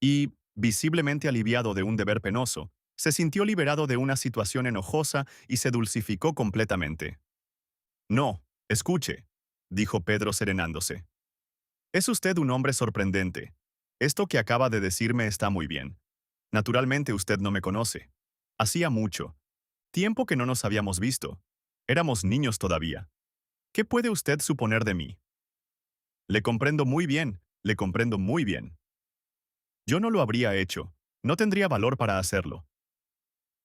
y, visiblemente aliviado de un deber penoso, se sintió liberado de una situación enojosa y se dulcificó completamente. No, escuche, dijo Pedro serenándose. Es usted un hombre sorprendente. Esto que acaba de decirme está muy bien. Naturalmente usted no me conoce. Hacía mucho tiempo que no nos habíamos visto. Éramos niños todavía. ¿Qué puede usted suponer de mí? Le comprendo muy bien, le comprendo muy bien. Yo no lo habría hecho. No tendría valor para hacerlo.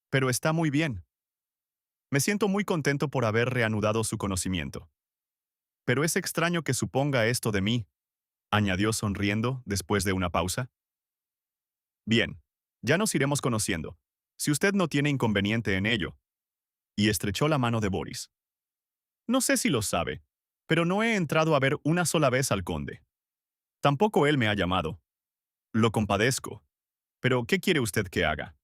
Pero está muy bien. Me siento muy contento por haber reanudado su conocimiento. Pero es extraño que suponga esto de mí, añadió sonriendo después de una pausa. Bien, ya nos iremos conociendo, si usted no tiene inconveniente en ello. Y estrechó la mano de Boris. No sé si lo sabe, pero no he entrado a ver una sola vez al conde. Tampoco él me ha llamado. Lo compadezco. Pero, ¿qué quiere usted que haga?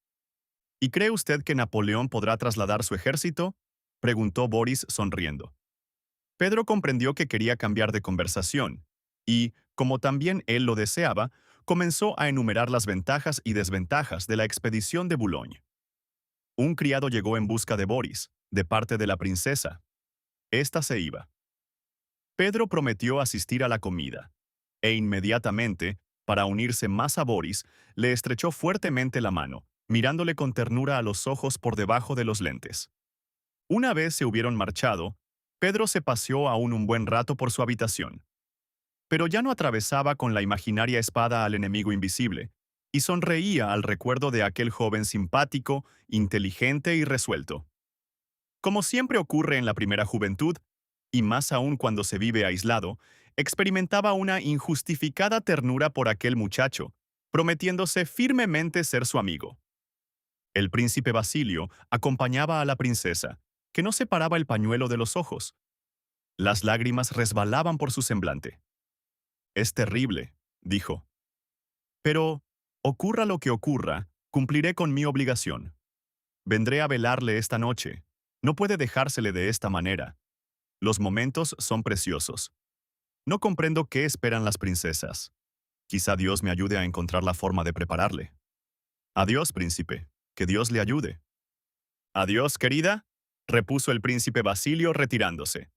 ¿Y cree usted que Napoleón podrá trasladar su ejército? Preguntó Boris sonriendo. Pedro comprendió que quería cambiar de conversación, y, como también él lo deseaba, comenzó a enumerar las ventajas y desventajas de la expedición de Boulogne. Un criado llegó en busca de Boris, de parte de la princesa. Esta se iba. Pedro prometió asistir a la comida, e inmediatamente, para unirse más a Boris, le estrechó fuertemente la mano, mirándole con ternura a los ojos por debajo de los lentes. Una vez se hubieron marchado, Pedro se paseó aún un buen rato por su habitación. Pero ya no atravesaba con la imaginaria espada al enemigo invisible, y sonreía al recuerdo de aquel joven simpático, inteligente y resuelto. Como siempre ocurre en la primera juventud, y más aún cuando se vive aislado, experimentaba una injustificada ternura por aquel muchacho, prometiéndose firmemente ser su amigo. El príncipe Basilio acompañaba a la princesa, que no separaba el pañuelo de los ojos. Las lágrimas resbalaban por su semblante. Es terrible, dijo. Pero, ocurra lo que ocurra, cumpliré con mi obligación. Vendré a velarle esta noche. No puede dejársele de esta manera. Los momentos son preciosos. No comprendo qué esperan las princesas. Quizá Dios me ayude a encontrar la forma de prepararle. Adiós, príncipe. Que Dios le ayude. Adiós, querida, repuso el príncipe Basilio retirándose.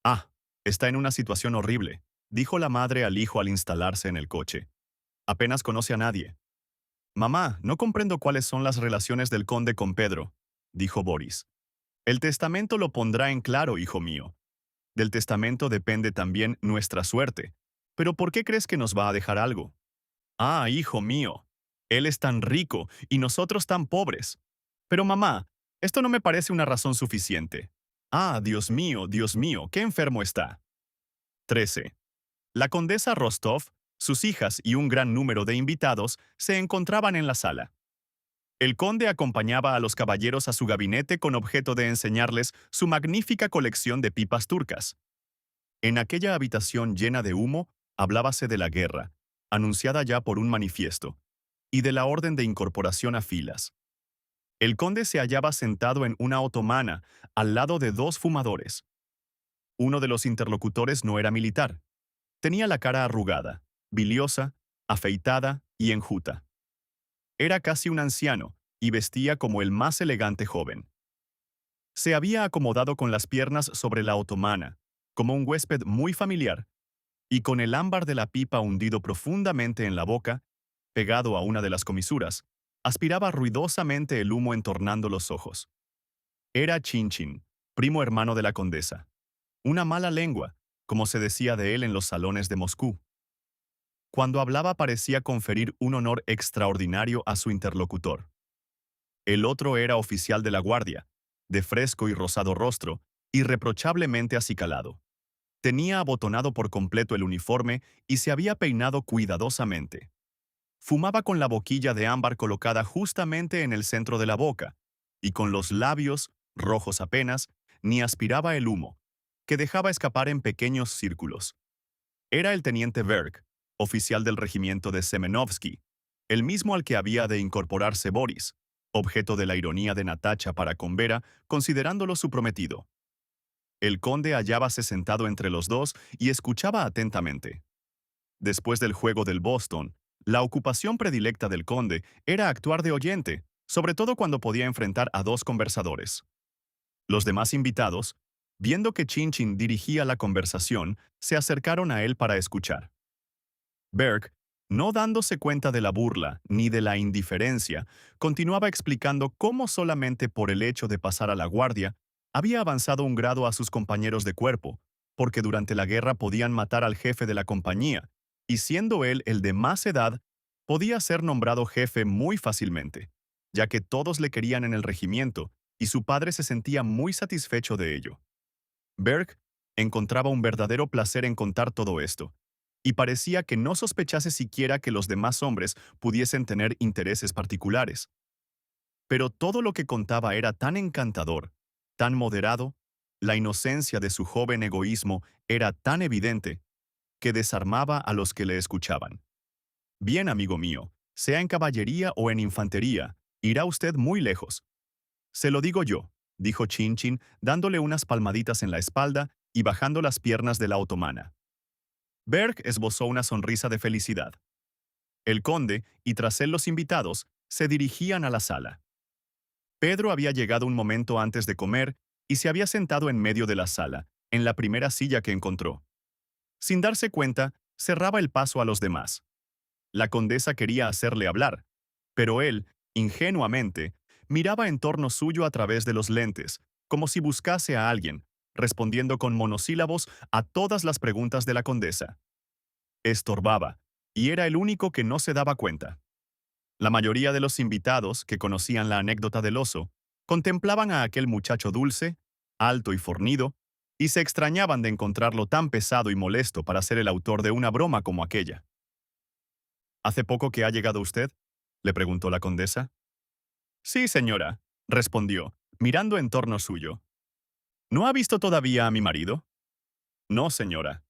Ah, está en una situación horrible, dijo la madre al hijo al instalarse en el coche. Apenas conoce a nadie. Mamá, no comprendo cuáles son las relaciones del conde con Pedro, dijo Boris. El testamento lo pondrá en claro, hijo mío. Del testamento depende también nuestra suerte. ¿Pero por qué crees que nos va a dejar algo? Ah, hijo mío, él es tan rico y nosotros tan pobres. Pero mamá, esto no me parece una razón suficiente. Ah, Dios mío, qué enfermo está. 13. La condesa Rostov, sus hijas y un gran número de invitados se encontraban en la sala. El conde acompañaba a los caballeros a su gabinete con objeto de enseñarles su magnífica colección de pipas turcas. En aquella habitación llena de humo, hablábase de la guerra, anunciada ya por un manifiesto, y de la orden de incorporación a filas. El conde se hallaba sentado en una otomana, al lado de dos fumadores. Uno de los interlocutores no era militar. Tenía la cara arrugada, biliosa, afeitada y enjuta. Era casi un anciano, y vestía como el más elegante joven. Se había acomodado con las piernas sobre la otomana, como un huésped muy familiar, y con el ámbar de la pipa hundido profundamente en la boca, pegado a una de las comisuras, aspiraba ruidosamente el humo entornando los ojos. Era Chinchin, primo hermano de la condesa. Una mala lengua, como se decía de él en los salones de Moscú. Cuando hablaba parecía conferir un honor extraordinario a su interlocutor. El otro era oficial de la guardia, de fresco y rosado rostro, irreprochablemente acicalado. Tenía abotonado por completo el uniforme y se había peinado cuidadosamente. Fumaba con la boquilla de ámbar colocada justamente en el centro de la boca, y con los labios, rojos apenas, ni aspiraba el humo, que dejaba escapar en pequeños círculos. Era el teniente Berg, oficial del regimiento de Semenovsky, el mismo al que había de incorporarse Boris, objeto de la ironía de Natacha para con Vera, considerándolo su prometido. El conde hallábase sentado entre los dos y escuchaba atentamente. Después del juego del Boston, La ocupación predilecta del conde era actuar de oyente, sobre todo cuando podía enfrentar a dos conversadores. Los demás invitados, viendo que Chin Chin dirigía la conversación, se acercaron a él para escuchar. Berg, no dándose cuenta de la burla ni de la indiferencia, continuaba explicando cómo solamente por el hecho de pasar a la guardia había avanzado un grado a sus compañeros de cuerpo, porque durante la guerra podían matar al jefe de la compañía, y siendo él el de más edad, podía ser nombrado jefe muy fácilmente, ya que todos le querían en el regimiento, y su padre se sentía muy satisfecho de ello. Berg encontraba un verdadero placer en contar todo esto, y parecía que no sospechase siquiera que los demás hombres pudiesen tener intereses particulares. Pero todo lo que contaba era tan encantador, tan moderado, la inocencia de su joven egoísmo era tan evidente, que desarmaba a los que le escuchaban. Bien, amigo mío, sea en caballería o en infantería, irá usted muy lejos. Se lo digo yo, dijo Chin Chin, dándole unas palmaditas en la espalda y bajando las piernas de la otomana. Berg esbozó una sonrisa de felicidad. El conde, y tras él los invitados, se dirigían a la sala. Pedro había llegado un momento antes de comer y se había sentado en medio de la sala, en la primera silla que encontró. Sin darse cuenta, cerraba el paso a los demás. La condesa quería hacerle hablar, pero él, ingenuamente, miraba en torno suyo a través de los lentes, como si buscase a alguien, respondiendo con monosílabos a todas las preguntas de la condesa. Estorbaba, y era el único que no se daba cuenta. La mayoría de los invitados, que conocían la anécdota del oso, contemplaban a aquel muchacho dulce, alto y fornido, y se extrañaban de encontrarlo tan pesado y molesto para ser el autor de una broma como aquella. ¿Hace poco que ha llegado usted?, le preguntó la condesa. Sí, señora, respondió, mirando en torno suyo. ¿No ha visto todavía a mi marido? No, señora.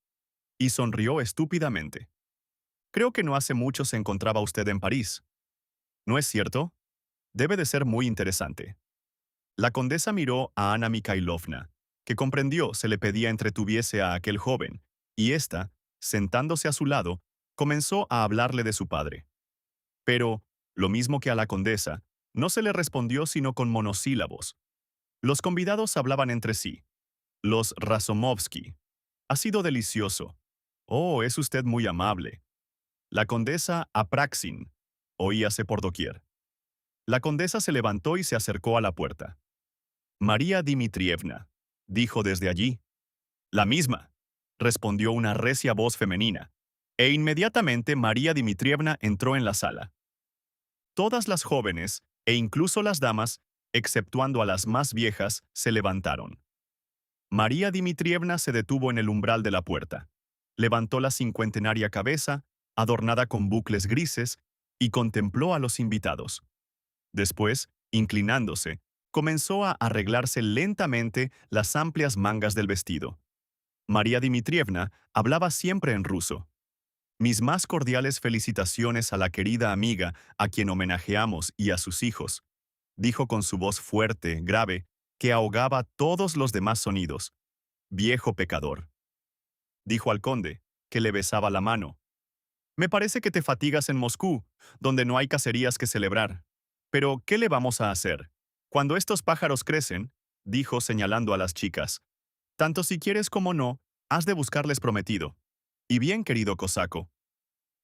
Y sonrió estúpidamente. Creo que no hace mucho se encontraba usted en París. ¿No es cierto? Debe de ser muy interesante. La condesa miró a Ana Mikhailovna, que comprendió se le pedía entretuviese a aquel joven, y ésta, sentándose a su lado, comenzó a hablarle de su padre. Pero, lo mismo que a la condesa, no se le respondió sino con monosílabos. Los convidados hablaban entre sí. Los Razumovsky. Ha sido delicioso. Oh, es usted muy amable. La condesa Apraxin. Oíase por doquier. La condesa se levantó y se acercó a la puerta. María Dmitrievna, dijo desde allí. La misma, respondió una recia voz femenina, e inmediatamente María Dmitrievna entró en la sala. Todas las jóvenes, e incluso las damas, exceptuando a las más viejas, se levantaron. María Dmitrievna se detuvo en el umbral de la puerta. Levantó la cincuentenaria cabeza, adornada con bucles grises, y contempló a los invitados. Después, inclinándose, comenzó a arreglarse lentamente las amplias mangas del vestido. María Dmitrievna hablaba siempre en ruso. Mis más cordiales felicitaciones a la querida amiga a quien homenajeamos y a sus hijos, dijo con su voz fuerte, grave, que ahogaba todos los demás sonidos. Viejo pecador. Dijo al conde, que le besaba la mano. Me parece que te fatigas en Moscú, donde no hay cacerías que celebrar. Pero, ¿qué le vamos a hacer? Cuando estos pájaros crecen, dijo señalando a las chicas, tanto si quieres como no, has de buscarles prometido. Y bien, querido cosaco.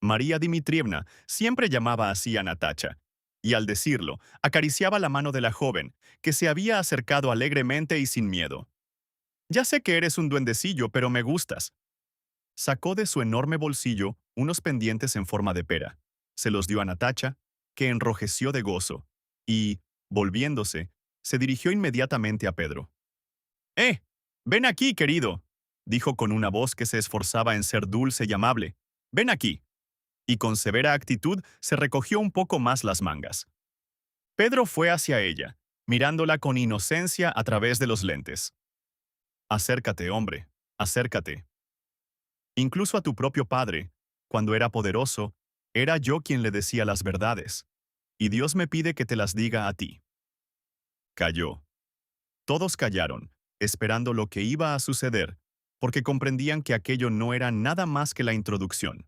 María Dmitrievna siempre llamaba así a Natacha, y al decirlo, acariciaba la mano de la joven, que se había acercado alegremente y sin miedo. Ya sé que eres un duendecillo, pero me gustas. Sacó de su enorme bolsillo unos pendientes en forma de pera. Se los dio a Natacha, que enrojeció de gozo, y, volviéndose, se dirigió inmediatamente a Pedro. ¡Eh! Ven aquí, querido, dijo con una voz que se esforzaba en ser dulce y amable. Ven aquí. Y con severa actitud se recogió un poco más las mangas. Pedro fue hacia ella, mirándola con inocencia a través de los lentes. Acércate, hombre, acércate. Incluso a tu propio padre, cuando era poderoso, era yo quien le decía las verdades, y Dios me pide que te las diga a ti. Calló. Todos callaron, esperando lo que iba a suceder, porque comprendían que aquello no era nada más que la introducción.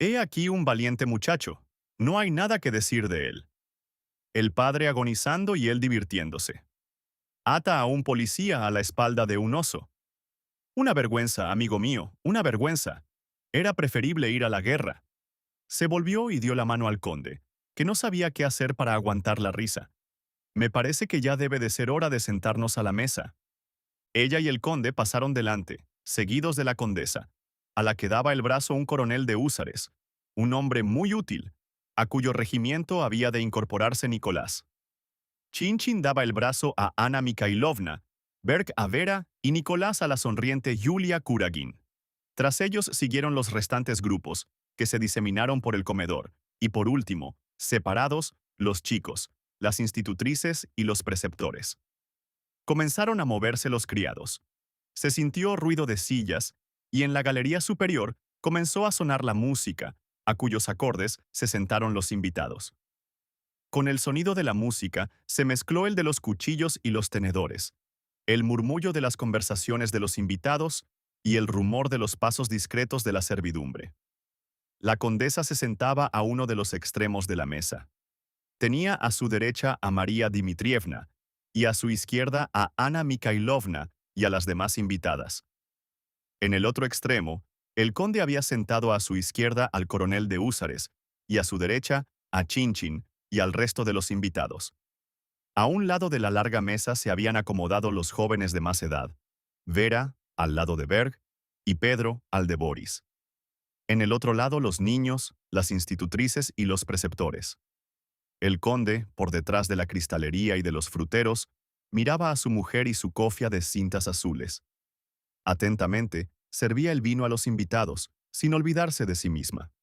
He aquí un valiente muchacho. No hay nada que decir de él. El padre agonizando y él divirtiéndose. Ata a un policía a la espalda de un oso. Una vergüenza, amigo mío, una vergüenza. Era preferible ir a la guerra. Se volvió y dio la mano al conde, que no sabía qué hacer para aguantar la risa. Me parece que ya debe de ser hora de sentarnos a la mesa. Ella y el conde pasaron delante, seguidos de la condesa, a la que daba el brazo un coronel de húsares, un hombre muy útil, a cuyo regimiento había de incorporarse Nicolás. Chinchin daba el brazo a Ana Mikhailovna, Berg a Vera y Nicolás a la sonriente Yulia Kuragin. Tras ellos siguieron los restantes grupos, que se diseminaron por el comedor, y por último, separados, los chicos, las institutrices y los preceptores. Comenzaron a moverse los criados. Se sintió ruido de sillas, y en la galería superior comenzó a sonar la música, a cuyos acordes se sentaron los invitados. Con el sonido de la música se mezcló el de los cuchillos y los tenedores, el murmullo de las conversaciones de los invitados y el rumor de los pasos discretos de la servidumbre. La condesa se sentaba a uno de los extremos de la mesa. Tenía a su derecha a María Dmitrievna y a su izquierda a Ana Mikhailovna y a las demás invitadas. En el otro extremo, el conde había sentado a su izquierda al coronel de húsares y a su derecha a Chinchin y al resto de los invitados. A un lado de la larga mesa se habían acomodado los jóvenes de más edad, Vera al lado de Berg y Pedro al de Boris. En el otro lado los niños, las institutrices y los preceptores. El conde, por detrás de la cristalería y de los fruteros, miraba a su mujer y su cofia de cintas azules. Atentamente, servía el vino a los invitados, sin olvidarse de sí misma.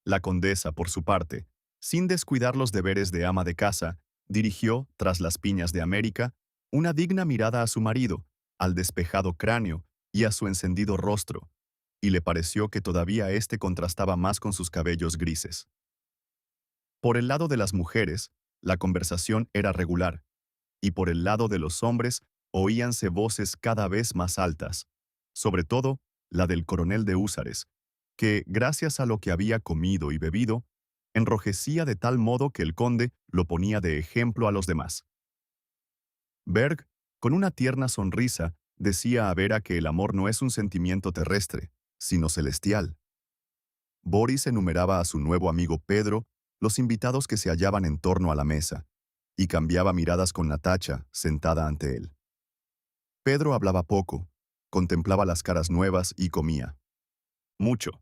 La condesa, por su parte, sin descuidar los deberes de ama de casa, dirigió, tras las piñas de América, una digna mirada a su marido, al despejado cráneo y a su encendido rostro, y le pareció que todavía éste contrastaba más con sus cabellos grises. Por el lado de las mujeres, la conversación era regular, y por el lado de los hombres oíanse voces cada vez más altas, sobre todo la del coronel de húsares, que, gracias a lo que había comido y bebido, enrojecía de tal modo que el conde lo ponía de ejemplo a los demás. Berg, con una tierna sonrisa, decía a Vera que el amor no es un sentimiento terrestre, sino celestial. Boris enumeraba a su nuevo amigo Pedro los invitados que se hallaban en torno a la mesa, y cambiaba miradas con Natacha, sentada ante él. Pedro hablaba poco, contemplaba las caras nuevas y comía. Mucho.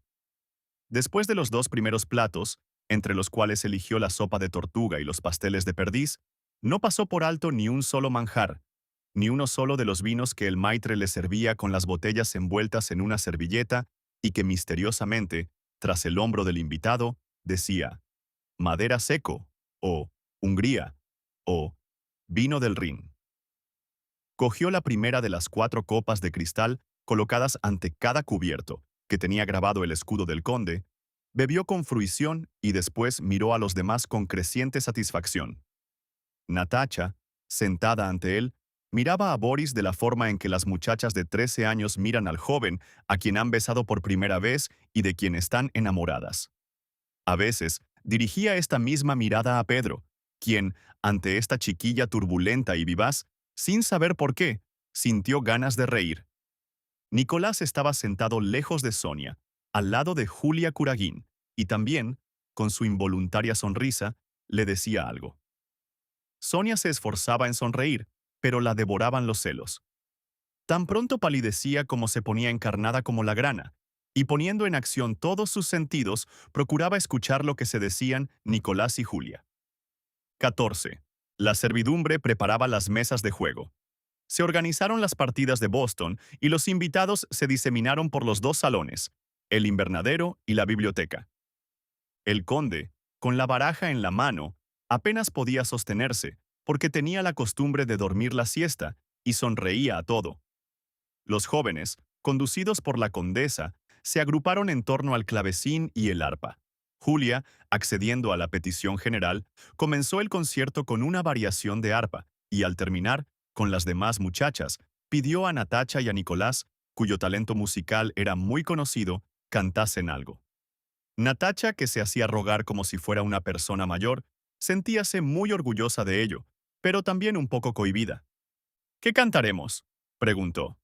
Después de los dos primeros platos, entre los cuales eligió la sopa de tortuga y los pasteles de perdiz, no pasó por alto ni un solo manjar, ni uno solo de los vinos que el maitre le servía con las botellas envueltas en una servilleta y que misteriosamente, tras el hombro del invitado, decía «Madera seco» o «Hungría» o «Vino del Rin». Cogió la primera de las 4 copas de cristal colocadas ante cada cubierto, que tenía grabado el escudo del conde, bebió con fruición y después miró a los demás con creciente satisfacción. Natacha, sentada ante él, miraba a Boris de la forma en que las muchachas de 13 años miran al joven a quien han besado por primera vez y de quien están enamoradas. A veces, dirigía esta misma mirada a Pedro, quien, ante esta chiquilla turbulenta y vivaz, sin saber por qué, sintió ganas de reír. Nicolás estaba sentado lejos de Sonia, al lado de Julia Kuragin, y también, con su involuntaria sonrisa, le decía algo. Sonia se esforzaba en sonreír, pero la devoraban los celos. Tan pronto palidecía como se ponía encarnada como la grana, y poniendo en acción todos sus sentidos, procuraba escuchar lo que se decían Nicolás y Julia. 14. La servidumbre preparaba las mesas de juego. Se organizaron las partidas de Boston y los invitados se diseminaron por los 2 salones, el invernadero y la biblioteca. El conde, con la baraja en la mano, apenas podía sostenerse, porque tenía la costumbre de dormir la siesta y sonreía a todo. Los jóvenes, conducidos por la condesa, se agruparon en torno al clavecín y el arpa. Julia, accediendo a la petición general, comenzó el concierto con una variación de arpa y, al terminar, con las demás muchachas, pidió a Natacha y a Nicolás, cuyo talento musical era muy conocido, cantasen algo. Natacha, que se hacía rogar como si fuera una persona mayor, sentíase muy orgullosa de ello, pero también un poco cohibida. ¿Qué cantaremos?, preguntó.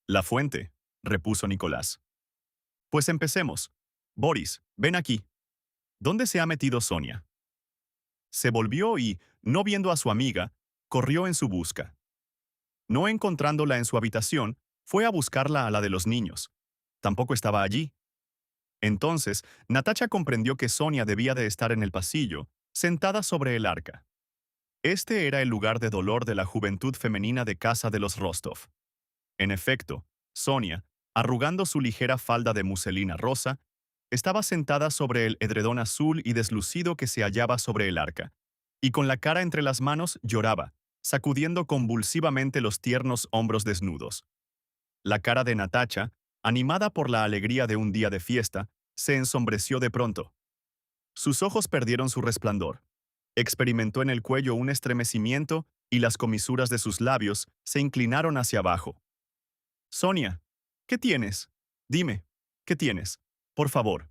La fuente, repuso Nicolás. Pues empecemos. Boris, ven aquí. ¿Dónde se ha metido Sonia? Se volvió y, no viendo a su amiga, corrió en su busca. No encontrándola en su habitación, fue a buscarla a la de los niños. Tampoco estaba allí. Entonces, Natacha comprendió que Sonia debía de estar en el pasillo, sentada sobre el arca. Este era el lugar de dolor de la juventud femenina de casa de los Rostov. En efecto, Sonia, arrugando su ligera falda de muselina rosa, estaba sentada sobre el edredón azul y deslucido que se hallaba sobre el arca, y con la cara entre las manos lloraba, sacudiendo convulsivamente los tiernos hombros desnudos. La cara de Natacha, animada por la alegría de un día de fiesta, se ensombreció de pronto. Sus ojos perdieron su resplandor. Experimentó en el cuello un estremecimiento y las comisuras de sus labios se inclinaron hacia abajo. Sonia, ¿qué tienes? Dime, ¿qué tienes? Por favor.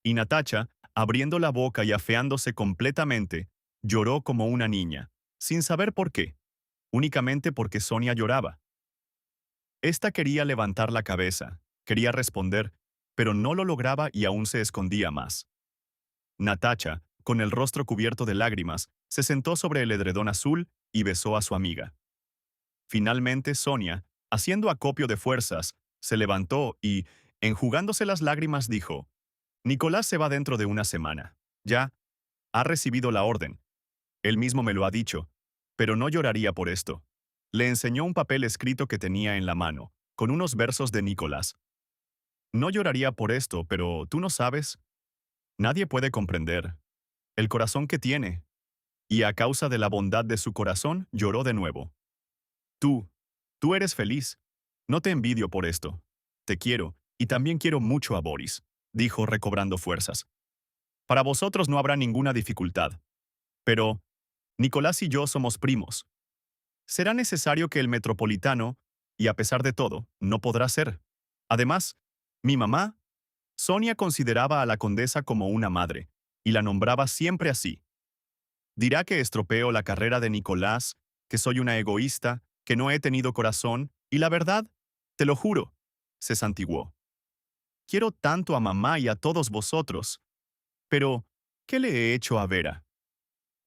Y Natacha, abriendo la boca y afeándose completamente, lloró como una niña, sin saber por qué, únicamente porque Sonia lloraba. Esta quería levantar la cabeza, quería responder, pero no lo lograba y aún se escondía más. Natacha, con el rostro cubierto de lágrimas, se sentó sobre el edredón azul y besó a su amiga. Finalmente Sonia, haciendo acopio de fuerzas, se levantó y, enjugándose las lágrimas, dijo: Nicolás se va dentro de una semana. Ya, ha recibido la orden. Él mismo me lo ha dicho, pero no lloraría por esto. Le enseñó un papel escrito que tenía en la mano, con unos versos de Nicolás. No lloraría por esto, pero tú no sabes. Nadie puede comprender el corazón que tiene. Y a causa de la bondad de su corazón, lloró de nuevo. Tú, tú eres feliz. No te envidio por esto. Te quiero, y también quiero mucho a Boris, dijo recobrando fuerzas. Para vosotros no habrá ninguna dificultad. Pero, Nicolás y yo somos primos. Será necesario que el metropolitano, y a pesar de todo, no podrá ser. Además, mi mamá, Sonia, consideraba a la condesa como una madre, y la nombraba siempre así. Dirá que estropeo la carrera de Nicolás, que soy una egoísta, que no he tenido corazón, y la verdad, te lo juro, se santiguó. Quiero tanto a mamá y a todos vosotros. Pero, ¿qué le he hecho a Vera?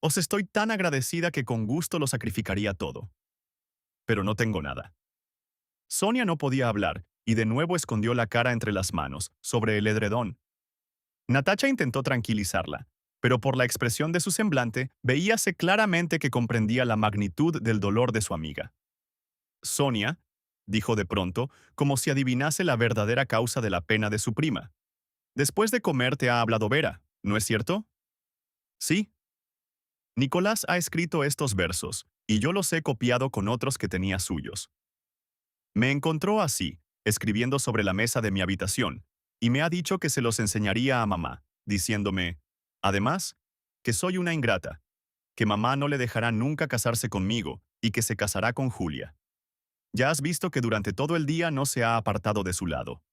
Os estoy tan agradecida que con gusto lo sacrificaría todo. Pero no tengo nada. Sonia no podía hablar, y de nuevo escondió la cara entre las manos, sobre el edredón. Natacha intentó tranquilizarla, pero por la expresión de su semblante, veíase claramente que comprendía la magnitud del dolor de su amiga. Sonia, dijo de pronto, como si adivinase la verdadera causa de la pena de su prima. Después de comer te ha hablado Vera, ¿no es cierto? Sí. Nicolás ha escrito estos versos, y yo los he copiado con otros que tenía suyos. Me encontró así, escribiendo sobre la mesa de mi habitación, y me ha dicho que se los enseñaría a mamá, diciéndome, además, que soy una ingrata, que mamá no le dejará nunca casarse conmigo y que se casará con Julia. Ya has visto que durante todo el día no se ha apartado de su lado.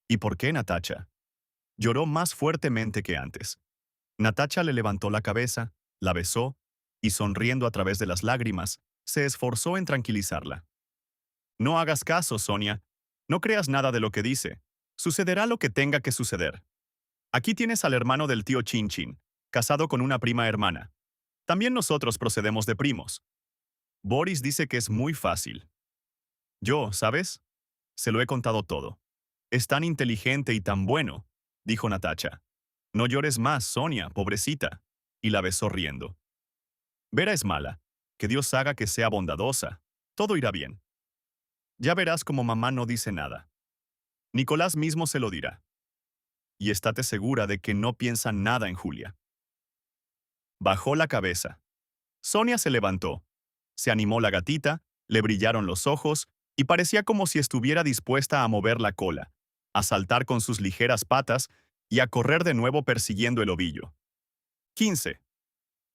¿Y por qué, Natacha? Lloró más fuertemente que antes. Natacha le levantó la cabeza, la besó, y sonriendo a través de las lágrimas, se esforzó en tranquilizarla. No hagas caso, Sonia. No creas nada de lo que dice. Sucederá lo que tenga que suceder. Aquí tienes al hermano del tío Chin Chin, casado con una prima hermana. También nosotros procedemos de primos. Boris dice que es muy fácil. Yo, ¿sabes? Se lo he contado todo. Es tan inteligente y tan bueno, dijo Natacha. No llores más, Sonia, pobrecita. Y la besó riendo. Vera es mala. Que Dios haga que sea bondadosa. Todo irá bien. Ya verás como mamá no dice nada. Nicolás mismo se lo dirá. Y estate segura de que no piensa nada en Julia. Bajó la cabeza. Sonia se levantó. Se animó la gatita, le brillaron los ojos, y parecía como si estuviera dispuesta a mover la cola, a saltar con sus ligeras patas y a correr de nuevo persiguiendo el ovillo. 15.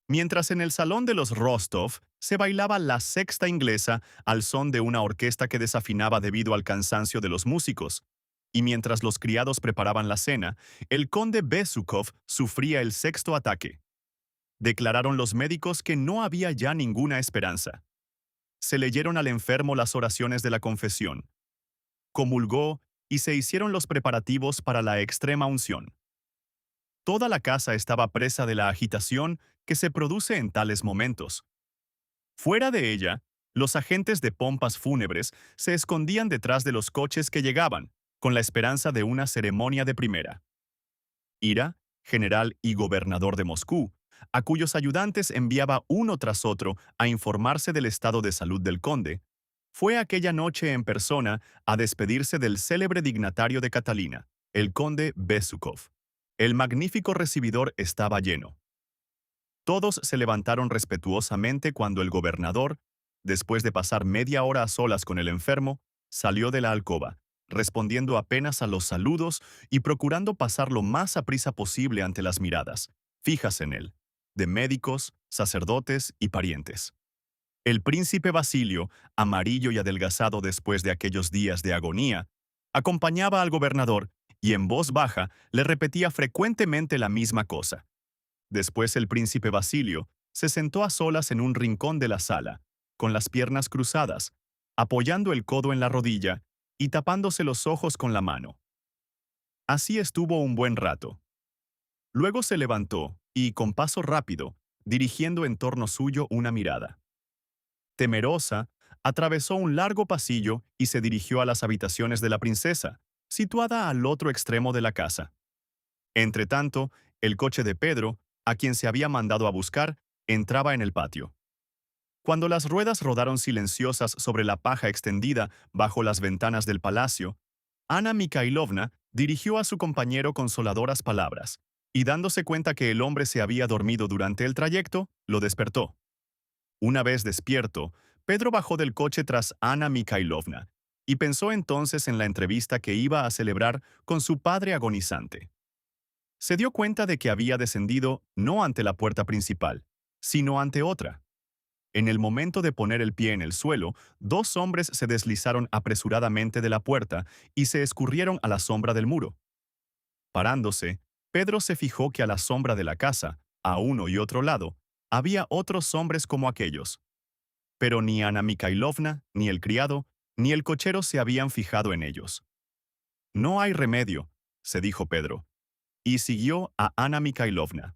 Mientras en el salón de los Rostov se bailaba la sexta inglesa al son de una orquesta que desafinaba debido al cansancio de los músicos, y mientras los criados preparaban la cena, el conde Bezúkhov sufría el sexto ataque. Declararon los médicos que no había ya ninguna esperanza. Se leyeron al enfermo las oraciones de la confesión. Comulgó y se hicieron los preparativos para la extrema unción. Toda la casa estaba presa de la agitación que se produce en tales momentos. Fuera de ella, los agentes de pompas fúnebres se escondían detrás de los coches que llegaban, con la esperanza de una ceremonia de primera. Ira, general y gobernador de Moscú, a cuyos ayudantes enviaba uno tras otro a informarse del estado de salud del conde, fue aquella noche en persona a despedirse del célebre dignatario de Catalina, el conde Bezúkhov. El magnífico recibidor estaba lleno. Todos se levantaron respetuosamente cuando el gobernador, después de pasar media hora a solas con el enfermo, salió de la alcoba, respondiendo apenas a los saludos y procurando pasar lo más aprisa posible ante las miradas, fijas en él, de médicos, sacerdotes y parientes. El príncipe Basilio, amarillo y adelgazado después de aquellos días de agonía, acompañaba al gobernador y en voz baja le repetía frecuentemente la misma cosa. Después el príncipe Basilio se sentó a solas en un rincón de la sala, con las piernas cruzadas, apoyando el codo en la rodilla y tapándose los ojos con la mano. Así estuvo un buen rato. Luego se levantó y, con paso rápido, dirigiendo en torno suyo una mirada. Temerosa, atravesó un largo pasillo y se dirigió a las habitaciones de la princesa, situada al otro extremo de la casa. Entretanto, el coche de Pedro, a quien se había mandado a buscar, entraba en el patio. Cuando las ruedas rodaron silenciosas sobre la paja extendida bajo las ventanas del palacio, Ana Mikhailovna dirigió a su compañero consoladoras palabras, y dándose cuenta que el hombre se había dormido durante el trayecto, lo despertó. Una vez despierto, Pedro bajó del coche tras Ana Mikhailovna, y pensó entonces en la entrevista que iba a celebrar con su padre agonizante. Se dio cuenta de que había descendido no ante la puerta principal, sino ante otra. En el momento de poner el pie en el suelo, dos hombres se deslizaron apresuradamente de la puerta y se escurrieron a la sombra del muro. Parándose, Pedro se fijó que a la sombra de la casa, a uno y otro lado, había otros hombres como aquellos. Pero ni Ana Mikhailovna, ni el criado, ni el cochero se habían fijado en ellos. «No hay remedio», se dijo Pedro, y siguió a Ana Mikhailovna.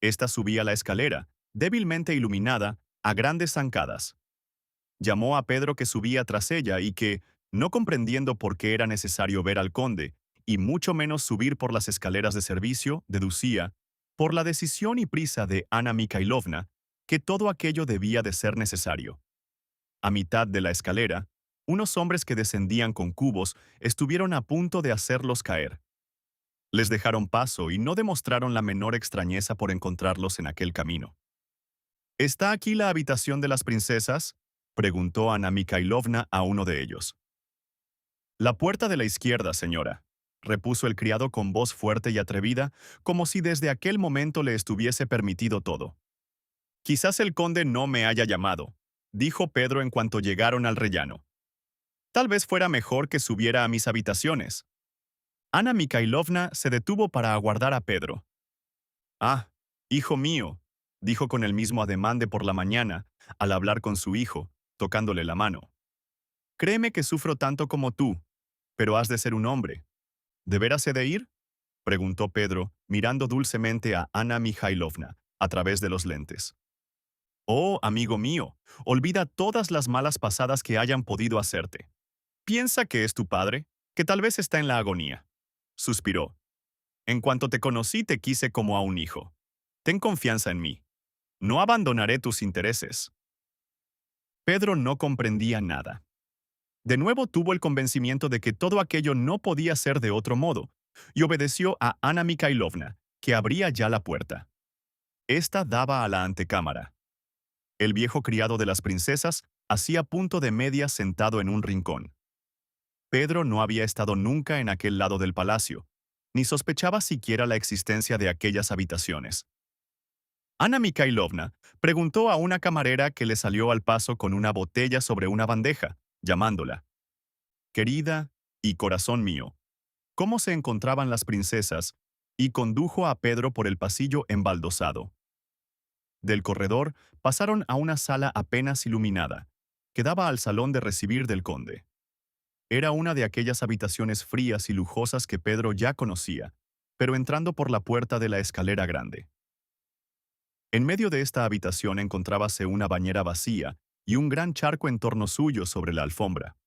Esta subía la escalera, débilmente iluminada, a grandes zancadas. Llamó a Pedro que subía tras ella y que, no comprendiendo por qué era necesario ver al conde, y mucho menos subir por las escaleras de servicio, deducía, por la decisión y prisa de Ana Mikhailovna, que todo aquello debía de ser necesario. A mitad de la escalera, unos hombres que descendían con cubos estuvieron a punto de hacerlos caer. Les dejaron paso y no demostraron la menor extrañeza por encontrarlos en aquel camino. ¿Está aquí la habitación de las princesas?, preguntó Ana Mikhailovna a uno de ellos. La puerta de la izquierda, señora, repuso el criado con voz fuerte y atrevida, como si desde aquel momento le estuviese permitido todo. Quizás el conde no me haya llamado, dijo Pedro en cuanto llegaron al rellano. Tal vez fuera mejor que subiera a mis habitaciones. Ana Mikhailovna se detuvo para aguardar a Pedro. «Ah, hijo mío», dijo con el mismo ademán de por la mañana, al hablar con su hijo, tocándole la mano. «Créeme que sufro tanto como tú, pero has de ser un hombre. ¿De veras he de ir?», preguntó Pedro, mirando dulcemente a Ana Mikhailovna, a través de los lentes. «Oh, amigo mío, olvida todas las malas pasadas que hayan podido hacerte. Piensa que es tu padre, que tal vez está en la agonía». Suspiró. «En cuanto te conocí te quise como a un hijo. Ten confianza en mí. No abandonaré tus intereses». Pedro no comprendía nada. De nuevo tuvo el convencimiento de que todo aquello no podía ser de otro modo, y obedeció a Ana Mikhailovna, que abría ya la puerta. Esta daba a la antecámara. El viejo criado de las princesas hacía punto de media sentado en un rincón. Pedro no había estado nunca en aquel lado del palacio, ni sospechaba siquiera la existencia de aquellas habitaciones. Ana Mikhailovna preguntó a una camarera que le salió al paso con una botella sobre una bandeja, llamándola. «Querida y corazón mío», cómo se encontraban las princesas y condujo a Pedro por el pasillo embaldosado. Del corredor pasaron a una sala apenas iluminada, que daba al salón de recibir del conde. Era una de aquellas habitaciones frías y lujosas que Pedro ya conocía, pero entrando por la puerta de la escalera grande. En medio de esta habitación encontrábase una bañera vacía y un gran charco en torno suyo sobre la alfombra.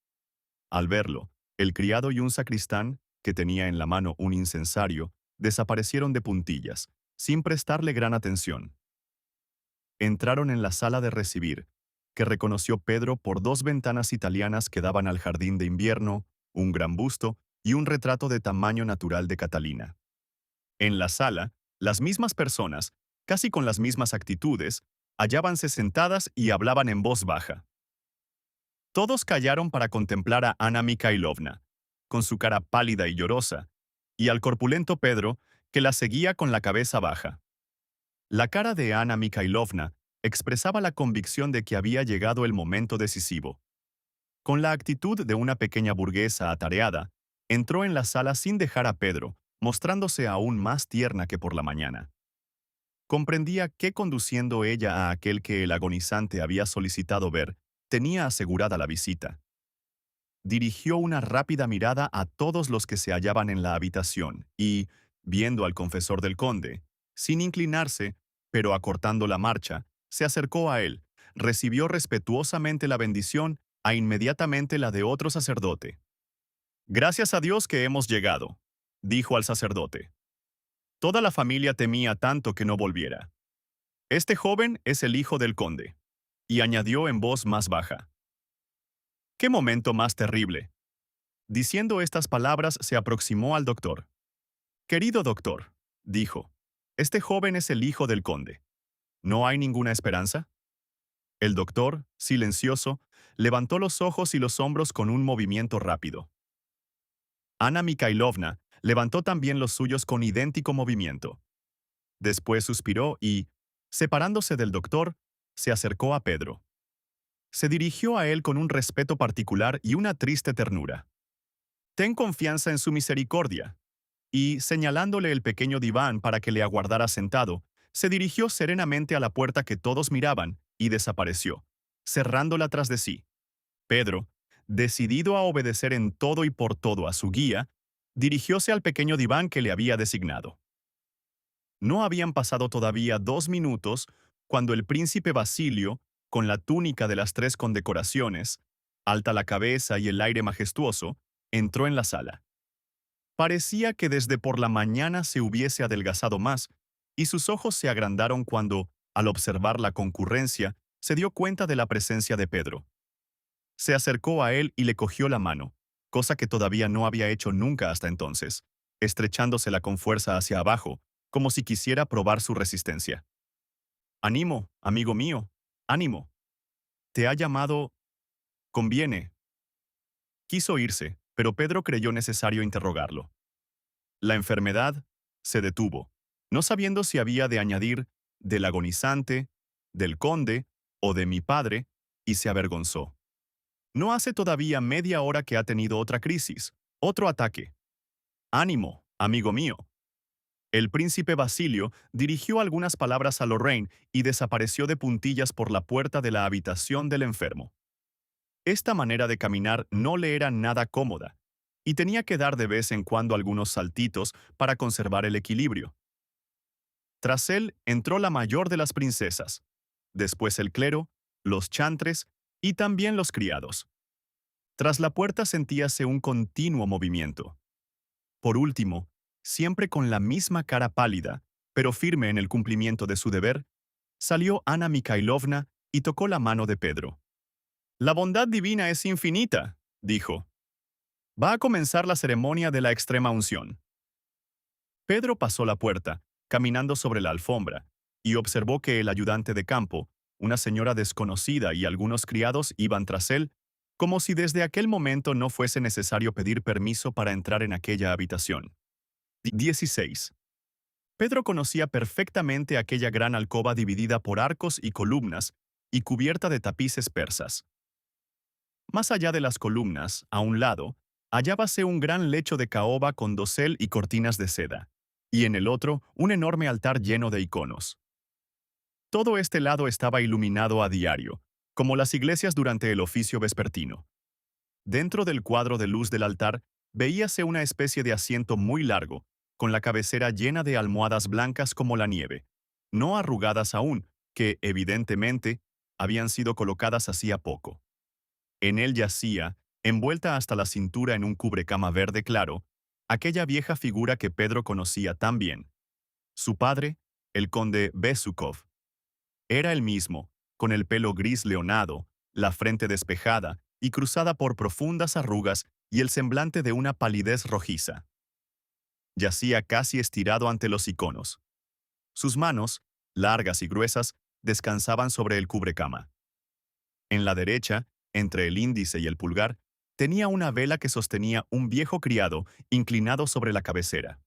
Al verlo, el criado y un sacristán, que tenía en la mano un incensario, desaparecieron de puntillas, sin prestarle gran atención. Entraron en la sala de recibir, que reconoció Pedro por dos ventanas italianas que daban al jardín de invierno, un gran busto y un retrato de tamaño natural de Catalina. En la sala, las mismas personas, casi con las mismas actitudes, hallábanse sentadas y hablaban en voz baja. Todos callaron para contemplar a Anna Mikhailovna, con su cara pálida y llorosa, y al corpulento Pedro, que la seguía con la cabeza baja. La cara de Anna Mikhailovna expresaba la convicción de que había llegado el momento decisivo. Con la actitud de una pequeña burguesa atareada, entró en la sala sin dejar a Pedro, mostrándose aún más tierna que por la mañana. Comprendía que conduciendo ella a aquel que el agonizante había solicitado ver, tenía asegurada la visita. Dirigió una rápida mirada a todos los que se hallaban en la habitación y, viendo al confesor del conde, sin inclinarse, pero acortando la marcha, se acercó a él, recibió respetuosamente la bendición e inmediatamente la de otro sacerdote. «Gracias a Dios que hemos llegado», dijo al sacerdote. Toda la familia temía tanto que no volviera. «Este joven es el hijo del conde», y añadió en voz más baja. «¡Qué momento más terrible!». Diciendo estas palabras se aproximó al doctor. «Querido doctor», dijo, «este joven es el hijo del conde. ¿No hay ninguna esperanza?». El doctor, silencioso, levantó los ojos y los hombros con un movimiento rápido. Anna Mikhailovna levantó también los suyos con idéntico movimiento. Después suspiró y, separándose del doctor, se acercó a Pedro. Se dirigió a él con un respeto particular y una triste ternura. «Ten confianza en su misericordia», y, señalándole el pequeño diván para que le aguardara sentado, se dirigió serenamente a la puerta que todos miraban y desapareció, cerrándola tras de sí. Pedro, decidido a obedecer en todo y por todo a su guía, dirigióse al pequeño diván que le había designado. No habían pasado todavía 2 minutos cuando el príncipe Basilio, con la túnica de las 3 condecoraciones, alta la cabeza y el aire majestuoso, entró en la sala. Parecía que desde por la mañana se hubiese adelgazado más, y sus ojos se agrandaron cuando, al observar la concurrencia, se dio cuenta de la presencia de Pedro. Se acercó a él y le cogió la mano, cosa que todavía no había hecho nunca hasta entonces, estrechándosela con fuerza hacia abajo, como si quisiera probar su resistencia. «Ánimo, amigo mío, ánimo. Te ha llamado. Conviene». Quiso irse, pero Pedro creyó necesario interrogarlo. La enfermedad se detuvo, no sabiendo si había de añadir «del agonizante», «del conde» o «de mi padre», y se avergonzó. No hace todavía media hora que ha tenido otra crisis, otro ataque. «Ánimo, amigo mío». El príncipe Basilio dirigió algunas palabras a Lorraine y desapareció de puntillas por la puerta de la habitación del enfermo. Esta manera de caminar no le era nada cómoda, y tenía que dar de vez en cuando algunos saltitos para conservar el equilibrio. Tras él entró la mayor de las princesas, después el clero, los chantres y también los criados. Tras la puerta sentíase un continuo movimiento. Por último, siempre con la misma cara pálida, pero firme en el cumplimiento de su deber, salió Anna Mikhailovna y tocó la mano de Pedro. «La bondad divina es infinita», dijo. «Va a comenzar la ceremonia de la extrema unción». Pedro pasó la puerta, caminando sobre la alfombra, y observó que el ayudante de campo, una señora desconocida y algunos criados iban tras él, como si desde aquel momento no fuese necesario pedir permiso para entrar en aquella habitación. 16. Pedro conocía perfectamente aquella gran alcoba dividida por arcos y columnas y cubierta de tapices persas. Más allá de las columnas, a un lado, hallábase un gran lecho de caoba con dosel y cortinas de seda, y en el otro un enorme altar lleno de iconos. Todo este lado estaba iluminado a diario, como las iglesias durante el oficio vespertino. Dentro del cuadro de luz del altar veíase una especie de asiento muy largo, con la cabecera llena de almohadas blancas como la nieve, no arrugadas aún, que, evidentemente, habían sido colocadas hacía poco. En él yacía, envuelta hasta la cintura en un cubrecama verde claro, aquella vieja figura que Pedro conocía tan bien. Su padre, el conde Besukov, era el mismo, con el pelo gris leonado, la frente despejada y cruzada por profundas arrugas y el semblante de una palidez rojiza. Yacía casi estirado ante los iconos. Sus manos, largas y gruesas, descansaban sobre el cubrecama. En la derecha, entre el índice y el pulgar, tenía una vela que sostenía un viejo criado inclinado sobre la cabecera.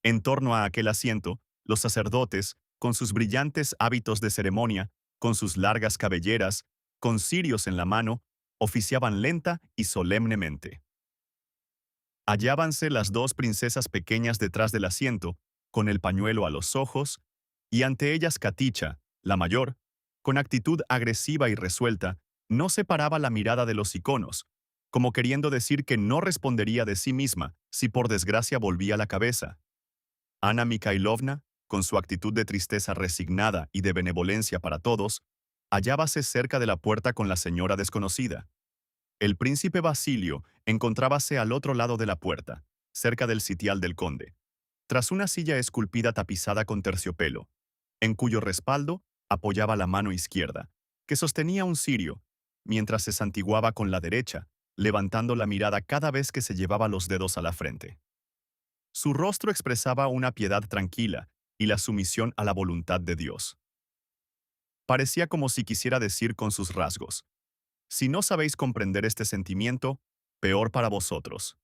En torno a aquel asiento, los sacerdotes, con sus brillantes hábitos de ceremonia, con sus largas cabelleras, con cirios en la mano, oficiaban lenta y solemnemente. Hallábanse las dos princesas pequeñas detrás del asiento, con el pañuelo a los ojos, y ante ellas Katicha, la mayor, con actitud agresiva y resuelta, no separaba la mirada de los iconos, como queriendo decir que no respondería de sí misma si por desgracia volvía la cabeza. Ana Mikhailovna, con su actitud de tristeza resignada y de benevolencia para todos, hallábase cerca de la puerta con la señora desconocida. El príncipe Basilio encontrábase al otro lado de la puerta, cerca del sitial del conde, tras una silla esculpida tapizada con terciopelo, en cuyo respaldo apoyaba la mano izquierda, que sostenía un cirio, mientras se santiguaba con la derecha, levantando la mirada cada vez que se llevaba los dedos a la frente. Su rostro expresaba una piedad tranquila y la sumisión a la voluntad de Dios. Parecía como si quisiera decir con sus rasgos: si no sabéis comprender este sentimiento, peor para vosotros.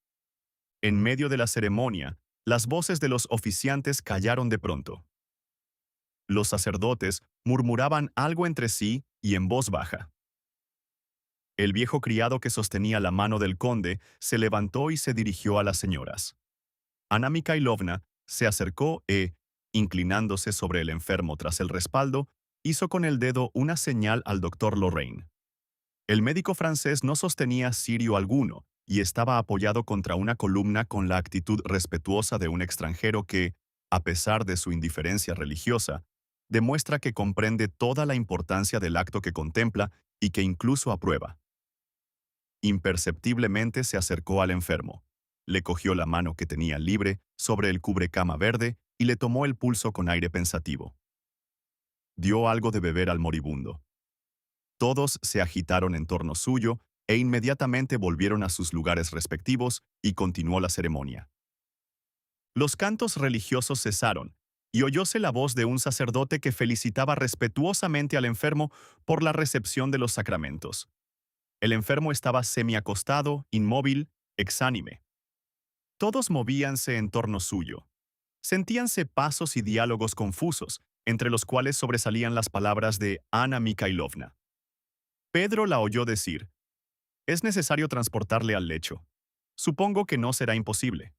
En medio de la ceremonia, las voces de los oficiantes callaron de pronto. Los sacerdotes murmuraban algo entre sí y en voz baja. El viejo criado que sostenía la mano del conde se levantó y se dirigió a las señoras. Ana Mikhailovna se acercó e, inclinándose sobre el enfermo tras el respaldo, hizo con el dedo una señal al doctor Lorraine. El médico francés no sostenía cirio alguno y estaba apoyado contra una columna con la actitud respetuosa de un extranjero que, a pesar de su indiferencia religiosa, demuestra que comprende toda la importancia del acto que contempla y que incluso aprueba. Imperceptiblemente se acercó al enfermo, le cogió la mano que tenía libre sobre el cubrecama verde y le tomó el pulso con aire pensativo. Dio algo de beber al moribundo. Todos se agitaron en torno suyo e inmediatamente volvieron a sus lugares respectivos y continuó la ceremonia. Los cantos religiosos cesaron y oyóse la voz de un sacerdote que felicitaba respetuosamente al enfermo por la recepción de los sacramentos. El enfermo estaba semiacostado, inmóvil, exánime. Todos movíanse en torno suyo. Sentíanse pasos y diálogos confusos, entre los cuales sobresalían las palabras de Ana Mikhailovna. Pedro la oyó decir: «Es necesario transportarle al lecho. Supongo que no será imposible».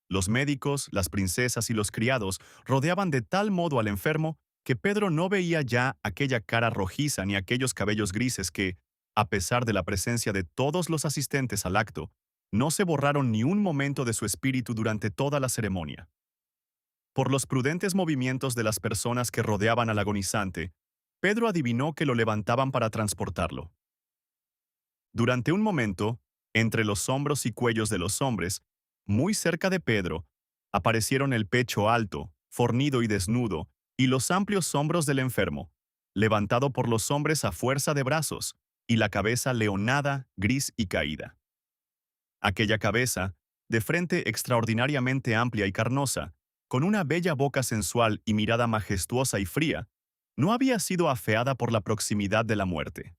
Los médicos, las princesas y los criados rodeaban de tal modo al enfermo que Pedro no veía ya aquella cara rojiza ni aquellos cabellos grises que, a pesar de la presencia de todos los asistentes al acto, no se borraron ni un momento de su espíritu durante toda la ceremonia. Por los prudentes movimientos de las personas que rodeaban al agonizante, Pedro adivinó que lo levantaban para transportarlo. Durante un momento, entre los hombros y cuellos de los hombres, muy cerca de Pedro, aparecieron el pecho alto, fornido y desnudo, y los amplios hombros del enfermo, levantado por los hombres a fuerza de brazos, y la cabeza leonada, gris y caída. Aquella cabeza, de frente extraordinariamente amplia y carnosa, con una bella boca sensual y mirada majestuosa y fría, no había sido afeada por la proximidad de la muerte.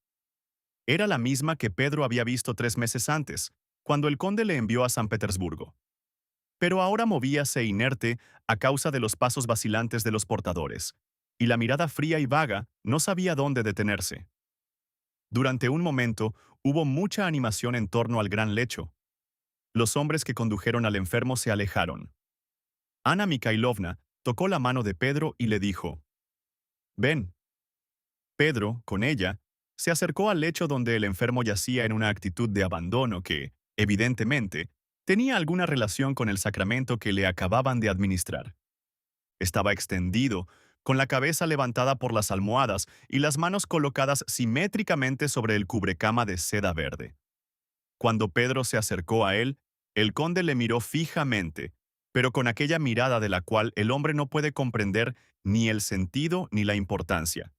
Era la misma que Pedro había visto 3 meses antes, cuando el conde le envió a San Petersburgo. Pero ahora movíase inerte a causa de los pasos vacilantes de los portadores, y la mirada fría y vaga no sabía dónde detenerse. Durante un momento hubo mucha animación en torno al gran lecho, Los hombres que condujeron al enfermo se alejaron. Ana Mikhailovna tocó la mano de Pedro y le dijo, «Ven». Pedro, con ella, se acercó al lecho donde el enfermo yacía en una actitud de abandono que, evidentemente, tenía alguna relación con el sacramento que le acababan de administrar. Estaba extendido, con la cabeza levantada por las almohadas y las manos colocadas simétricamente sobre el cubrecama de seda verde. Cuando Pedro se acercó a él, el conde le miró fijamente, pero con aquella mirada de la cual el hombre no puede comprender ni el sentido ni la importancia.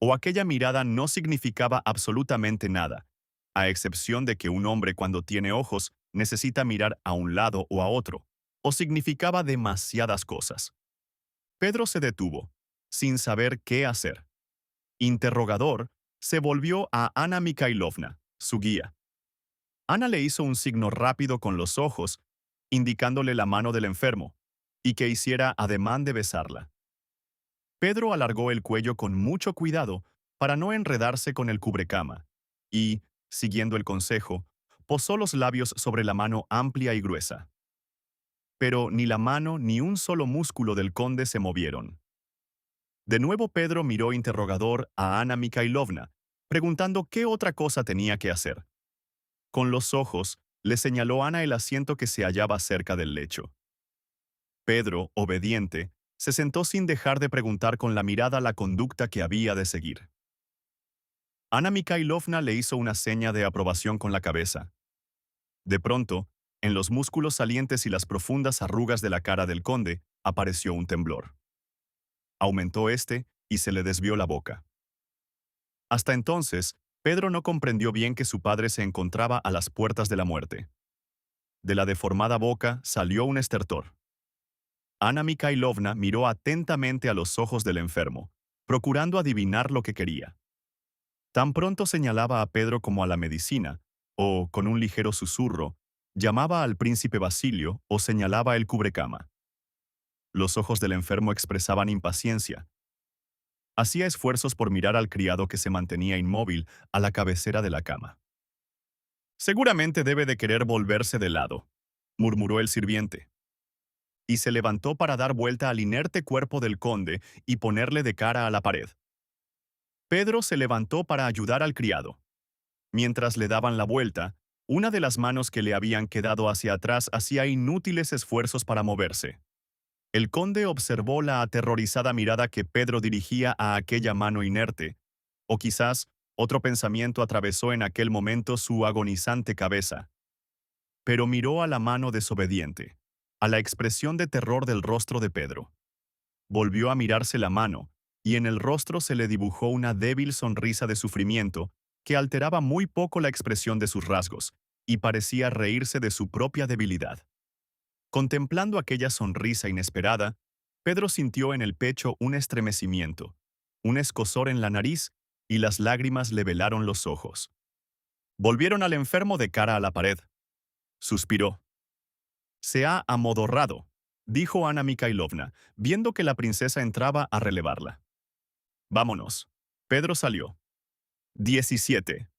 O aquella mirada no significaba absolutamente nada, a excepción de que un hombre cuando tiene ojos necesita mirar a un lado o a otro, o significaba demasiadas cosas. Pedro se detuvo, sin saber qué hacer. Interrogador, se volvió a Ana Mikhailovna, su guía. Ana le hizo un signo rápido con los ojos, indicándole la mano del enfermo, y que hiciera ademán de besarla. Pedro alargó el cuello con mucho cuidado para no enredarse con el cubrecama, y, siguiendo el consejo, posó los labios sobre la mano amplia y gruesa. Pero ni la mano ni un solo músculo del conde se movieron. De nuevo Pedro miró interrogador a Ana Mikhailovna, preguntando qué otra cosa tenía que hacer. Con los ojos, le señaló Ana el asiento que se hallaba cerca del lecho. Pedro, obediente, se sentó sin dejar de preguntar con la mirada la conducta que había de seguir. Ana Mikhailovna le hizo una seña de aprobación con la cabeza. De pronto, en los músculos salientes y las profundas arrugas de la cara del conde, apareció un temblor. Aumentó este y se le desvió la boca. Hasta entonces, Pedro no comprendió bien que su padre se encontraba a las puertas de la muerte. De la deformada boca salió un estertor. Ana Mikhailovna miró atentamente a los ojos del enfermo, procurando adivinar lo que quería. Tan pronto señalaba a Pedro como a la medicina, o, con un ligero susurro, llamaba al príncipe Basilio o señalaba el cubrecama. Los ojos del enfermo expresaban impaciencia. Hacía esfuerzos por mirar al criado que se mantenía inmóvil a la cabecera de la cama. «Seguramente debe de querer volverse de lado», murmuró el sirviente. Y se levantó para dar vuelta al inerte cuerpo del conde y ponerle de cara a la pared. Pedro se levantó para ayudar al criado. Mientras le daban la vuelta, una de las manos que le habían quedado hacia atrás hacía inútiles esfuerzos para moverse. El conde observó la aterrorizada mirada que Pedro dirigía a aquella mano inerte, o quizás otro pensamiento atravesó en aquel momento su agonizante cabeza. Pero miró a la mano desobediente, a la expresión de terror del rostro de Pedro. Volvió a mirarse la mano, y en el rostro se le dibujó una débil sonrisa de sufrimiento que alteraba muy poco la expresión de sus rasgos, y parecía reírse de su propia debilidad. Contemplando aquella sonrisa inesperada, Pedro sintió en el pecho un estremecimiento, un escozor en la nariz, y las lágrimas le velaron los ojos. Volvieron al enfermo de cara a la pared. Suspiró. «Se ha amodorrado», dijo Ana Mikhailovna, viendo que la princesa entraba a relevarla. «Vámonos». Pedro salió. 17.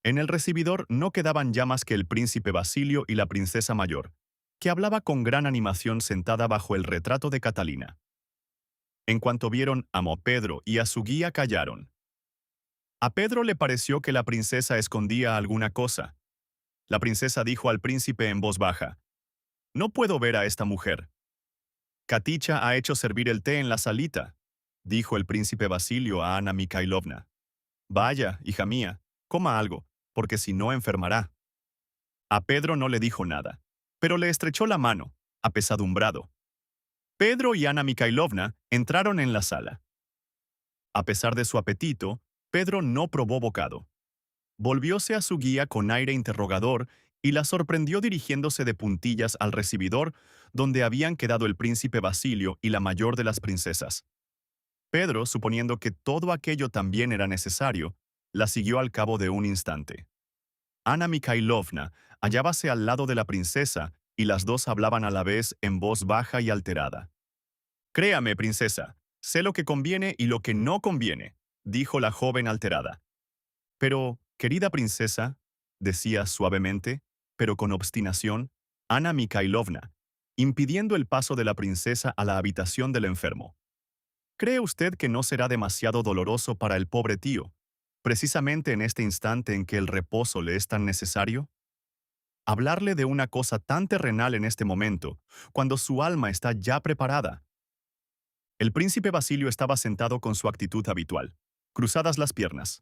En el recibidor no quedaban ya más que el príncipe Basilio y la princesa mayor, que hablaba con gran animación sentada bajo el retrato de Catalina. En cuanto vieron a Pedro y a su guía callaron. A Pedro le pareció que la princesa escondía alguna cosa. La princesa dijo al príncipe en voz baja, «No puedo ver a esta mujer». «Katicha ha hecho servir el té en la salita», dijo el príncipe Basilio a Ana Mikhailovna. «Vaya, hija mía, coma algo, porque si no enfermará». A Pedro no le dijo nada, pero le estrechó la mano, apesadumbrado. Pedro y Ana Mikhailovna entraron en la sala. A pesar de su apetito, Pedro no probó bocado. Volvióse a su guía con aire interrogador y la sorprendió dirigiéndose de puntillas al recibidor donde habían quedado el príncipe Basilio y la mayor de las princesas. Pedro, suponiendo que todo aquello también era necesario, la siguió al cabo de un instante. Ana Mikhailovna hallábase al lado de la princesa y las dos hablaban a la vez en voz baja y alterada. «Créame, princesa, sé lo que conviene y lo que no conviene», dijo la joven alterada. «Pero, querida princesa», decía suavemente, pero con obstinación, Ana Mikhailovna, impidiendo el paso de la princesa a la habitación del enfermo. ¿Cree usted que no será demasiado doloroso para el pobre tío, precisamente en este instante en que el reposo le es tan necesario? Hablarle de una cosa tan terrenal en este momento, cuando su alma está ya preparada. El príncipe Basilio estaba sentado con su actitud habitual, cruzadas las piernas.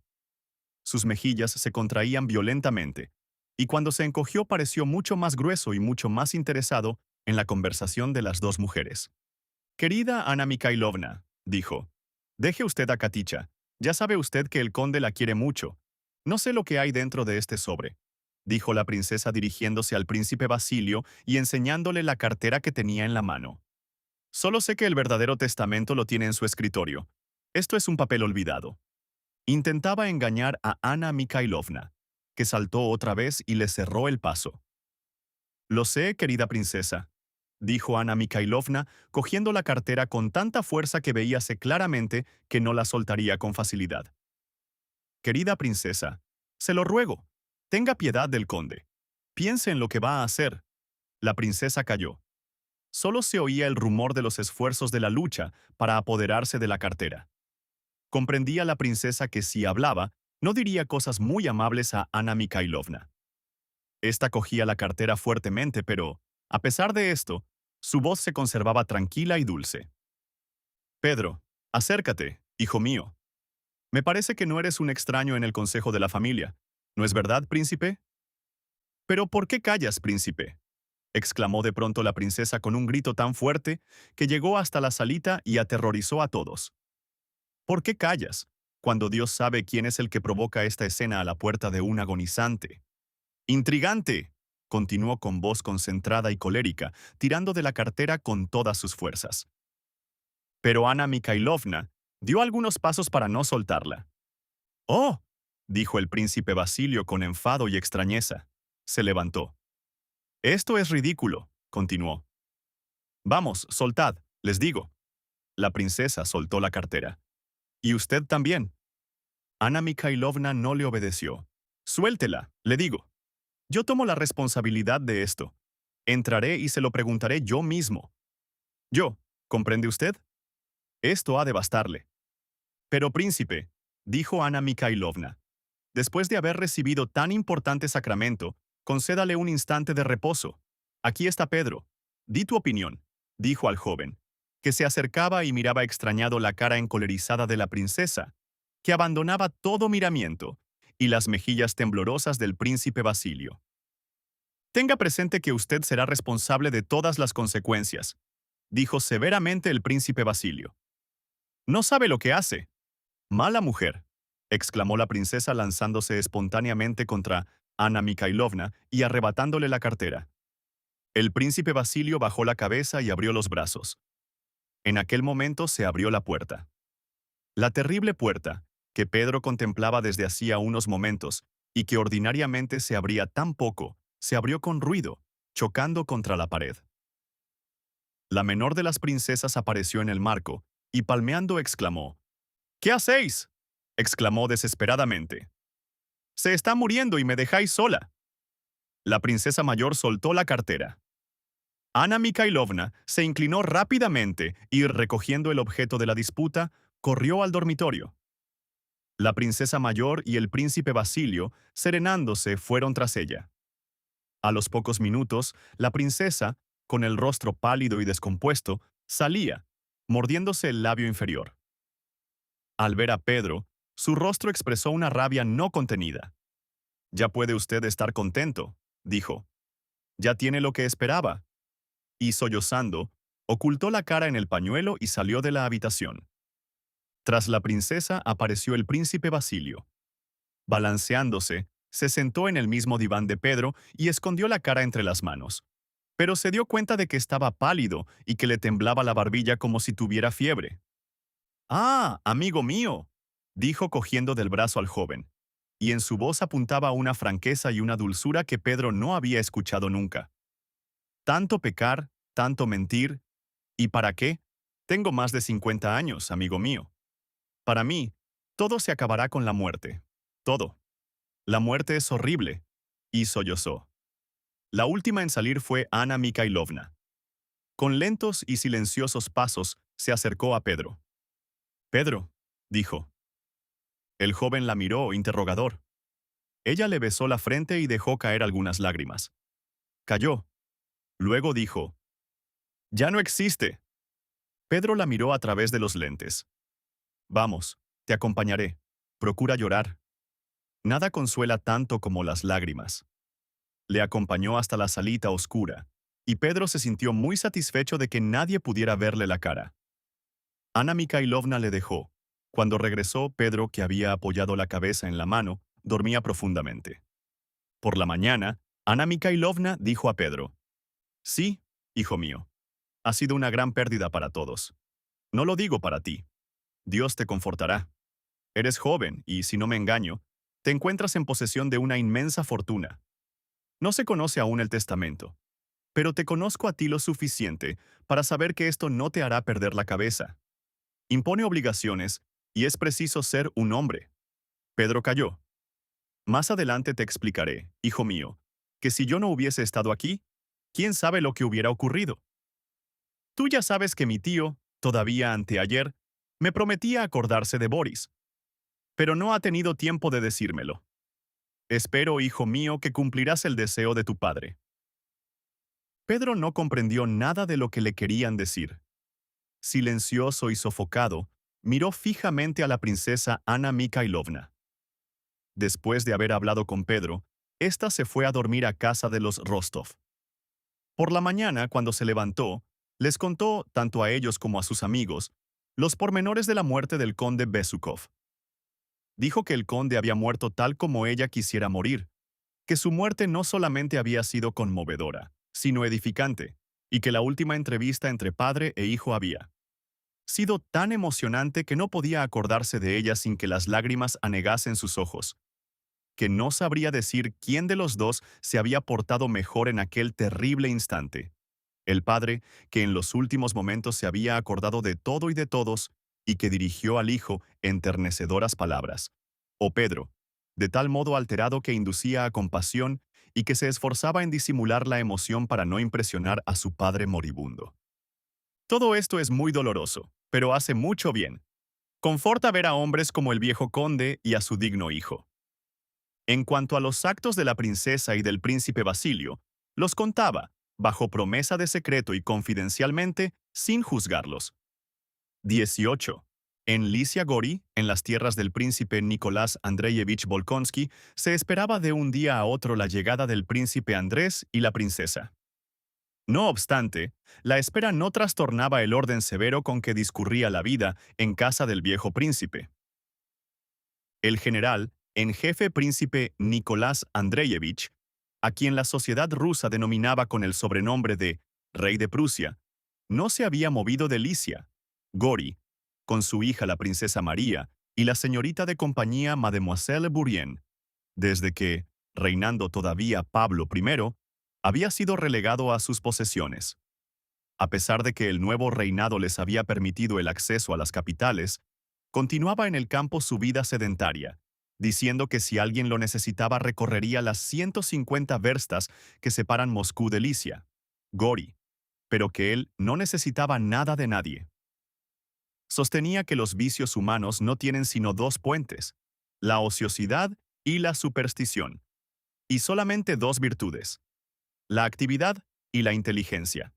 Sus mejillas se contraían violentamente, y cuando se encogió pareció mucho más grueso y mucho más interesado en la conversación de las dos mujeres. «Querida Ana Mikhailovna», dijo, «deje usted a Katicha. Ya sabe usted que el conde la quiere mucho. No sé lo que hay dentro de este sobre», dijo la princesa dirigiéndose al príncipe Basilio y enseñándole la cartera que tenía en la mano. «Solo sé que el verdadero testamento lo tiene en su escritorio. Esto es un papel olvidado». Intentaba engañar a Ana Mikhailovna, que saltó otra vez y le cerró el paso. «Lo sé, querida princesa», dijo Ana Mikhailovna, cogiendo la cartera con tanta fuerza que veíase claramente que no la soltaría con facilidad. «Querida princesa, se lo ruego, tenga piedad del conde. Piense en lo que va a hacer». La princesa calló. Solo se oía el rumor de los esfuerzos de la lucha para apoderarse de la cartera. Comprendía la princesa que si hablaba, no diría cosas muy amables a Ana Mikhailovna. Esta cogía la cartera fuertemente, pero, a pesar de esto, su voz se conservaba tranquila y dulce. «Pedro, acércate, hijo mío. Me parece que no eres un extraño en el consejo de la familia. ¿No es verdad, príncipe?» «¿Pero por qué callas, príncipe?», exclamó de pronto la princesa con un grito tan fuerte que llegó hasta la salita y aterrorizó a todos. «¿Por qué callas, cuando Dios sabe quién es el que provoca esta escena a la puerta de un agonizante?» «¡Intrigante!», continuó con voz concentrada y colérica, tirando de la cartera con todas sus fuerzas. Pero Ana Mikhailovna dio algunos pasos para no soltarla. «¡Oh!», dijo el príncipe Basilio con enfado y extrañeza. Se levantó. «Esto es ridículo», continuó. «Vamos, soltad, les digo». La princesa soltó la cartera. «Y usted también». Ana Mikhailovna no le obedeció. «Suéltela, le digo. Yo tomo la responsabilidad de esto. Entraré y se lo preguntaré yo mismo. Yo, ¿comprende usted? Esto ha de bastarle». «Pero príncipe», dijo Ana Mikhailovna, «después de haber recibido tan importante sacramento, concédale un instante de reposo. Aquí está Pedro. Di tu opinión», dijo al joven, que se acercaba y miraba extrañado la cara encolerizada de la princesa, que abandonaba todo miramiento, y las mejillas temblorosas del príncipe Basilio. «Tenga presente que usted será responsable de todas las consecuencias», dijo severamente el príncipe Basilio. «No sabe lo que hace». «Mala mujer», exclamó la princesa lanzándose espontáneamente contra Ana Mikhailovna y arrebatándole la cartera. El príncipe Basilio bajó la cabeza y abrió los brazos. En aquel momento se abrió la puerta. La terrible puerta, que Pedro contemplaba desde hacía unos momentos y que ordinariamente se abría tan poco, se abrió con ruido, chocando contra la pared. La menor de las princesas apareció en el marco y palmeando exclamó: «¿Qué hacéis?», exclamó desesperadamente. «Se está muriendo y me dejáis sola». La princesa mayor soltó la cartera. Ana Mikhailovna se inclinó rápidamente y, recogiendo el objeto de la disputa, corrió al dormitorio. La princesa mayor y el príncipe Basilio, serenándose, fueron tras ella. A los pocos minutos, la princesa, con el rostro pálido y descompuesto, salía, mordiéndose el labio inferior. Al ver a Pedro, su rostro expresó una rabia no contenida. «Ya puede usted estar contento», dijo. «Ya tiene lo que esperaba». Y sollozando, ocultó la cara en el pañuelo y salió de la habitación. Tras la princesa apareció el príncipe Basilio. Balanceándose, se sentó en el mismo diván de Pedro y escondió la cara entre las manos. Pero se dio cuenta de que estaba pálido y que le temblaba la barbilla como si tuviera fiebre. «Ah, amigo mío», dijo cogiendo del brazo al joven, y en su voz apuntaba una franqueza y una dulzura que Pedro no había escuchado nunca. «Tanto pecar, tanto mentir, ¿y para qué? Tengo más de 50 años, amigo mío. Para mí, todo se acabará con la muerte. Todo. La muerte es horrible». Y sollozó. La última en salir fue Anna Mikhailovna. Con lentos y silenciosos pasos, se acercó a Pedro. «Pedro», dijo. El joven la miró, interrogador. Ella le besó la frente y dejó caer algunas lágrimas. Calló. Luego dijo, «Ya no existe». Pedro la miró a través de los lentes. «Vamos, te acompañaré. Procura llorar. Nada consuela tanto como las lágrimas». Le acompañó hasta la salita oscura, y Pedro se sintió muy satisfecho de que nadie pudiera verle la cara. Anna Mikhailovna le dejó. Cuando regresó, Pedro, que había apoyado la cabeza en la mano, dormía profundamente. Por la mañana, Anna Mikhailovna dijo a Pedro, «Sí, hijo mío, ha sido una gran pérdida para todos. No lo digo para ti. Dios te confortará. Eres joven y, si no me engaño, te encuentras en posesión de una inmensa fortuna. No se conoce aún el testamento, pero te conozco a ti lo suficiente para saber que esto no te hará perder la cabeza. Impone obligaciones y es preciso ser un hombre». Pedro calló. «Más adelante te explicaré, hijo mío, que si yo no hubiese estado aquí, quién sabe lo que hubiera ocurrido. Tú ya sabes que mi tío, todavía anteayer, me prometía acordarse de Boris, pero no ha tenido tiempo de decírmelo. Espero, hijo mío, que cumplirás el deseo de tu padre». Pedro no comprendió nada de lo que le querían decir. Silencioso y sofocado, miró fijamente a la princesa Anna Mikhailovna. Después de haber hablado con Pedro, ésta se fue a dormir a casa de los Rostov. Por la mañana, cuando se levantó, les contó, tanto a ellos como a sus amigos, los pormenores de la muerte del conde Besukov. Dijo que el conde había muerto tal como ella quisiera morir, que su muerte no solamente había sido conmovedora, sino edificante, y que la última entrevista entre padre e hijo había sido tan emocionante que no podía acordarse de ella sin que las lágrimas anegasen sus ojos, que no sabría decir quién de los dos se había portado mejor en aquel terrible instante. El padre, que en los últimos momentos se había acordado de todo y de todos, y que dirigió al hijo enternecedoras palabras. O Pedro, de tal modo alterado que inducía a compasión y que se esforzaba en disimular la emoción para no impresionar a su padre moribundo. Todo esto es muy doloroso, pero hace mucho bien. Conforta ver a hombres como el viejo conde y a su digno hijo. En cuanto a los actos de la princesa y del príncipe Basilio, los contaba, bajo promesa de secreto y confidencialmente, sin juzgarlos. 18. En Lysia Gori, en las tierras del príncipe Nicolás Andreyevich Volkonsky, se esperaba de un día a otro la llegada del príncipe Andrés y la princesa. No obstante, la espera no trastornaba el orden severo con que discurría la vida en casa del viejo príncipe. El general, en jefe príncipe Nicolás Andreyevich, a quien la sociedad rusa denominaba con el sobrenombre de Rey de Prusia, no se había movido de Lysia, Gori, con su hija la princesa María y la señorita de compañía Mademoiselle Bourrienne, desde que, reinando todavía Pablo I, había sido relegado a sus posesiones. A pesar de que el nuevo reinado les había permitido el acceso a las capitales, continuaba en el campo su vida sedentaria, diciendo que si alguien lo necesitaba recorrería las 150 verstas que separan Moscú de Lysia, Gori, pero que él no necesitaba nada de nadie. Sostenía que los vicios humanos no tienen sino dos puentes, la ociosidad y la superstición, y solamente dos virtudes, la actividad y la inteligencia.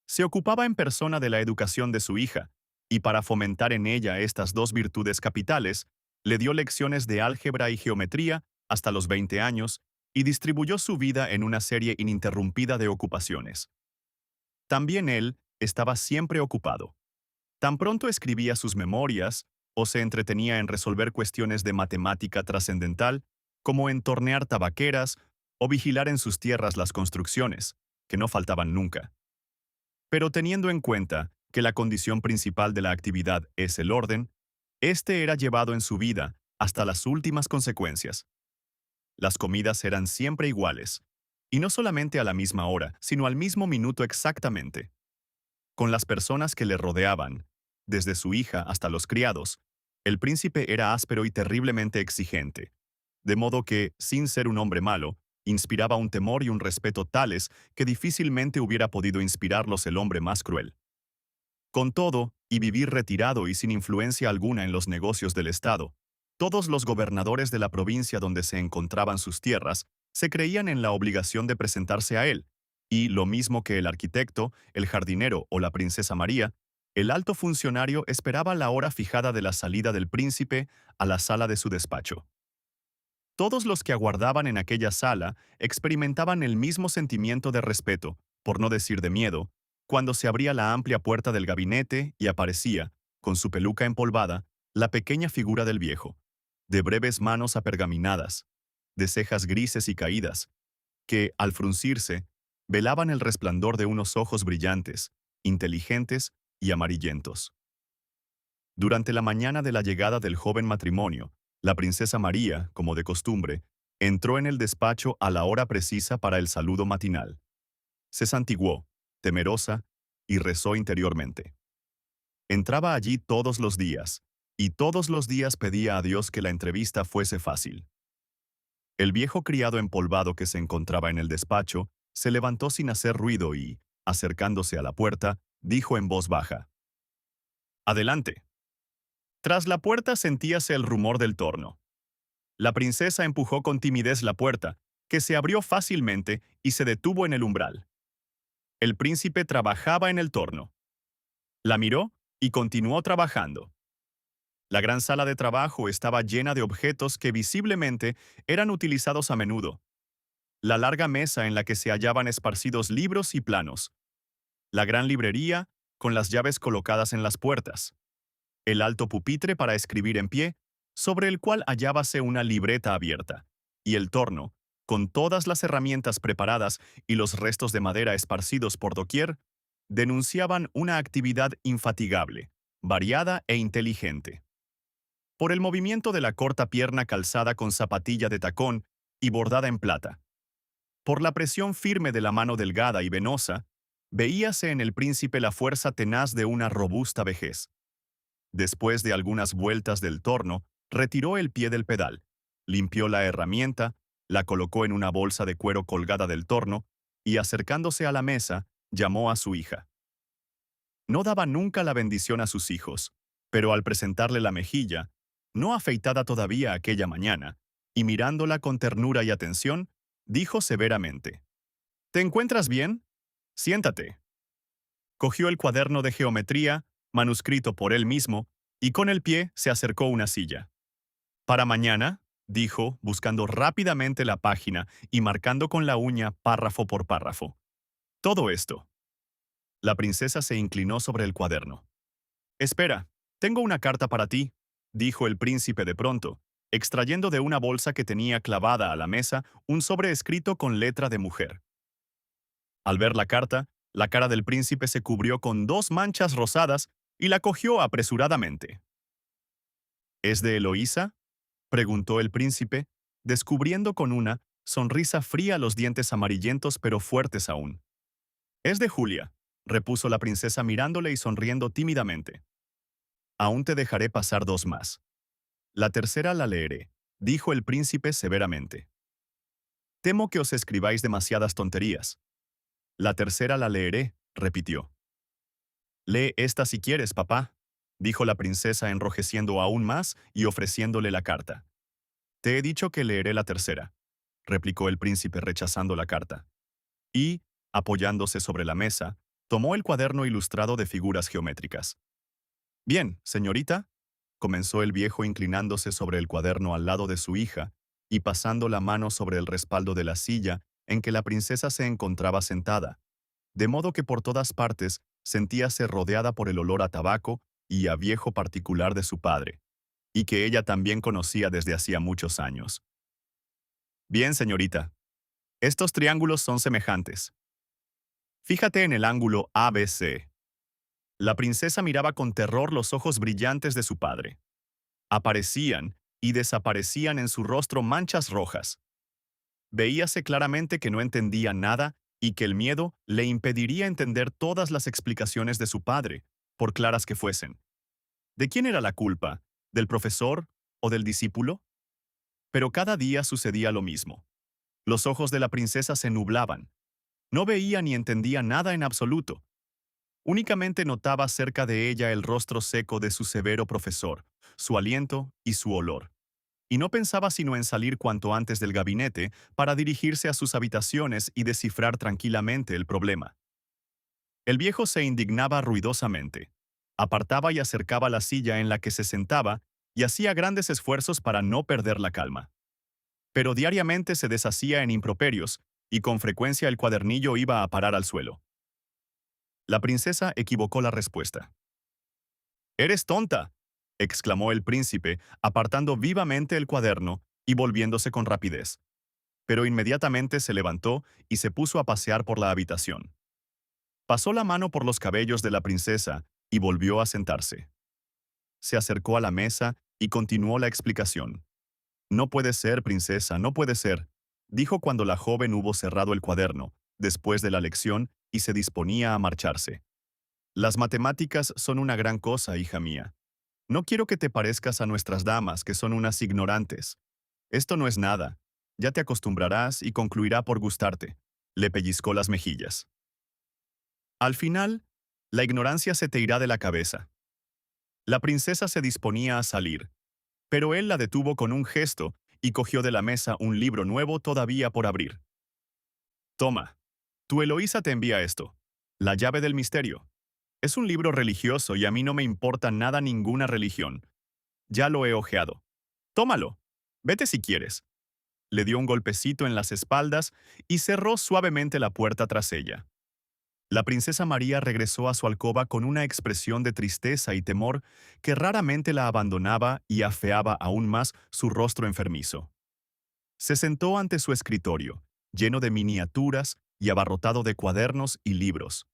Se ocupaba en persona de la educación de su hija, y para fomentar en ella estas dos virtudes capitales, le dio lecciones de álgebra y geometría hasta los 20 años y distribuyó su vida en una serie ininterrumpida de ocupaciones. También él estaba siempre ocupado. Tan pronto escribía sus memorias o se entretenía en resolver cuestiones de matemática trascendental, como en tornear tabaqueras o vigilar en sus tierras las construcciones, que no faltaban nunca. Pero teniendo en cuenta que la condición principal de la actividad es el orden, este era llevado en su vida hasta las últimas consecuencias. Las comidas eran siempre iguales, y no solamente a la misma hora, sino al mismo minuto exactamente. Con las personas que le rodeaban, desde su hija hasta los criados, el príncipe era áspero y terriblemente exigente, de modo que, sin ser un hombre malo, Inspiraba un temor y un respeto tales que difícilmente hubiera podido inspirarlos el hombre más cruel. Con todo, y vivir retirado y sin influencia alguna en los negocios del Estado, todos los gobernadores de la provincia donde se encontraban sus tierras se creían en la obligación de presentarse a él, y lo mismo que el arquitecto, el jardinero o la princesa María, el alto funcionario esperaba la hora fijada de la salida del príncipe a la sala de su despacho. Todos los que aguardaban en aquella sala experimentaban el mismo sentimiento de respeto, por no decir de miedo, cuando se abría la amplia puerta del gabinete y aparecía, con su peluca empolvada, la pequeña figura del viejo, de breves manos apergaminadas, de cejas grises y caídas, que, al fruncirse, velaban el resplandor de unos ojos brillantes, inteligentes y amarillentos. Durante la mañana de la llegada del joven matrimonio, la princesa María, como de costumbre, entró en el despacho a la hora precisa para el saludo matinal. Se santiguó, temerosa, y rezó interiormente. Entraba allí todos los días, y todos los días pedía a Dios que la entrevista fuese fácil. El viejo criado empolvado que se encontraba en el despacho se levantó sin hacer ruido y, acercándose a la puerta, dijo en voz baja: «Adelante». Tras la puerta sentíase el rumor del torno. La princesa empujó con timidez la puerta, que se abrió fácilmente y se detuvo en el umbral. El príncipe trabajaba en el torno. La miró y continuó trabajando. La gran sala de trabajo estaba llena de objetos que visiblemente eran utilizados a menudo. La larga mesa en la que se hallaban esparcidos libros y planos. La gran librería, con las llaves colocadas en las puertas. El alto pupitre para escribir en pie, sobre el cual hallábase una libreta abierta, y el torno, con todas las herramientas preparadas y los restos de madera esparcidos por doquier, denunciaban una actividad infatigable, variada e inteligente. Por el movimiento de la corta pierna calzada con zapatilla de tacón y bordada en plata, por la presión firme de la mano delgada y venosa, veíase en el príncipe la fuerza tenaz de una robusta vejez. Después de algunas vueltas del torno, retiró el pie del pedal, limpió la herramienta, la colocó en una bolsa de cuero colgada del torno y, acercándose a la mesa, llamó a su hija. No daba nunca la bendición a sus hijos, pero al presentarle la mejilla, no afeitada todavía aquella mañana, y mirándola con ternura y atención, dijo severamente: «¿Te encuentras bien? Siéntate». Cogió el cuaderno de geometría, manuscrito por él mismo, y con el pie se acercó a una silla. «Para mañana», dijo, buscando rápidamente la página y marcando con la uña párrafo por párrafo. «Todo esto». La princesa se inclinó sobre el cuaderno. «Espera, tengo una carta para ti», dijo el príncipe de pronto, extrayendo de una bolsa que tenía clavada a la mesa un sobre escrito con letra de mujer. Al ver la carta, la cara del príncipe se cubrió con dos manchas rosadas y la cogió apresuradamente. «¿Es de Eloísa?», preguntó el príncipe, descubriendo con una sonrisa fría los dientes amarillentos pero fuertes aún. «Es de Julia», repuso la princesa mirándole y sonriendo tímidamente. «Aún te dejaré pasar dos más. La tercera la leeré», dijo el príncipe severamente. «Temo que os escribáis demasiadas tonterías». «La tercera la leeré», repitió. «Lee esta si quieres, papá», dijo la princesa enrojeciendo aún más y ofreciéndole la carta. «Te he dicho que leeré la tercera», replicó el príncipe rechazando la carta. Y, apoyándose sobre la mesa, tomó el cuaderno ilustrado de figuras geométricas. «Bien, señorita», comenzó el viejo inclinándose sobre el cuaderno al lado de su hija y pasando la mano sobre el respaldo de la silla en que la princesa se encontraba sentada, de modo que por todas partes sentíase rodeada por el olor a tabaco y a viejo particular de su padre, y que ella también conocía desde hacía muchos años. «Bien, señorita, estos triángulos son semejantes. Fíjate en el ángulo ABC». La princesa miraba con terror los ojos brillantes de su padre. Aparecían y desaparecían en su rostro manchas rojas. Veíase claramente que no entendía nada y que el miedo le impediría entender todas las explicaciones de su padre, por claras que fuesen. ¿De quién era la culpa? ¿Del profesor o del discípulo? Pero cada día sucedía lo mismo. Los ojos de la princesa se nublaban. No veía ni entendía nada en absoluto. Únicamente notaba cerca de ella el rostro seco de su severo profesor, su aliento y su olor. Y no pensaba sino en salir cuanto antes del gabinete para dirigirse a sus habitaciones y descifrar tranquilamente el problema. El viejo se indignaba ruidosamente. Apartaba y acercaba la silla en la que se sentaba y hacía grandes esfuerzos para no perder la calma. Pero diariamente se deshacía en improperios y con frecuencia el cuadernillo iba a parar al suelo. La princesa equivocó la respuesta. «¡Eres tonta!», exclamó el príncipe, apartando vivamente el cuaderno y volviéndose con rapidez. Pero inmediatamente se levantó y se puso a pasear por la habitación. Pasó la mano por los cabellos de la princesa y volvió a sentarse. Se acercó a la mesa y continuó la explicación. «No puede ser, princesa, no puede ser», dijo cuando la joven hubo cerrado el cuaderno, después de la lección, y se disponía a marcharse. «Las matemáticas son una gran cosa, hija mía. No quiero que te parezcas a nuestras damas, que son unas ignorantes. Esto no es nada. Ya te acostumbrarás y concluirá por gustarte». Le pellizcó las mejillas. «Al final, la ignorancia se te irá de la cabeza». La princesa se disponía a salir, pero él la detuvo con un gesto y cogió de la mesa un libro nuevo todavía por abrir. «Toma, tu Eloísa te envía esto. La llave del misterio. Es un libro religioso y a mí no me importa nada ninguna religión. Ya lo he hojeado. Tómalo. Vete si quieres». Le dio un golpecito en las espaldas y cerró suavemente la puerta tras ella. La princesa María regresó a su alcoba con una expresión de tristeza y temor que raramente la abandonaba y afeaba aún más su rostro enfermizo. Se sentó ante su escritorio, lleno de miniaturas y abarrotado de cuadernos y libros.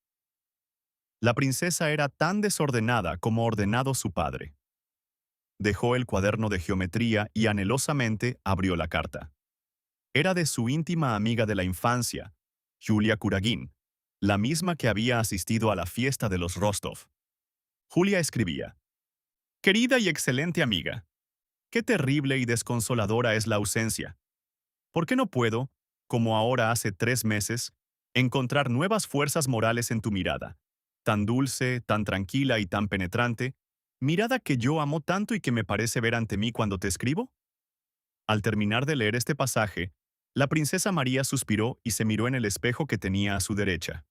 La princesa era tan desordenada como ordenado su padre. Dejó el cuaderno de geometría y anhelosamente abrió la carta. Era de su íntima amiga de la infancia, Julia Kuragin, la misma que había asistido a la fiesta de los Rostov. Julia escribía: «Querida y excelente amiga, qué terrible y desconsoladora es la ausencia. ¿Por qué no puedo, como ahora hace 3 meses, encontrar nuevas fuerzas morales en tu mirada, tan dulce, tan tranquila y tan penetrante, mirada que yo amo tanto y que me parece ver ante mí cuando te escribo?» Al terminar de leer este pasaje, la princesa María suspiró y se miró en el espejo que tenía a su derecha.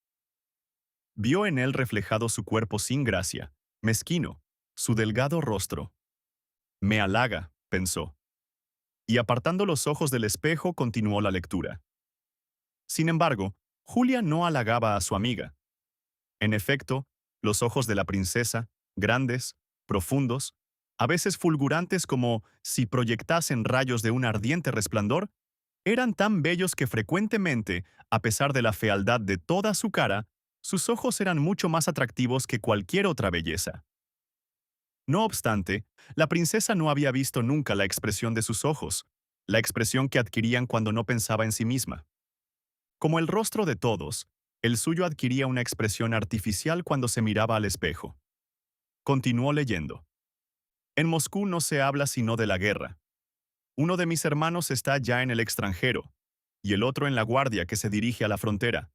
Vio en él reflejado su cuerpo sin gracia, mezquino, su delgado rostro. «Me halaga», pensó. Y apartando los ojos del espejo, continuó la lectura. Sin embargo, Julia no halagaba a su amiga. En efecto, los ojos de la princesa, grandes, profundos, a veces fulgurantes como si proyectasen rayos de un ardiente resplandor, eran tan bellos que frecuentemente, a pesar de la fealdad de toda su cara, sus ojos eran mucho más atractivos que cualquier otra belleza. No obstante, la princesa no había visto nunca la expresión de sus ojos, la expresión que adquirían cuando no pensaba en sí misma. Como el rostro de todos, el suyo adquiría una expresión artificial cuando se miraba al espejo. Continuó leyendo. «En Moscú no se habla sino de la guerra. Uno de mis hermanos está ya en el extranjero, y el otro en la guardia que se dirige a la frontera.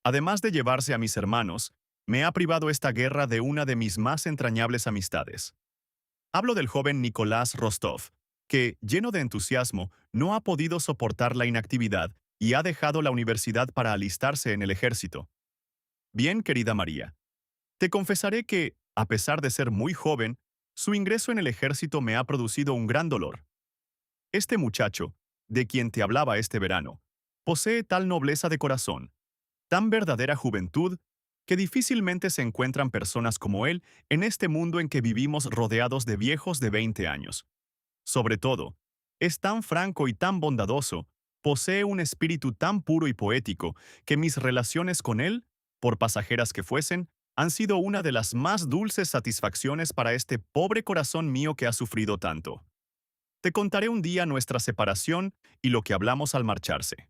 Además de llevarse a mis hermanos, me ha privado esta guerra de una de mis más entrañables amistades. Hablo del joven Nicolás Rostov, que, lleno de entusiasmo, no ha podido soportar la inactividad y ha dejado la universidad para alistarse en el ejército. Bien, querida María, te confesaré que, a pesar de ser muy joven, su ingreso en el ejército me ha producido un gran dolor. Este muchacho, de quien te hablaba este verano, posee tal nobleza de corazón, tan verdadera juventud, que difícilmente se encuentran personas como él en este mundo en que vivimos rodeados de viejos de 20 años. Sobre todo, es tan franco y tan bondadoso, posee un espíritu tan puro y poético, que mis relaciones con él, por pasajeras que fuesen, han sido una de las más dulces satisfacciones para este pobre corazón mío que ha sufrido tanto. Te contaré un día nuestra separación y lo que hablamos al marcharse.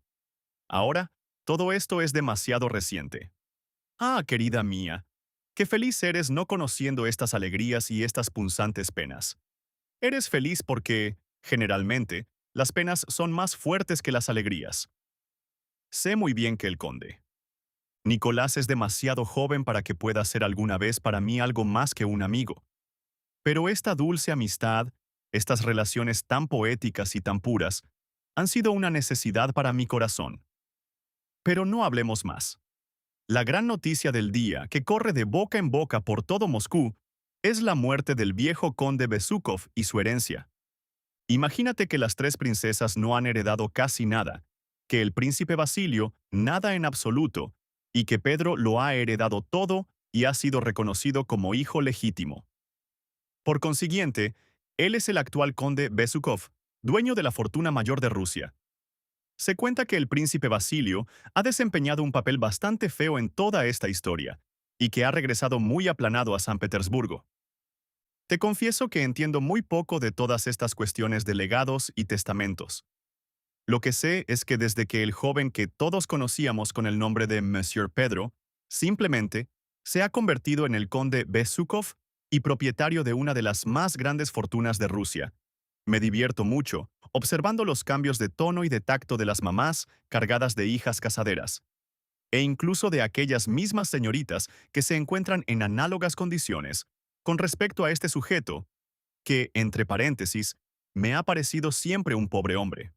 Ahora, todo esto es demasiado reciente. Ah, querida mía, qué feliz eres no conociendo estas alegrías y estas punzantes penas. Eres feliz porque, generalmente, las penas son más fuertes que las alegrías. Sé muy bien que el conde Nicolás es demasiado joven para que pueda ser alguna vez para mí algo más que un amigo. Pero esta dulce amistad, estas relaciones tan poéticas y tan puras, han sido una necesidad para mi corazón. Pero no hablemos más. La gran noticia del día, que corre de boca en boca por todo Moscú, es la muerte del viejo conde Besukov y su herencia. Imagínate que las tres princesas no han heredado casi nada, que el príncipe Basilio nada en absoluto, y que Pedro lo ha heredado todo y ha sido reconocido como hijo legítimo. Por consiguiente, él es el actual conde Besukov, dueño de la fortuna mayor de Rusia. Se cuenta que el príncipe Basilio ha desempeñado un papel bastante feo en toda esta historia, y que ha regresado muy aplanado a San Petersburgo. Te confieso que entiendo muy poco de todas estas cuestiones de legados y testamentos. Lo que sé es que desde que el joven que todos conocíamos con el nombre de Monsieur Pedro, simplemente, se ha convertido en el conde Besukov y propietario de una de las más grandes fortunas de Rusia. Me divierto mucho observando los cambios de tono y de tacto de las mamás cargadas de hijas casaderas, e incluso de aquellas mismas señoritas que se encuentran en análogas condiciones con respecto a este sujeto, que, entre paréntesis, me ha parecido siempre un pobre hombre.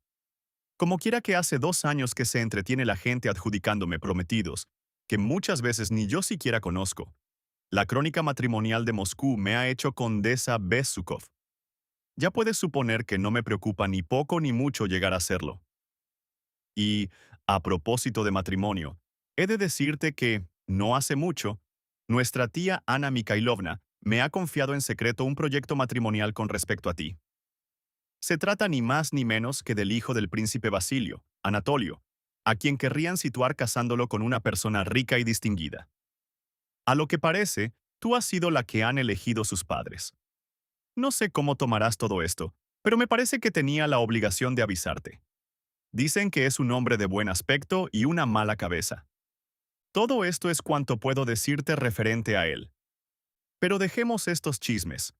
Como quiera que hace 2 años que se entretiene la gente adjudicándome prometidos, que muchas veces ni yo siquiera conozco. La crónica matrimonial de Moscú me ha hecho condesa Besukov. Ya puedes suponer que no me preocupa ni poco ni mucho llegar a serlo. Y, a propósito de matrimonio, he de decirte que, no hace mucho, nuestra tía Ana Mikhailovna me ha confiado en secreto un proyecto matrimonial con respecto a ti. Se trata ni más ni menos que del hijo del príncipe Basilio, Anatolio, a quien querrían situar casándolo con una persona rica y distinguida. A lo que parece, tú has sido la que han elegido sus padres. No sé cómo tomarás todo esto, pero me parece que tenía la obligación de avisarte. Dicen que es un hombre de buen aspecto y una mala cabeza. Todo esto es cuanto puedo decirte referente a él. Pero dejemos estos chismes.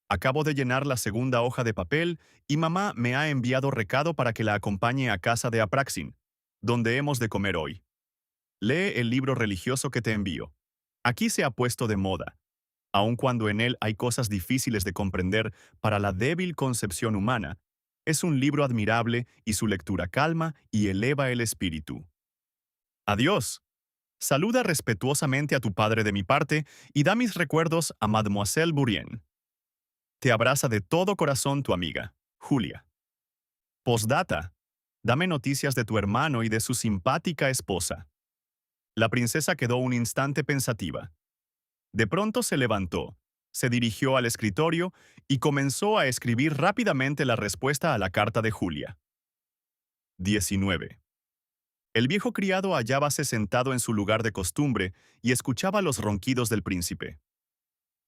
Acabo de llenar la segunda hoja de papel y mamá me ha enviado recado para que la acompañe a casa de Apraxin, donde hemos de comer hoy. Lee el libro religioso que te envío. Aquí se ha puesto de moda, aun cuando en él hay cosas difíciles de comprender para la débil concepción humana. Es un libro admirable y su lectura calma y eleva el espíritu. Adiós. Saluda respetuosamente a tu padre de mi parte y da mis recuerdos a Mademoiselle Bourrienne. Te abraza de todo corazón tu amiga, Julia. Postdata. Dame noticias de tu hermano y de su simpática esposa. La princesa quedó un instante pensativa. De pronto se levantó, se dirigió al escritorio y comenzó a escribir rápidamente la respuesta a la carta de Julia. 19. El viejo criado hallábase sentado en su lugar de costumbre y escuchaba los ronquidos del príncipe.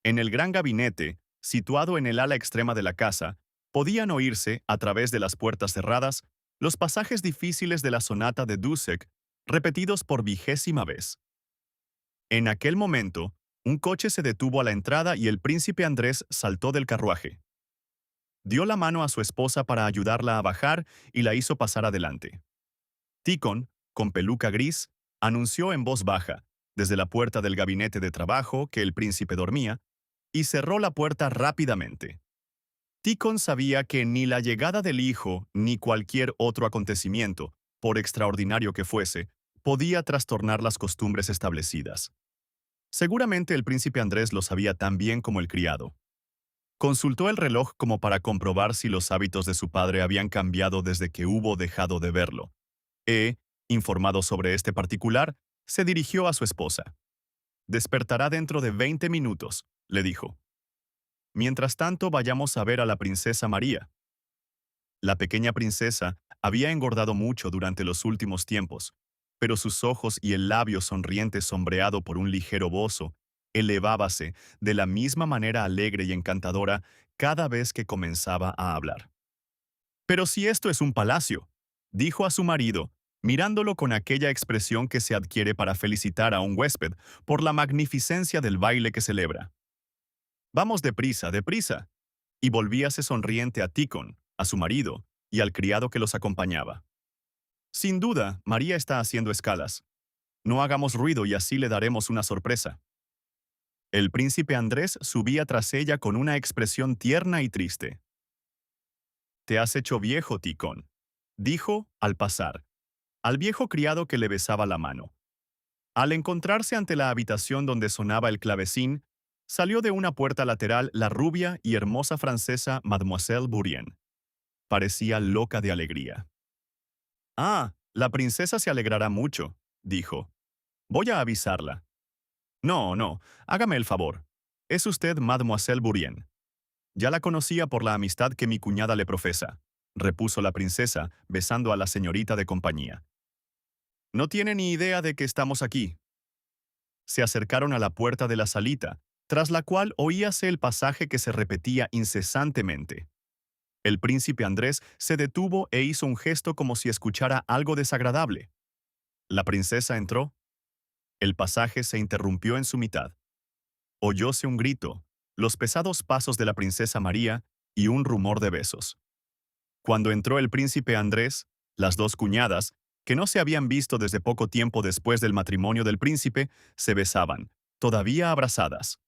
En el gran gabinete, situado en el ala extrema de la casa, podían oírse, a través de las puertas cerradas, los pasajes difíciles de la sonata de Dussek, repetidos por 20ª vez. En aquel momento, un coche se detuvo a la entrada y el príncipe Andrés saltó del carruaje. Dio la mano a su esposa para ayudarla a bajar y la hizo pasar adelante. Tikhon, con peluca gris, anunció en voz baja, desde la puerta del gabinete de trabajo, que el príncipe dormía, y cerró la puerta rápidamente. Tikhon sabía que ni la llegada del hijo ni cualquier otro acontecimiento, por extraordinario que fuese, podía trastornar las costumbres establecidas. Seguramente el príncipe Andrés lo sabía tan bien como el criado. Consultó el reloj como para comprobar si los hábitos de su padre habían cambiado desde que hubo dejado de verlo. Informado sobre este particular, se dirigió a su esposa. «Despertará dentro de 20 minutos», le dijo. «Mientras tanto, vayamos a ver a la princesa María». La pequeña princesa había engordado mucho durante los últimos tiempos, pero sus ojos y el labio sonriente sombreado por un ligero bozo elevábase de la misma manera alegre y encantadora cada vez que comenzaba a hablar. «Pero si esto es un palacio», dijo a su marido, mirándolo con aquella expresión que se adquiere para felicitar a un huésped por la magnificencia del baile que celebra. «Vamos deprisa, deprisa», y volvíase sonriente a Tikhon, a su marido, y al criado que los acompañaba. Sin duda, María está haciendo escalas. No hagamos ruido y así le daremos una sorpresa. El príncipe Andrés subía tras ella con una expresión tierna y triste. Te has hecho viejo, Ticón, dijo, al pasar, al viejo criado que le besaba la mano. Al encontrarse ante la habitación donde sonaba el clavecín, salió de una puerta lateral la rubia y hermosa francesa Mademoiselle Bourien. Parecía loca de alegría. Ah, la princesa se alegrará mucho, dijo. Voy a avisarla. No, no, hágame el favor. Es usted Mademoiselle Bourien. Ya la conocía por la amistad que mi cuñada le profesa, repuso la princesa, besando a la señorita de compañía. No tiene ni idea de que estamos aquí. Se acercaron a la puerta de la salita, tras la cual oíase el pasaje que se repetía incesantemente. El príncipe Andrés se detuvo e hizo un gesto como si escuchara algo desagradable. La princesa entró. El pasaje se interrumpió en su mitad. Oyóse un grito, los pesados pasos de la princesa María y un rumor de besos. Cuando entró el príncipe Andrés, las dos cuñadas, que no se habían visto desde poco tiempo después del matrimonio del príncipe, se besaban, todavía abrazadas.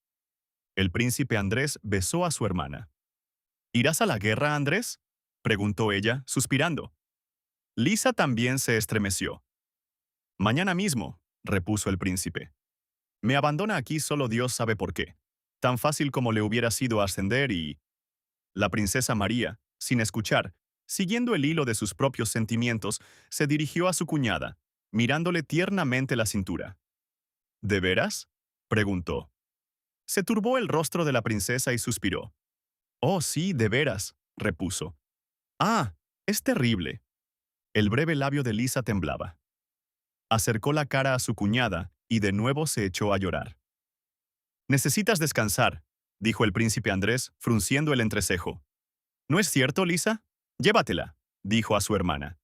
El príncipe Andrés besó a su hermana. ¿Irás a la guerra, Andrés?, preguntó ella, suspirando. Lisa también se estremeció. Mañana mismo, repuso el príncipe. Me abandona aquí solo Dios sabe por qué. Tan fácil como le hubiera sido ascender y... La princesa María, sin escuchar, siguiendo el hilo de sus propios sentimientos, se dirigió a su cuñada, mirándole tiernamente la cintura. ¿De veras?, preguntó. Se turbó el rostro de la princesa y suspiró. Oh, sí, de veras, repuso. Ah, es terrible. El breve labio de Lisa temblaba. Acercó la cara a su cuñada y de nuevo se echó a llorar. Necesitas descansar, dijo el príncipe Andrés, frunciendo el entrecejo. ¿No es cierto, Lisa? Llévatela, dijo a su hermana.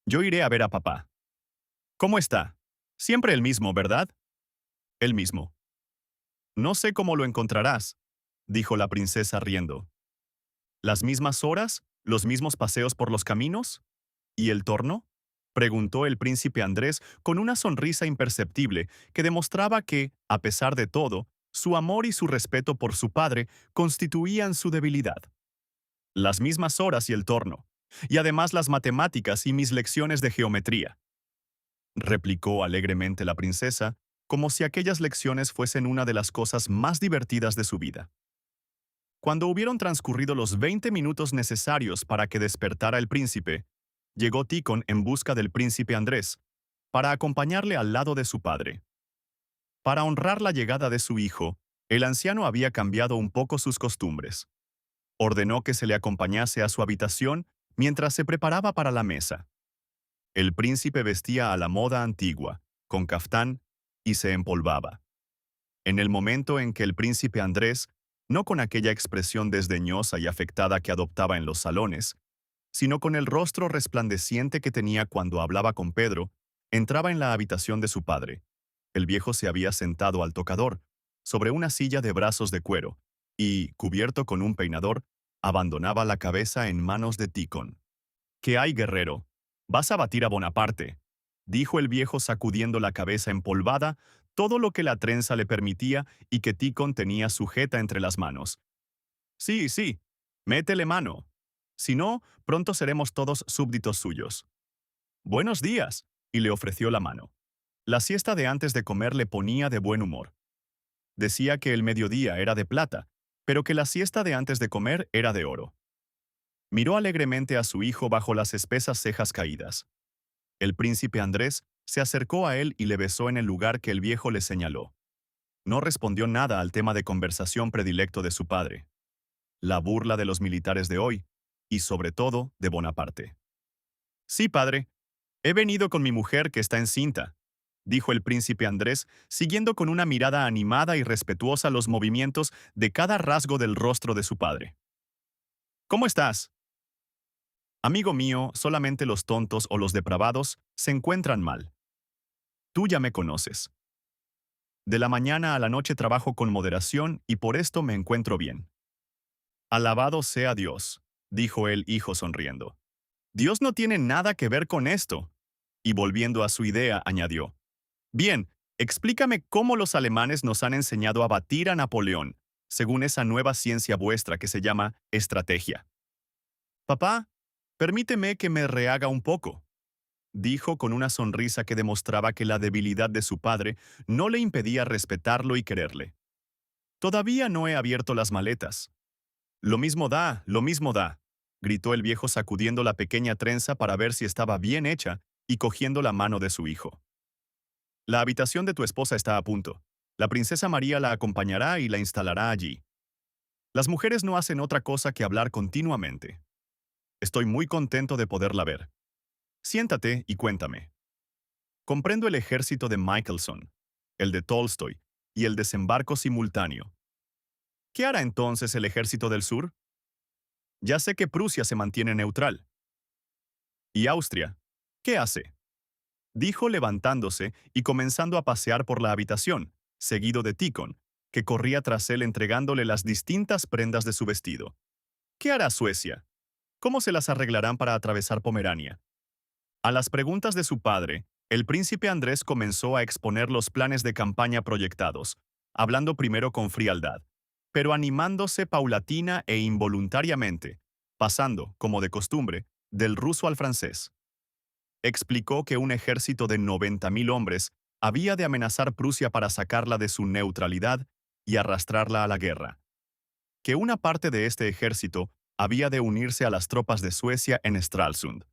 Yo iré a ver a papá. ¿Cómo está? Siempre el mismo, ¿verdad? El mismo. No sé cómo lo encontrarás, dijo la princesa riendo. ¿Las mismas horas? ¿Los mismos paseos por los caminos? ¿Y el torno?, preguntó el príncipe Andrés con una sonrisa imperceptible que demostraba que, a pesar de todo, su amor y su respeto por su padre constituían su debilidad. Las mismas horas y el torno, y además las matemáticas y mis lecciones de geometría, replicó alegremente la princesa, como si aquellas lecciones fuesen una de las cosas más divertidas de su vida. Cuando hubieron transcurrido los 20 minutos necesarios para que despertara el príncipe, llegó Ticón en busca del príncipe Andrés, para acompañarle al lado de su padre. Para honrar la llegada de su hijo, el anciano había cambiado un poco sus costumbres. Ordenó que se le acompañase a su habitación mientras se preparaba para la mesa. El príncipe vestía a la moda antigua, con caftán, y se empolvaba. En el momento en que el príncipe Andrés, no con aquella expresión desdeñosa y afectada que adoptaba en los salones, sino con el rostro resplandeciente que tenía cuando hablaba con Pedro, entraba en la habitación de su padre. El viejo se había sentado al tocador, sobre una silla de brazos de cuero, y, cubierto con un peinador, abandonaba la cabeza en manos de Ticón. ¿Qué hay, guerrero? ¿Vas a batir a Bonaparte?, dijo el viejo sacudiendo la cabeza empolvada, todo lo que la trenza le permitía y que Ticón tenía sujeta entre las manos. Sí, sí, métele mano. Si no, pronto seremos todos súbditos suyos. Buenos días, y le ofreció la mano. La siesta de antes de comer le ponía de buen humor. Decía que el mediodía era de plata, pero que la siesta de antes de comer era de oro. Miró alegremente a su hijo bajo las espesas cejas caídas. El príncipe Andrés se acercó a él y le besó en el lugar que el viejo le señaló. No respondió nada al tema de conversación predilecto de su padre. La burla de los militares de hoy, y sobre todo de Bonaparte. Sí, padre. He venido con mi mujer que está encinta, dijo el príncipe Andrés, siguiendo con una mirada animada y respetuosa los movimientos de cada rasgo del rostro de su padre. ¿Cómo estás? Amigo mío, solamente los tontos o los depravados se encuentran mal. Tú ya me conoces. De la mañana a la noche trabajo con moderación y por esto me encuentro bien. Alabado sea Dios, dijo el hijo sonriendo. Dios no tiene nada que ver con esto, Y volviendo a su idea, añadió, bien, explícame cómo los alemanes nos han enseñado a batir a Napoleón, según esa nueva ciencia vuestra que se llama estrategia. Papá, permíteme que me rehaga un poco, dijo con una sonrisa que demostraba que la debilidad de su padre no le impedía respetarlo y quererle. Todavía no he abierto las maletas. Lo mismo da, gritó el viejo sacudiendo la pequeña trenza para ver si estaba bien hecha y cogiendo la mano de su hijo. La habitación de tu esposa está a punto. La princesa María la acompañará y la instalará allí. Las mujeres no hacen otra cosa que hablar continuamente. Estoy muy contento de poderla ver. Siéntate y cuéntame. Comprendo el ejército de Michelson, el de Tolstoy y el desembarco simultáneo. ¿Qué hará entonces el ejército del sur? Ya sé que Prusia se mantiene neutral. ¿Y Austria? ¿Qué hace? Dijo levantándose y comenzando a pasear por la habitación, seguido de Tikhon, que corría tras él entregándole las distintas prendas de su vestido. ¿Qué hará Suecia? ¿Cómo se las arreglarán para atravesar Pomerania? A las preguntas de su padre, el príncipe Andrés comenzó a exponer los planes de campaña proyectados, hablando primero con frialdad, pero animándose paulatina e involuntariamente, pasando, como de costumbre, del ruso al francés. Explicó que un ejército de 90.000 hombres había de amenazar Prusia para sacarla de su neutralidad y arrastrarla a la guerra. Que una parte de este ejército había de unirse a las tropas de Suecia en Stralsund.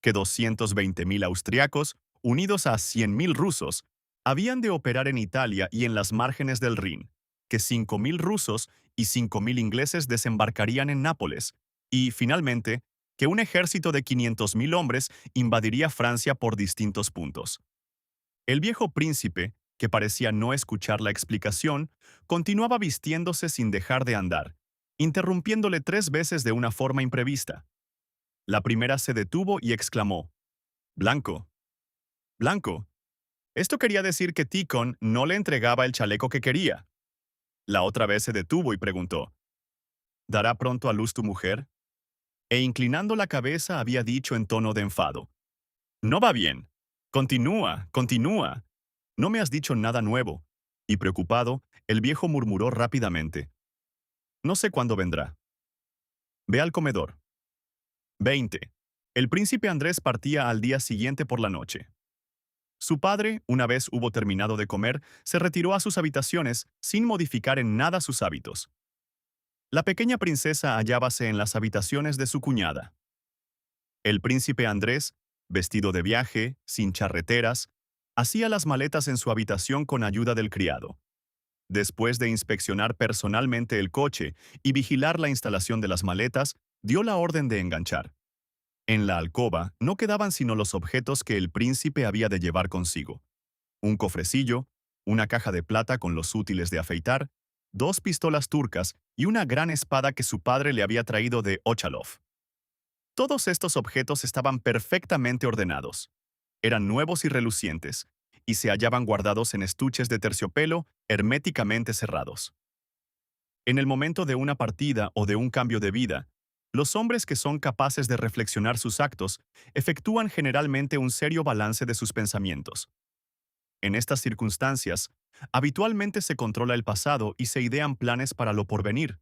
Que 220.000 austriacos, unidos a 100.000 rusos, habían de operar en Italia y en las márgenes del Rin. Que 5.000 rusos y 5.000 ingleses desembarcarían en Nápoles. Y, finalmente, que un ejército de 500.000 hombres invadiría Francia por distintos puntos. El viejo príncipe, que parecía no escuchar la explicación, continuaba vistiéndose sin dejar de andar, interrumpiéndole 3 veces de una forma imprevista. La primera se detuvo y exclamó, «Blanco, Blanco». Esto quería decir que Tikhon no le entregaba el chaleco que quería. La otra vez se detuvo y preguntó, «¿Dará pronto a luz tu mujer?». E inclinando la cabeza había dicho en tono de enfado, «No va bien. Continúa, continúa. No me has dicho nada nuevo». Y preocupado, el viejo murmuró rápidamente, «No sé cuándo vendrá. Ve al comedor». 20. El príncipe Andrés partía al día siguiente por la noche. Su padre, una vez hubo terminado de comer, se retiró a sus habitaciones sin modificar en nada sus hábitos. La pequeña princesa hallábase en las habitaciones de su cuñada. El príncipe Andrés, vestido de viaje, sin charreteras, hacía las maletas en su habitación con ayuda del criado. Después de inspeccionar personalmente el coche y vigilar la instalación de las maletas, dio la orden de enganchar. En la alcoba no quedaban sino los objetos que el príncipe había de llevar consigo. Un cofrecillo, una caja de plata con los útiles de afeitar, 2 pistolas turcas y una gran espada que su padre le había traído de Ochalov. Todos estos objetos estaban perfectamente ordenados. Eran nuevos y relucientes, y se hallaban guardados en estuches de terciopelo herméticamente cerrados. En el momento de una partida o de un cambio de vida, los hombres que son capaces de reflexionar sus actos efectúan generalmente un serio balance de sus pensamientos. En estas circunstancias, habitualmente se controla el pasado y se idean planes para lo porvenir.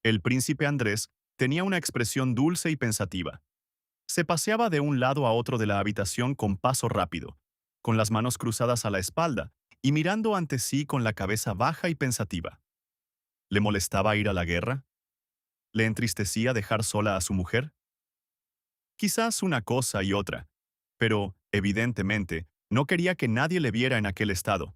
El príncipe Andrés tenía una expresión dulce y pensativa. Se paseaba de un lado a otro de la habitación con paso rápido, con las manos cruzadas a la espalda y mirando ante sí con la cabeza baja y pensativa. ¿Le molestaba ir a la guerra? ¿Le entristecía dejar sola a su mujer? Quizás una cosa y otra, pero, evidentemente, no quería que nadie le viera en aquel estado.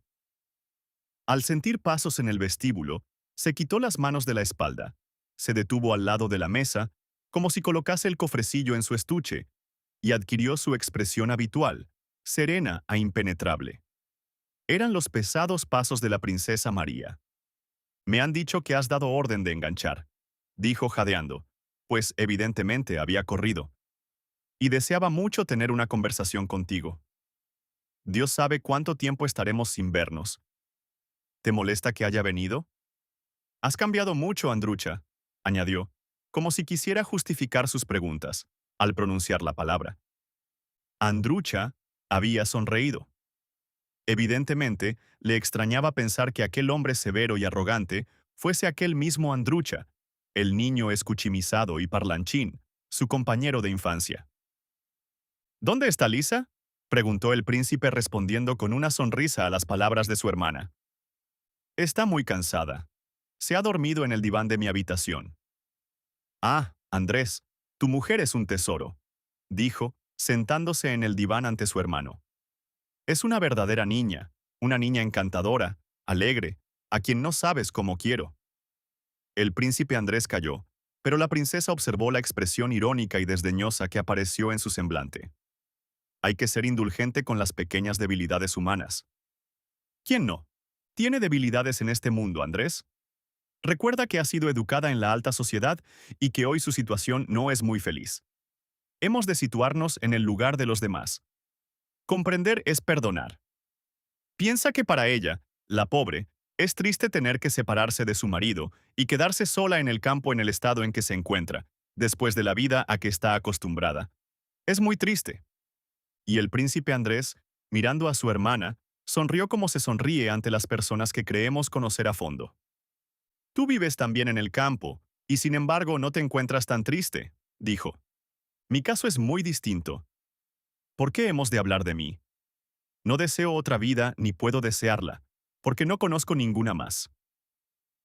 Al sentir pasos en el vestíbulo, se quitó las manos de la espalda, se detuvo al lado de la mesa, como si colocase el cofrecillo en su estuche, y adquirió su expresión habitual, serena e impenetrable. Eran los pesados pasos de la princesa María. «Me han dicho que has dado orden de enganchar», dijo jadeando, pues evidentemente había corrido. «Y deseaba mucho tener una conversación contigo. Dios sabe cuánto tiempo estaremos sin vernos. ¿Te molesta que haya venido?» «Has cambiado mucho, Andrucha», añadió, como si quisiera justificar sus preguntas, al pronunciar la palabra. Andrucha había sonreído. Evidentemente, le extrañaba pensar que aquel hombre severo y arrogante fuese aquel mismo Andrucha, el niño escuchimizado y parlanchín, su compañero de infancia. ¿Dónde está Lisa?, preguntó el príncipe respondiendo con una sonrisa a las palabras de su hermana. Está muy cansada. Se ha dormido en el diván de mi habitación. Ah, Andrés, tu mujer es un tesoro, dijo, sentándose en el diván ante su hermano. Es una verdadera niña, una niña encantadora, alegre, a quien no sabes cómo quiero. El príncipe Andrés calló, pero la princesa observó la expresión irónica y desdeñosa que apareció en su semblante. Hay que ser indulgente con las pequeñas debilidades humanas. ¿Quién no? ¿Tiene debilidades en este mundo, Andrés? Recuerda que ha sido educada en la alta sociedad y que hoy su situación no es muy feliz. Hemos de situarnos en el lugar de los demás. Comprender es perdonar. Piensa que para ella, la pobre, es triste tener que separarse de su marido y quedarse sola en el campo en el estado en que se encuentra, después de la vida a que está acostumbrada. Es muy triste. Y el príncipe Andrés, mirando a su hermana, sonrió como se sonríe ante las personas que creemos conocer a fondo. Tú vives también en el campo, y sin embargo no te encuentras tan triste, dijo. Mi caso es muy distinto. ¿Por qué hemos de hablar de mí? No deseo otra vida ni puedo desearla, porque no conozco ninguna más.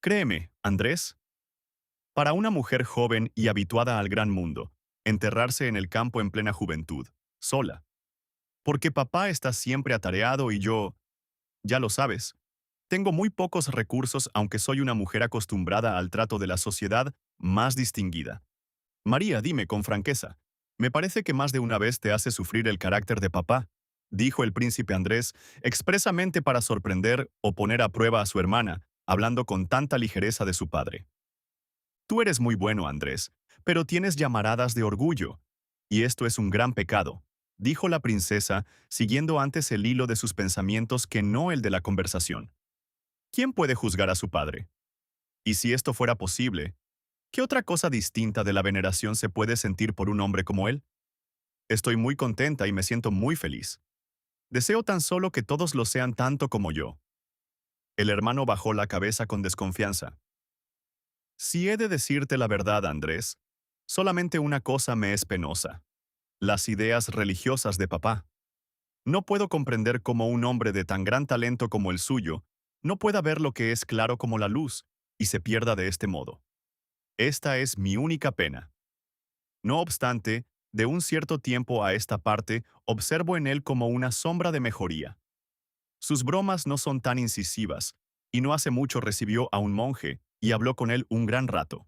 Créeme, Andrés, para una mujer joven y habituada al gran mundo, enterrarse en el campo en plena juventud, sola. Porque papá está siempre atareado y yo, ya lo sabes, tengo muy pocos recursos aunque soy una mujer acostumbrada al trato de la sociedad más distinguida. María, dime con franqueza, me parece que más de una vez te hace sufrir el carácter de papá, dijo el príncipe Andrés, expresamente para sorprender o poner a prueba a su hermana, hablando con tanta ligereza de su padre. Tú eres muy bueno, Andrés, pero tienes llamaradas de orgullo, y esto es un gran pecado, dijo la princesa, siguiendo antes el hilo de sus pensamientos que no el de la conversación. ¿Quién puede juzgar a su padre? Y si esto fuera posible, ¿qué otra cosa distinta de la veneración se puede sentir por un hombre como él? Estoy muy contenta y me siento muy feliz. Deseo tan solo que todos lo sean tanto como yo. El hermano bajó la cabeza con desconfianza. Si he de decirte la verdad, Andrés, solamente una cosa me es penosa. Las ideas religiosas de papá. No puedo comprender cómo un hombre de tan gran talento como el suyo no pueda ver lo que es claro como la luz y se pierda de este modo. Esta es mi única pena. No obstante, de un cierto tiempo a esta parte, observo en él como una sombra de mejoría. Sus bromas no son tan incisivas, y no hace mucho recibió a un monje y habló con él un gran rato.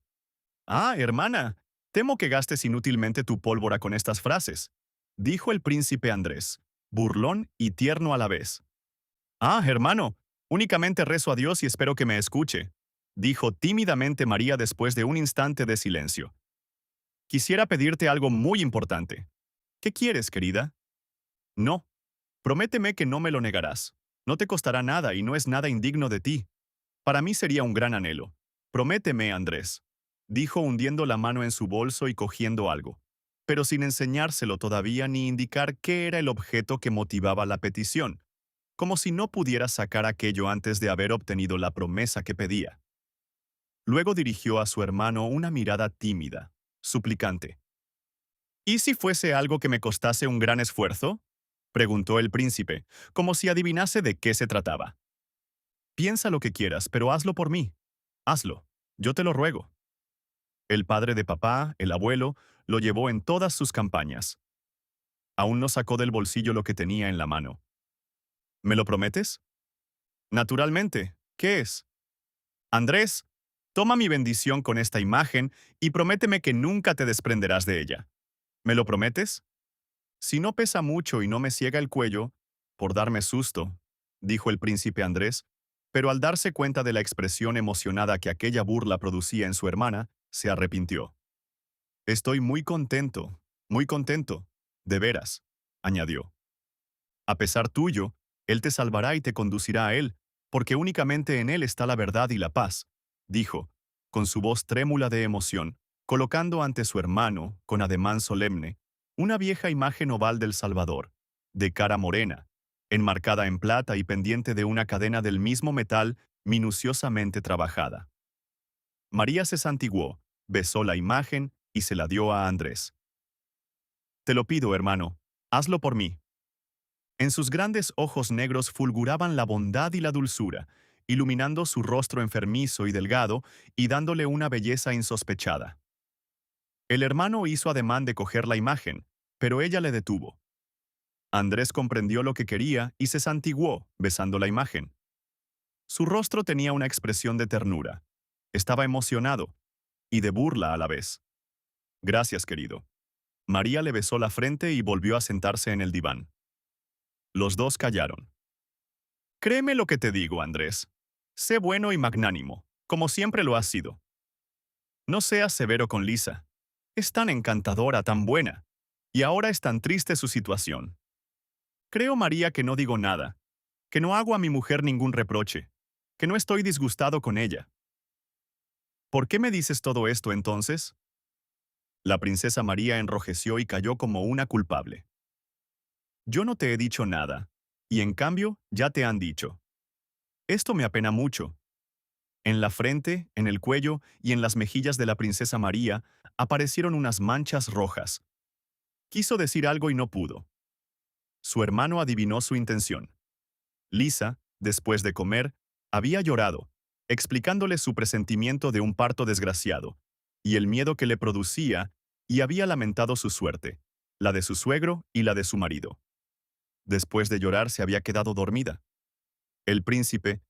Ah, hermana, temo que gastes inútilmente tu pólvora con estas frases, dijo el príncipe Andrés, burlón y tierno a la vez. Ah, hermano, únicamente rezo a Dios y espero que me escuche, dijo tímidamente María después de un instante de silencio. Quisiera pedirte algo muy importante. ¿Qué quieres, querida? No. Prométeme que no me lo negarás. No te costará nada y no es nada indigno de ti. Para mí sería un gran anhelo. Prométeme, Andrés, dijo hundiendo la mano en su bolso y cogiendo algo, pero sin enseñárselo todavía ni indicar qué era el objeto que motivaba la petición, como si no pudiera sacar aquello antes de haber obtenido la promesa que pedía. Luego dirigió a su hermano una mirada tímida, suplicante. ¿Y si fuese algo que me costase un gran esfuerzo?, preguntó el príncipe, como si adivinase de qué se trataba. Piensa lo que quieras, pero hazlo por mí. Hazlo. Yo te lo ruego. El padre de papá, el abuelo, lo llevó en todas sus campañas. Aún no sacó del bolsillo lo que tenía en la mano. ¿Me lo prometes? Naturalmente. ¿Qué es? Andrés, toma mi bendición con esta imagen y prométeme que nunca te desprenderás de ella. ¿Me lo prometes? Si no pesa mucho y no me ciega el cuello, por darme susto, dijo el príncipe Andrés, pero al darse cuenta de la expresión emocionada que aquella burla producía en su hermana, se arrepintió. Estoy muy contento, de veras, añadió. A pesar tuyo, él te salvará y te conducirá a él, porque únicamente en él está la verdad y la paz, dijo, con su voz trémula de emoción, colocando ante su hermano, con ademán solemne, Una vieja imagen oval del Salvador, de cara morena, enmarcada en plata y pendiente de una cadena del mismo metal minuciosamente trabajada. María se santiguó, besó la imagen y se la dio a Andrés. Te lo pido, hermano, hazlo por mí. En sus grandes ojos negros fulguraban la bondad y la dulzura, iluminando su rostro enfermizo y delgado y dándole una belleza insospechada. El hermano hizo ademán de coger la imagen, pero ella le detuvo. Andrés comprendió lo que quería y se santiguó, besando la imagen. Su rostro tenía una expresión de ternura. Estaba emocionado y de burla a la vez. Gracias, querido. María le besó la frente y volvió a sentarse en el diván. Los dos callaron. Créeme lo que te digo, Andrés. Sé bueno y magnánimo, como siempre lo has sido. No seas severo con Lisa. Es tan encantadora, tan buena. Y ahora es tan triste su situación. Creo, María, que no digo nada, que no hago a mi mujer ningún reproche, que no estoy disgustado con ella. ¿Por qué me dices todo esto entonces? La princesa María enrojeció y cayó como una culpable. Yo no te he dicho nada, y en cambio ya te han dicho. Esto me apena mucho. En la frente, en el cuello y en las mejillas de la princesa María aparecieron unas manchas rojas. Quiso decir algo y no pudo. Su hermano adivinó su intención. Lisa, después de comer, había llorado, explicándole su presentimiento de un parto desgraciado, y el miedo que le producía, y había lamentado su suerte, la de su suegro y la de su marido. Después de llorar se había quedado dormida. El príncipe,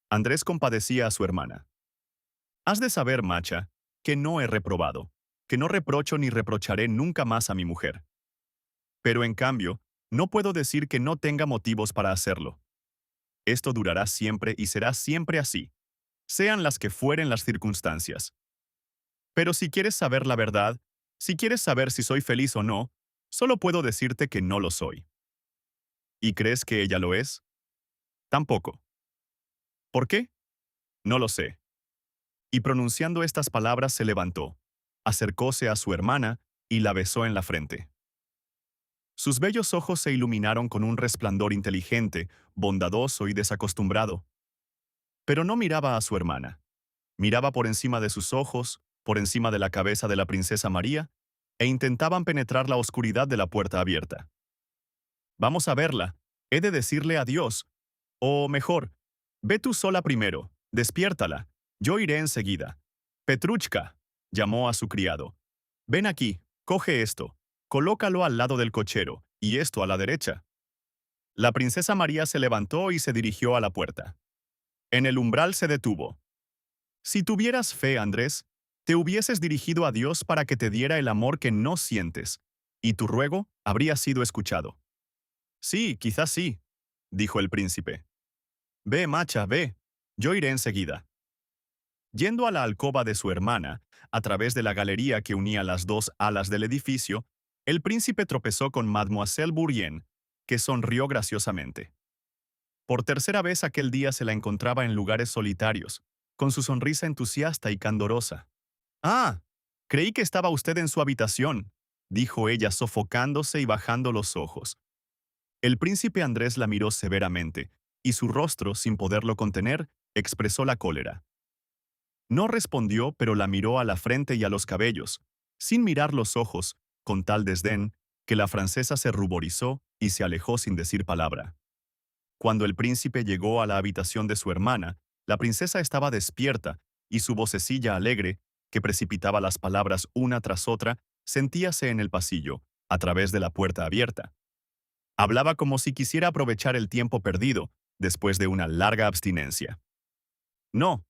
Andrés, compadecía a su hermana. Has de saber, Macha, que no he reprobado, que no reprocho ni reprocharé nunca más a mi mujer. Pero en cambio, no puedo decir que no tenga motivos para hacerlo. Esto durará siempre y será siempre así, sean las que fueren las circunstancias. Pero si quieres saber la verdad, si quieres saber si soy feliz o no, solo puedo decirte que no lo soy. ¿Y crees que ella lo es? Tampoco. ¿Por qué? No lo sé. Y pronunciando estas palabras se levantó, acercóse a su hermana y la besó en la frente. Sus bellos ojos se iluminaron con un resplandor inteligente, bondadoso y desacostumbrado. Pero no miraba a su hermana. Miraba por encima de sus ojos, por encima de la cabeza de la princesa María, e intentaban penetrar la oscuridad de la puerta abierta. Vamos a verla. He de decirle adiós. O mejor, ve tú sola primero, despiértala. Yo iré enseguida. Petruchka, llamó a su criado. Ven aquí, coge esto, colócalo al lado del cochero, y esto a la derecha. La princesa María se levantó y se dirigió a la puerta. En el umbral se detuvo. Si tuvieras fe, Andrés, te hubieses dirigido a Dios para que te diera el amor que no sientes, y tu ruego habría sido escuchado. Sí, quizás sí, dijo el príncipe. Ve, Macha, ve. Yo iré enseguida. Yendo a la alcoba de su hermana, a través de la galería que unía las dos alas del edificio, el príncipe tropezó con Mademoiselle Bourienne, que sonrió graciosamente. Por tercera vez aquel día se la encontraba en lugares solitarios, con su sonrisa entusiasta y candorosa. «Ah, creí que estaba usted en su habitación», dijo ella sofocándose y bajando los ojos. El príncipe Andrés la miró severamente, y su rostro, sin poderlo contener, expresó la cólera. No respondió, pero la miró a la frente y a los cabellos, sin mirar los ojos, con tal desdén, que la francesa se ruborizó y se alejó sin decir palabra. Cuando el príncipe llegó a la habitación de su hermana, la princesa estaba despierta, y su vocecilla alegre, que precipitaba las palabras una tras otra, sentíase en el pasillo, a través de la puerta abierta. Hablaba como si quisiera aprovechar el tiempo perdido, después de una larga abstinencia. No,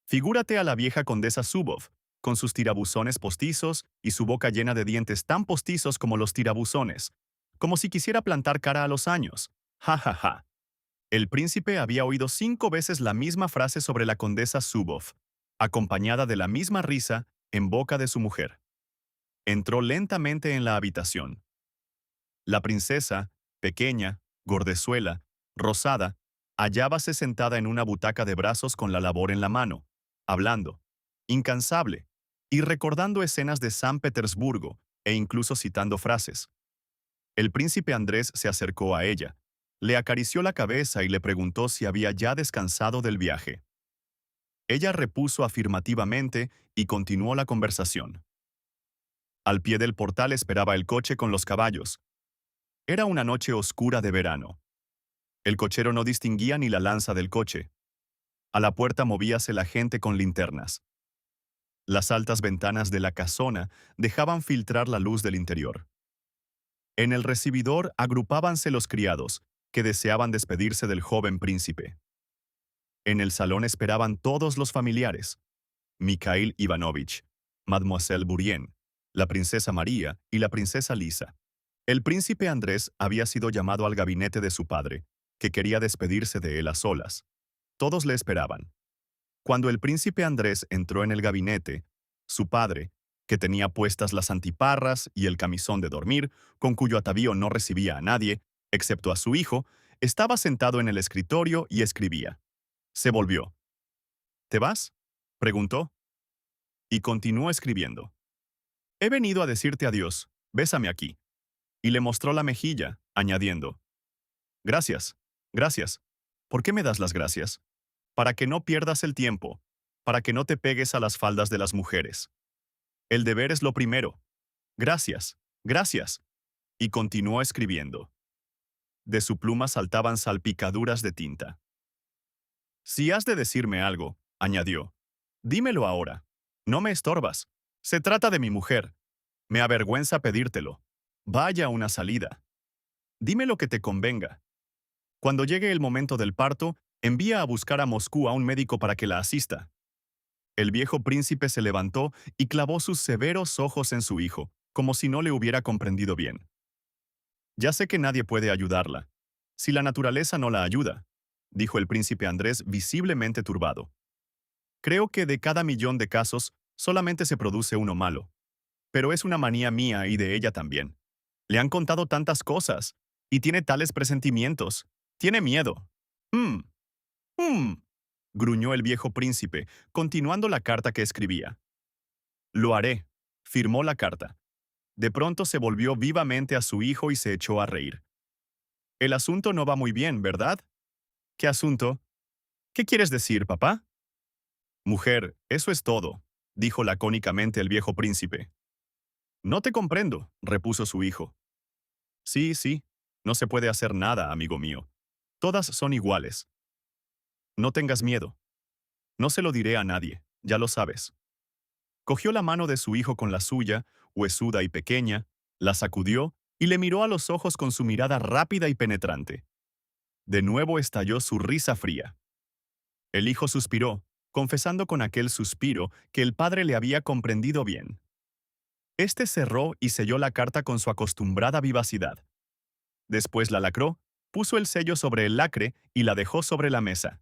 figúrate a la vieja condesa Zuboff, con sus tirabuzones postizos y su boca llena de dientes tan postizos como los tirabuzones, como si quisiera plantar cara a los años. Ja, ja, ja. El príncipe había oído 5 veces la misma frase sobre la condesa Zuboff, acompañada de la misma risa en boca de su mujer. Entró lentamente en la habitación. La princesa, pequeña, gordezuela, rosada, hallábase sentada en una butaca de brazos con la labor en la mano, hablando, incansable, y recordando escenas de San Petersburgo, e incluso citando frases. El príncipe Andrés se acercó a ella, le acarició la cabeza y le preguntó si había ya descansado del viaje. Ella repuso afirmativamente y continuó la conversación. Al pie del portal esperaba el coche con los caballos. Era una noche oscura de verano. El cochero no distinguía ni la lanza del coche. A la puerta movíase la gente con linternas. Las altas ventanas de la casona dejaban filtrar la luz del interior. En el recibidor agrupábanse los criados, que deseaban despedirse del joven príncipe. En el salón esperaban todos los familiares: Mikhail Ivanovich, Mademoiselle Bourienne, la princesa María y la princesa Lisa. El príncipe Andrés había sido llamado al gabinete de su padre, que quería despedirse de él a solas. Todos le esperaban. Cuando el príncipe Andrés entró en el gabinete, su padre, que tenía puestas las antiparras y el camisón de dormir, con cuyo atavío no recibía a nadie, excepto a su hijo, estaba sentado en el escritorio y escribía. Se volvió. ¿Te vas?, preguntó. Y continuó escribiendo. He venido a decirte adiós, bésame aquí. Y le mostró la mejilla, añadiendo. Gracias, gracias. ¿Por qué me das las gracias? Para que no pierdas el tiempo, para que no te pegues a las faldas de las mujeres. El deber es lo primero. Gracias, gracias. Y continuó escribiendo. De su pluma saltaban salpicaduras de tinta. Si has de decirme algo, añadió, dímelo ahora. No me estorbas. Se trata de mi mujer. Me avergüenza pedírtelo. Vaya una salida. Dime lo que te convenga. Cuando llegue el momento del parto, envía a buscar a Moscú a un médico para que la asista. El viejo príncipe se levantó y clavó sus severos ojos en su hijo, como si no le hubiera comprendido bien. Ya sé que nadie puede ayudarla. Si la naturaleza no la ayuda, dijo el príncipe Andrés visiblemente turbado. Creo que de cada 1.000.000 de casos, solamente se produce uno malo. Pero es una manía mía y de ella también. Le han contado tantas cosas, y tiene tales presentimientos. Tiene miedo. «Mm, gruñó el viejo príncipe, continuando la carta que escribía. Lo haré, firmó la carta. De pronto se volvió vivamente a su hijo y se echó a reír. El asunto no va muy bien, ¿verdad? ¿Qué asunto? ¿Qué quieres decir, papá? Mujer, eso es todo, dijo lacónicamente el viejo príncipe. No te comprendo, repuso su hijo. Sí, sí, no se puede hacer nada, amigo mío. Todas son iguales. No tengas miedo. No se lo diré a nadie, ya lo sabes. Cogió la mano de su hijo con la suya, huesuda y pequeña, la sacudió y le miró a los ojos con su mirada rápida y penetrante. De nuevo estalló su risa fría. El hijo suspiró, confesando con aquel suspiro que el padre le había comprendido bien. Este cerró y selló la carta con su acostumbrada vivacidad. Después la lacró, puso el sello sobre el lacre y la dejó sobre la mesa.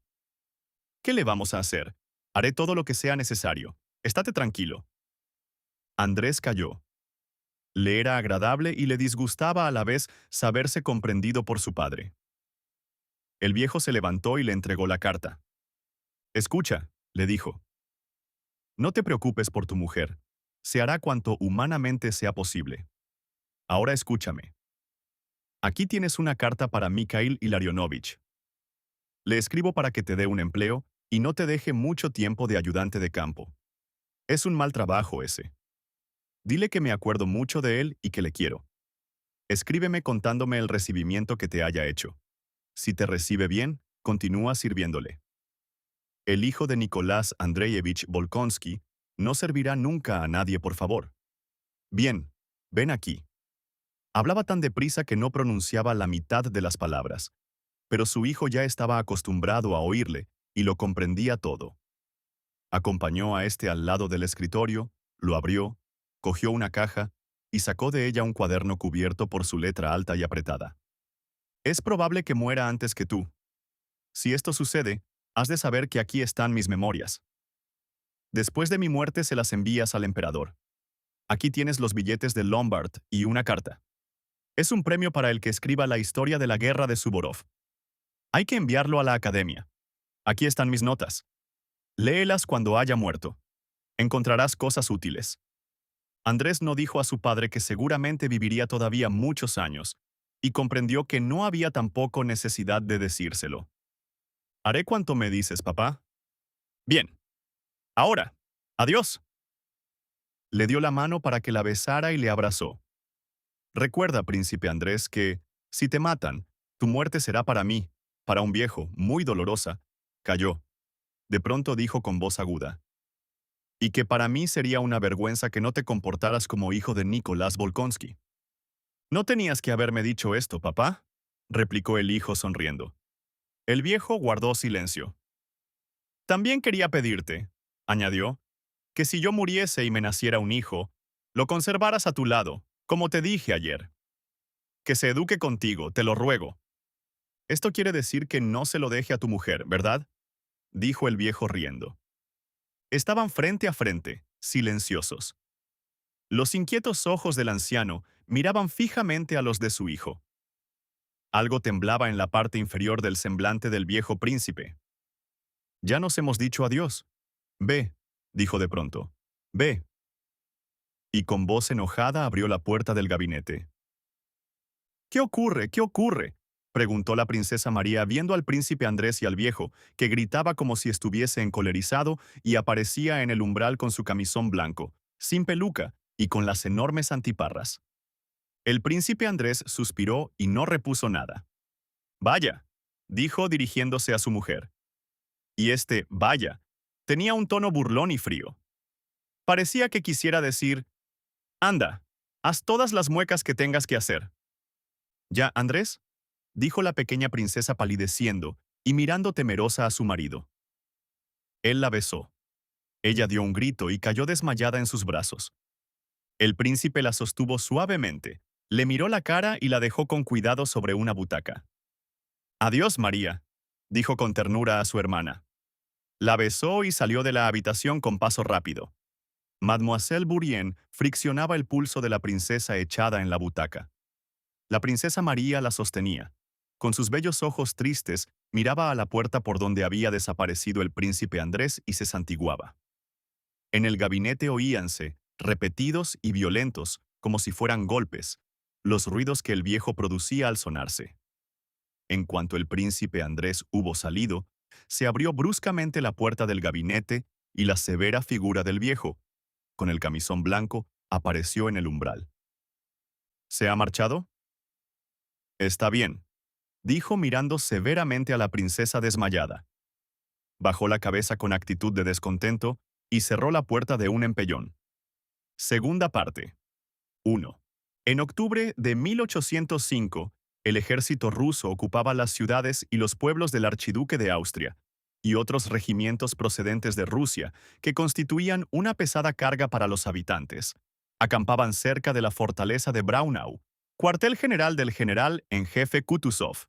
¿Qué le vamos a hacer? Haré todo lo que sea necesario. Estate tranquilo. Andrés calló. Le era agradable y le disgustaba a la vez saberse comprendido por su padre. El viejo se levantó y le entregó la carta. Escucha, le dijo. No te preocupes por tu mujer. Se hará cuanto humanamente sea posible. Ahora escúchame. Aquí tienes una carta para Mikhail Ilarionovich. Le escribo para que te dé un empleo y no te deje mucho tiempo de ayudante de campo. Es un mal trabajo ese. Dile que me acuerdo mucho de él y que le quiero. Escríbeme contándome el recibimiento que te haya hecho. Si te recibe bien, continúa sirviéndole. El hijo de Nicolás Andreyevich Volkonsky no servirá nunca a nadie, por favor. Bien, ven aquí. Hablaba tan deprisa que no pronunciaba la mitad de las palabras, pero su hijo ya estaba acostumbrado a oírle y lo comprendía todo. Acompañó a este al lado del escritorio, lo abrió, cogió una caja y sacó de ella un cuaderno cubierto por su letra alta y apretada. Es probable que muera antes que tú. Si esto sucede, has de saber que aquí están mis memorias. Después de mi muerte se las envías al emperador. Aquí tienes los billetes de Lombard y una carta. Es un premio para el que escriba la historia de la guerra de Suvorov. Hay que enviarlo a la academia. Aquí están mis notas. Léelas cuando haya muerto. Encontrarás cosas útiles. Andrés no dijo a su padre que seguramente viviría todavía muchos años, y comprendió que no había tampoco necesidad de decírselo. Haré cuanto me dices, papá. Bien. Ahora. Adiós. Le dio la mano para que la besara y le abrazó. Recuerda, príncipe Andrés, que, si te matan, tu muerte será para mí, para un viejo, muy dolorosa. Cayó. De pronto dijo con voz aguda. Y que para mí sería una vergüenza que no te comportaras como hijo de Nicolás Volkonsky. No tenías que haberme dicho esto, papá, replicó el hijo sonriendo. El viejo guardó silencio. También quería pedirte, añadió, que si yo muriese y me naciera un hijo, lo conservaras a tu lado, como te dije ayer. Que se eduque contigo, te lo ruego. Esto quiere decir que no se lo deje a tu mujer, ¿verdad? Dijo el viejo riendo. Estaban frente a frente, silenciosos. Los inquietos ojos del anciano miraban fijamente a los de su hijo. Algo temblaba en la parte inferior del semblante del viejo príncipe. Ya nos hemos dicho adiós. Ve, dijo de pronto. Ve. Y con voz enojada abrió la puerta del gabinete. ¿Qué ocurre? ¿Qué ocurre? Preguntó la princesa María viendo al príncipe Andrés y al viejo, que gritaba como si estuviese encolerizado y aparecía en el umbral con su camisón blanco, sin peluca y con las enormes antiparras. El príncipe Andrés suspiró y no repuso nada. Vaya, dijo dirigiéndose a su mujer. Y este vaya tenía un tono burlón y frío. Parecía que quisiera decir, anda, haz todas las muecas que tengas que hacer. ¿Ya, Andrés? Dijo la pequeña princesa palideciendo y mirando temerosa a su marido. Él la besó. Ella dio un grito y cayó desmayada en sus brazos. El príncipe la sostuvo suavemente, le miró la cara y la dejó con cuidado sobre una butaca. Adiós, María, dijo con ternura a su hermana. La besó y salió de la habitación con paso rápido. Mademoiselle Bourrienne friccionaba el pulso de la princesa echada en la butaca. La princesa María la sostenía. Con sus bellos ojos tristes, miraba a la puerta por donde había desaparecido el príncipe Andrés y se santiguaba. En el gabinete oíanse, repetidos y violentos, como si fueran golpes, los ruidos que el viejo producía al sonarse. En cuanto el príncipe Andrés hubo salido, se abrió bruscamente la puerta del gabinete y la severa figura del viejo, con el camisón blanco, apareció en el umbral. ¿Se ha marchado? Está bien, dijo mirando severamente a la princesa desmayada. Bajó la cabeza con actitud de descontento y cerró la puerta de un empellón. Segunda parte. 1. En octubre de 1805, el ejército ruso ocupaba las ciudades y los pueblos del archiduque de Austria y otros regimientos procedentes de Rusia que constituían una pesada carga para los habitantes. Acampaban cerca de la fortaleza de Braunau, cuartel general del general en jefe Kutuzov.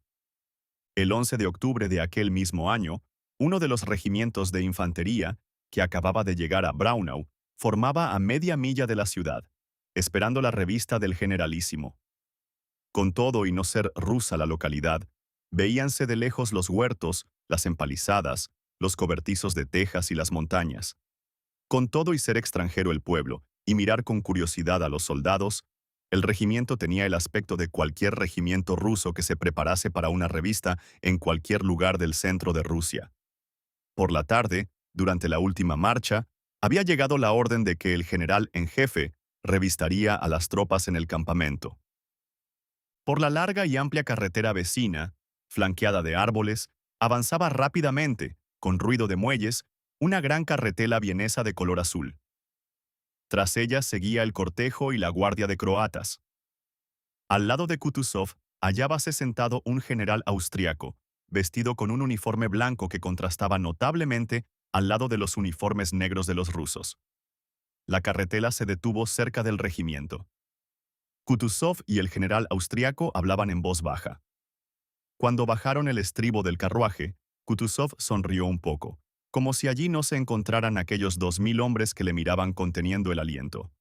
El 11 de octubre de aquel mismo año, uno de los regimientos de infantería, que acababa de llegar a Braunau, formaba a media milla de la ciudad, esperando la revista del generalísimo. Con todo y no ser rusa la localidad, veíanse de lejos los huertos, las empalizadas, los cobertizos de tejas y las montañas. Con todo y ser extranjero el pueblo, y mirar con curiosidad a los soldados, el regimiento tenía el aspecto de cualquier regimiento ruso que se preparase para una revista en cualquier lugar del centro de Rusia. Por la tarde, durante la última marcha, había llegado la orden de que el general en jefe revistaría a las tropas en el campamento. Por la larga y amplia carretera vecina, flanqueada de árboles, avanzaba rápidamente, con ruido de muelles, una gran carretela vienesa de color azul. Tras ella seguía el cortejo y la guardia de croatas. Al lado de Kutuzov hallábase sentado un general austriaco, vestido con un uniforme blanco que contrastaba notablemente al lado de los uniformes negros de los rusos. La carretela se detuvo cerca del regimiento. Kutuzov y el general austriaco hablaban en voz baja. Cuando bajaron el estribo del carruaje, Kutuzov sonrió un poco, como si allí no se encontraran aquellos 2000 hombres que le miraban conteniendo el aliento.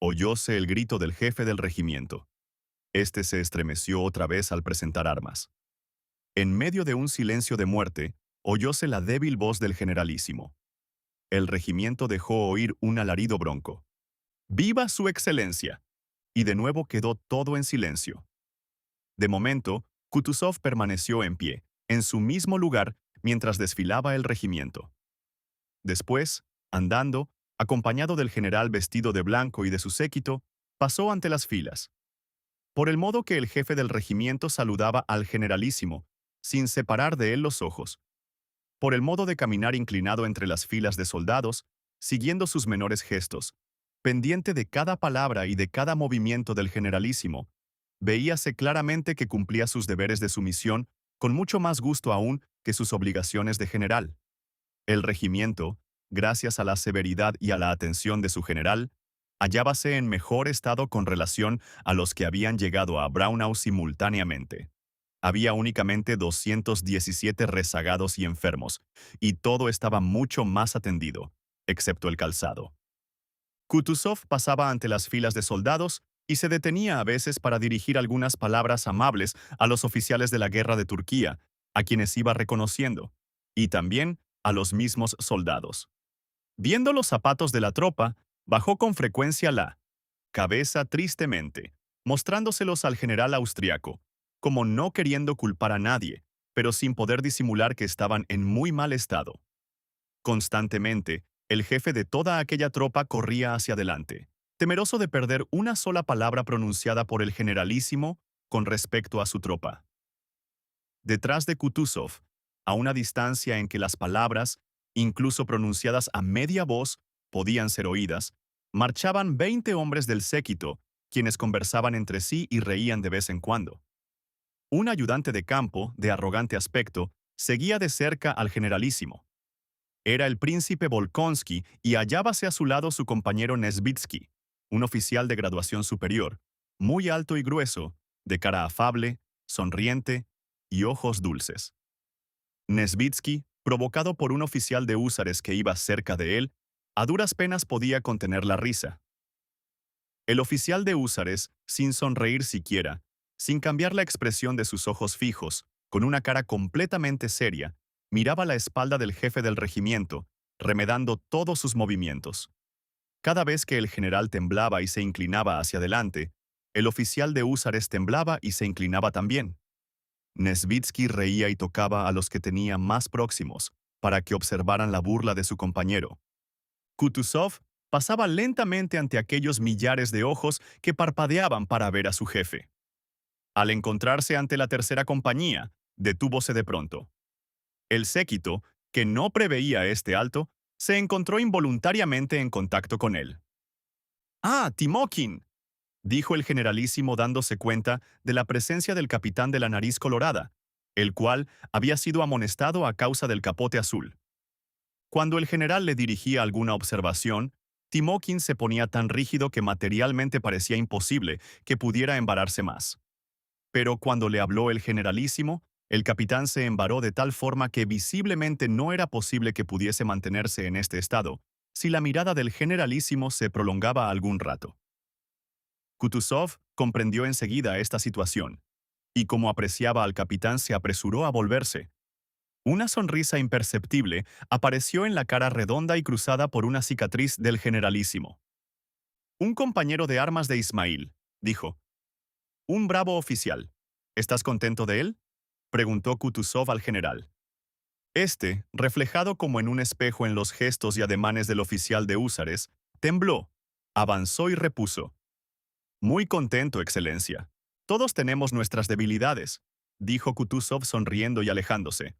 Oyóse el grito del jefe del regimiento. Este se estremeció otra vez al presentar armas. En medio de un silencio de muerte, oyóse la débil voz del generalísimo. El regimiento dejó oír un alarido bronco. ¡Viva su excelencia! Y de nuevo quedó todo en silencio. De momento, Kutuzov permaneció en pie, en su mismo lugar, mientras desfilaba el regimiento. Después, andando, acompañado del general vestido de blanco y de su séquito, pasó ante las filas. Por el modo que el jefe del regimiento saludaba al generalísimo, sin separar de él los ojos. Por el modo de caminar inclinado entre las filas de soldados, siguiendo sus menores gestos, pendiente de cada palabra y de cada movimiento del generalísimo, veíase claramente que cumplía sus deberes de sumisión con mucho más gusto aún que sus obligaciones de general. El regimiento, gracias a la severidad y a la atención de su general, hallábase en mejor estado con relación a los que habían llegado a Braunau simultáneamente. Había únicamente 217 rezagados y enfermos, y todo estaba mucho más atendido, excepto el calzado. Kutuzov pasaba ante las filas de soldados y se detenía a veces para dirigir algunas palabras amables a los oficiales de la guerra de Turquía, a quienes iba reconociendo, y también a los mismos soldados. Viendo los zapatos de la tropa, bajó con frecuencia la cabeza tristemente, mostrándoselos al general austriaco, como no queriendo culpar a nadie, pero sin poder disimular que estaban en muy mal estado. Constantemente, el jefe de toda aquella tropa corría hacia adelante, temeroso de perder una sola palabra pronunciada por el generalísimo con respecto a su tropa. Detrás de Kutuzov, a una distancia en que las palabras, incluso pronunciadas a media voz, podían ser oídas, marchaban 20 hombres del séquito, quienes conversaban entre sí y reían de vez en cuando. Un ayudante de campo, de arrogante aspecto, seguía de cerca al generalísimo. Era el príncipe Volkonsky y hallábase a su lado su compañero Nesvitsky, un oficial de graduación superior, muy alto y grueso, de cara afable, sonriente y ojos dulces. Nesvitsky, provocado por un oficial de húsares que iba cerca de él, a duras penas podía contener la risa. El oficial de húsares, sin sonreír siquiera, sin cambiar la expresión de sus ojos fijos, con una cara completamente seria, miraba la espalda del jefe del regimiento, remedando todos sus movimientos. Cada vez que el general temblaba y se inclinaba hacia adelante, el oficial de húsares temblaba y se inclinaba también. Nesvitsky reía y tocaba a los que tenía más próximos, para que observaran la burla de su compañero. Kutuzov pasaba lentamente ante aquellos millares de ojos que parpadeaban para ver a su jefe. Al encontrarse ante la tercera compañía, detúvose de pronto. El séquito, que no preveía este alto, se encontró involuntariamente en contacto con él. «¡Ah, Timókin!», dijo el generalísimo dándose cuenta de la presencia del capitán de la nariz colorada, el cual había sido amonestado a causa del capote azul. Cuando el general le dirigía alguna observación, Timókin se ponía tan rígido que materialmente parecía imposible que pudiera embararse más. Pero cuando le habló el generalísimo, el capitán se embaró de tal forma que visiblemente no era posible que pudiese mantenerse en este estado, si la mirada del generalísimo se prolongaba algún rato. Kutuzov comprendió enseguida esta situación, y como apreciaba al capitán se apresuró a volverse. Una sonrisa imperceptible apareció en la cara redonda y cruzada por una cicatriz del generalísimo. «Un compañero de armas de Ismail», dijo. «Un bravo oficial. ¿Estás contento de él?», preguntó Kutuzov al general. Este, reflejado como en un espejo en los gestos y ademanes del oficial de húsares, tembló, avanzó y repuso. «Muy contento, excelencia. Todos tenemos nuestras debilidades», dijo Kutuzov sonriendo y alejándose.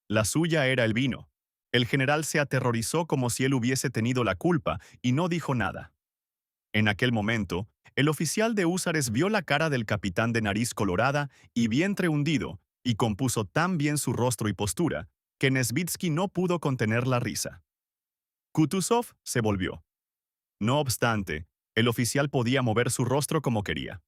La suya era el vino. El general se aterrorizó como si él hubiese tenido la culpa y no dijo nada. En aquel momento, el oficial de húsares vio la cara del capitán de nariz colorada y vientre hundido, y compuso tan bien su rostro y postura, que Nesvitsky no pudo contener la risa. Kutuzov se volvió. No obstante, el oficial podía mover su rostro como quería.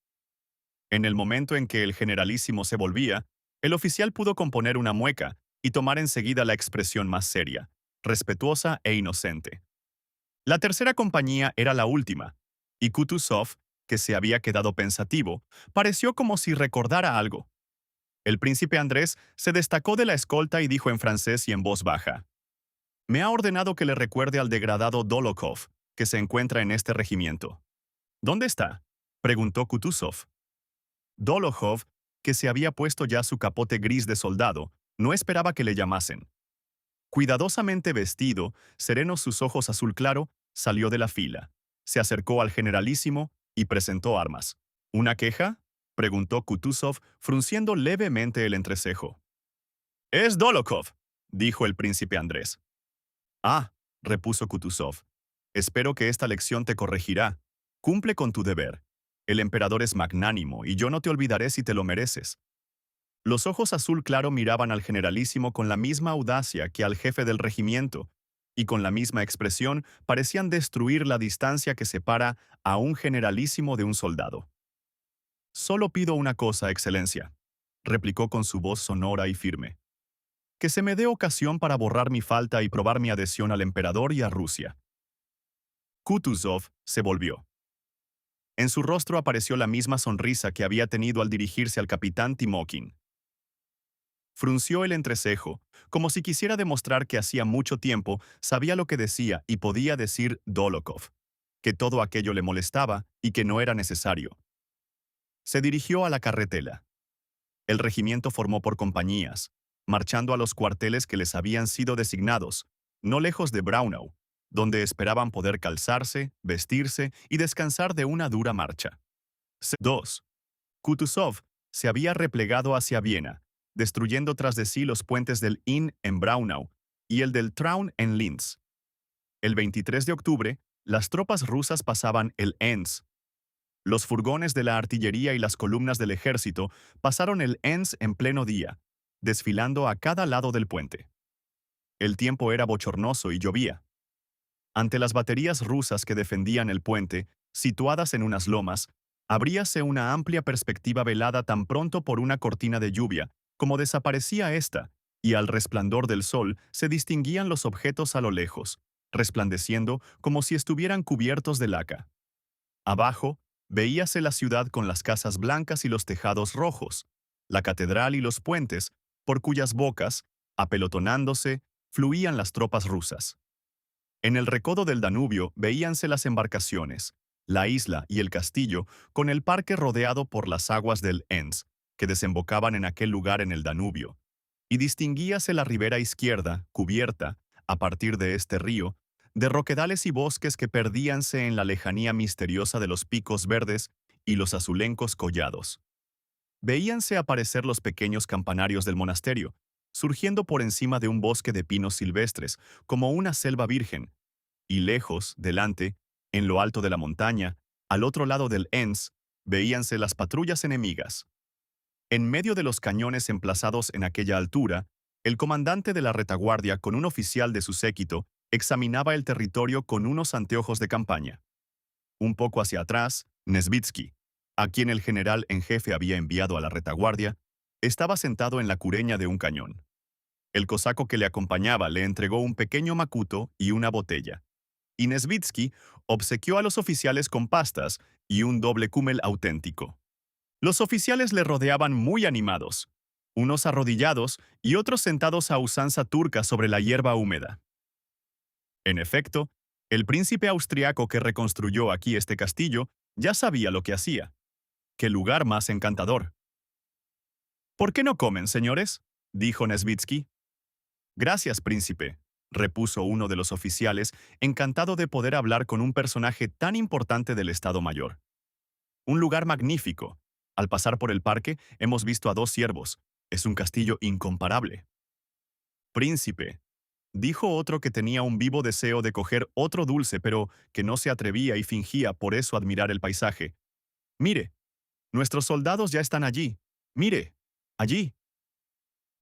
En el momento en que el generalísimo se volvía, el oficial pudo componer una mueca y tomar enseguida la expresión más seria, respetuosa e inocente. La tercera compañía era la última, y Kutuzov, que se había quedado pensativo, pareció como si recordara algo. El príncipe Andrés se destacó de la escolta y dijo en francés y en voz baja: «Me ha ordenado que le recuerde al degradado Dolokhov, que se encuentra en este regimiento. ¿Dónde está? Preguntó Kutuzov. Dólokhov, que se había puesto ya su capote gris de soldado, no esperaba que le llamasen. Cuidadosamente vestido, serenos sus ojos azul claro, salió de la fila. Se acercó al generalísimo y presentó armas. ¿Una queja? Preguntó Kutuzov, frunciendo levemente el entrecejo. «Es Dólokhov», dijo el príncipe Andrés. «Ah», repuso Kutuzov. «Espero que esta lección te corregirá. Cumple con tu deber. El emperador es magnánimo y yo no te olvidaré si te lo mereces». Los ojos azul claro miraban al generalísimo con la misma audacia que al jefe del regimiento, y con la misma expresión parecían destruir la distancia que separa a un generalísimo de un soldado. «Solo pido una cosa, Excelencia», replicó con su voz sonora y firme. «Que se me dé ocasión para borrar mi falta y probar mi adhesión al emperador y a Rusia». Kutuzov se volvió. En su rostro apareció la misma sonrisa que había tenido al dirigirse al capitán Timokhin. Frunció el entrecejo, como si quisiera demostrar que hacía mucho tiempo sabía lo que decía y podía decir Dólokhov, que todo aquello le molestaba y que no era necesario. Se dirigió a la carretela. El regimiento formó por compañías, marchando a los cuarteles que les habían sido designados, no lejos de Braunau, donde esperaban poder calzarse, vestirse y descansar de una dura marcha. 2. Kutuzov se había replegado hacia Viena, destruyendo tras de sí los puentes del Inn en Braunau y el del Traun en Linz. El 23 de octubre, las tropas rusas pasaban el Enns. Los furgones de la artillería y las columnas del ejército pasaron el Enns en pleno día, desfilando a cada lado del puente. El tiempo era bochornoso y llovía. Ante las baterías rusas que defendían el puente, situadas en unas lomas, abríase una amplia perspectiva velada tan pronto por una cortina de lluvia, como desaparecía ésta, y al resplandor del sol se distinguían los objetos a lo lejos, resplandeciendo como si estuvieran cubiertos de laca. Abajo, veíase la ciudad con las casas blancas y los tejados rojos, la catedral y los puentes, por cuyas bocas, apelotonándose, fluían las tropas rusas. En el recodo del Danubio veíanse las embarcaciones, la isla y el castillo, con el parque rodeado por las aguas del Enns, que desembocaban en aquel lugar en el Danubio, y distinguíase la ribera izquierda, cubierta, a partir de este río, de roquedales y bosques que perdíanse en la lejanía misteriosa de los picos verdes y los azulencos collados. Veíanse aparecer los pequeños campanarios del monasterio, surgiendo por encima de un bosque de pinos silvestres, como una selva virgen, y lejos, delante, en lo alto de la montaña, al otro lado del Enns, veíanse las patrullas enemigas. En medio de los cañones emplazados en aquella altura, el comandante de la retaguardia con un oficial de su séquito examinaba el territorio con unos anteojos de campaña. Un poco hacia atrás, Nesvitsky, a quien el general en jefe había enviado a la retaguardia, estaba sentado en la cureña de un cañón. El cosaco que le acompañaba le entregó un pequeño macuto y una botella. Y Nesvitsky obsequió a los oficiales con pastas y un doble kúmel auténtico. Los oficiales le rodeaban muy animados, unos arrodillados y otros sentados a usanza turca sobre la hierba húmeda. En efecto, el príncipe austriaco que reconstruyó aquí este castillo ya sabía lo que hacía. ¡Qué lugar más encantador! «¿Por qué no comen, señores?», dijo Nesvitsky. «Gracias, príncipe», repuso uno de los oficiales, encantado de poder hablar con un personaje tan importante del Estado Mayor. «Un lugar magnífico. Al pasar por el parque hemos visto a 2 ciervos. Es un castillo incomparable». «Príncipe», dijo otro que tenía un vivo deseo de coger otro dulce, pero que no se atrevía y fingía por eso admirar el paisaje. «Mire, nuestros soldados ya están allí. Mire, allí.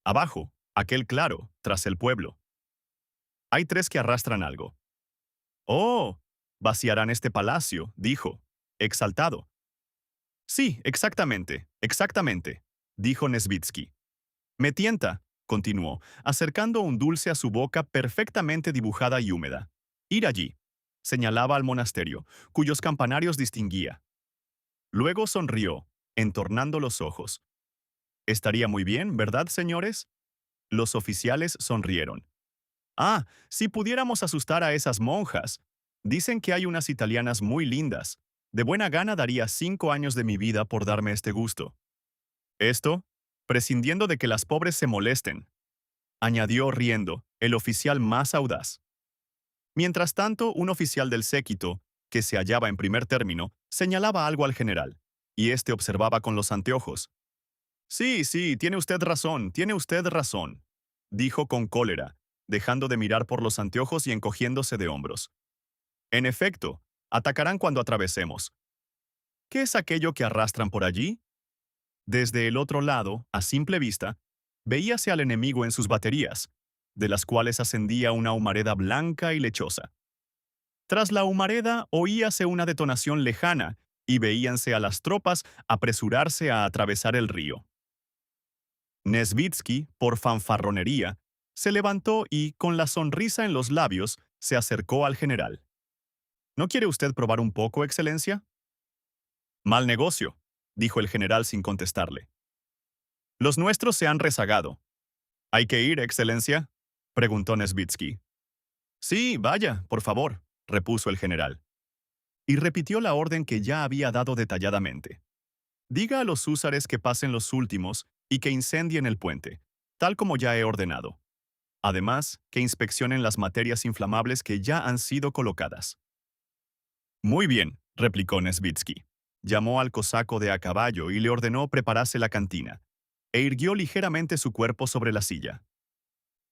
Abajo, aquel claro, tras el pueblo. Hay 3 que arrastran algo». «Oh, vaciarán este palacio», dijo, exaltado. «Sí, exactamente, exactamente», dijo Nesvitsky. «Me tienta», continuó, acercando un dulce a su boca perfectamente dibujada y húmeda. «Ir allí». Señalaba al monasterio, cuyos campanarios distinguía. Luego sonrió, entornando los ojos. «Estaría muy bien, ¿verdad, señores?». Los oficiales sonrieron. «Ah, si pudiéramos asustar a esas monjas», Dicen que hay unas italianas muy lindas. De buena gana daría 5 años de mi vida por darme este gusto. Esto, prescindiendo de que las pobres se molesten, añadió riendo, el oficial más audaz. Mientras tanto, un oficial del séquito, que se hallaba en primer término, señalaba algo al general, y éste observaba con los anteojos. Sí, sí, tiene usted razón, dijo con cólera, dejando de mirar por los anteojos y encogiéndose de hombros. En efecto, atacarán cuando atravesemos. ¿Qué es aquello que arrastran por allí? Desde el otro lado, a simple vista, veíase al enemigo en sus baterías, de las cuales ascendía una humareda blanca y lechosa. Tras la humareda oíase una detonación lejana y veíanse a las tropas apresurarse a atravesar el río. Nesvitsky, por fanfarronería, se levantó y, con la sonrisa en los labios, se acercó al general. ¿No quiere usted probar un poco, Excelencia? Mal negocio, dijo el general sin contestarle. Los nuestros se han rezagado. ¿Hay que ir, Excelencia? Preguntó Nesvitsky. Sí, vaya, por favor, repuso el general. Y repitió la orden que ya había dado detalladamente. Diga a los húsares que pasen los últimos y que incendien el puente, tal como ya he ordenado. Además, que inspeccionen las materias inflamables que ya han sido colocadas. Muy bien, replicó Nesvitsky. Llamó al cosaco de a caballo y le ordenó preparase la cantina, e irguió ligeramente su cuerpo sobre la silla.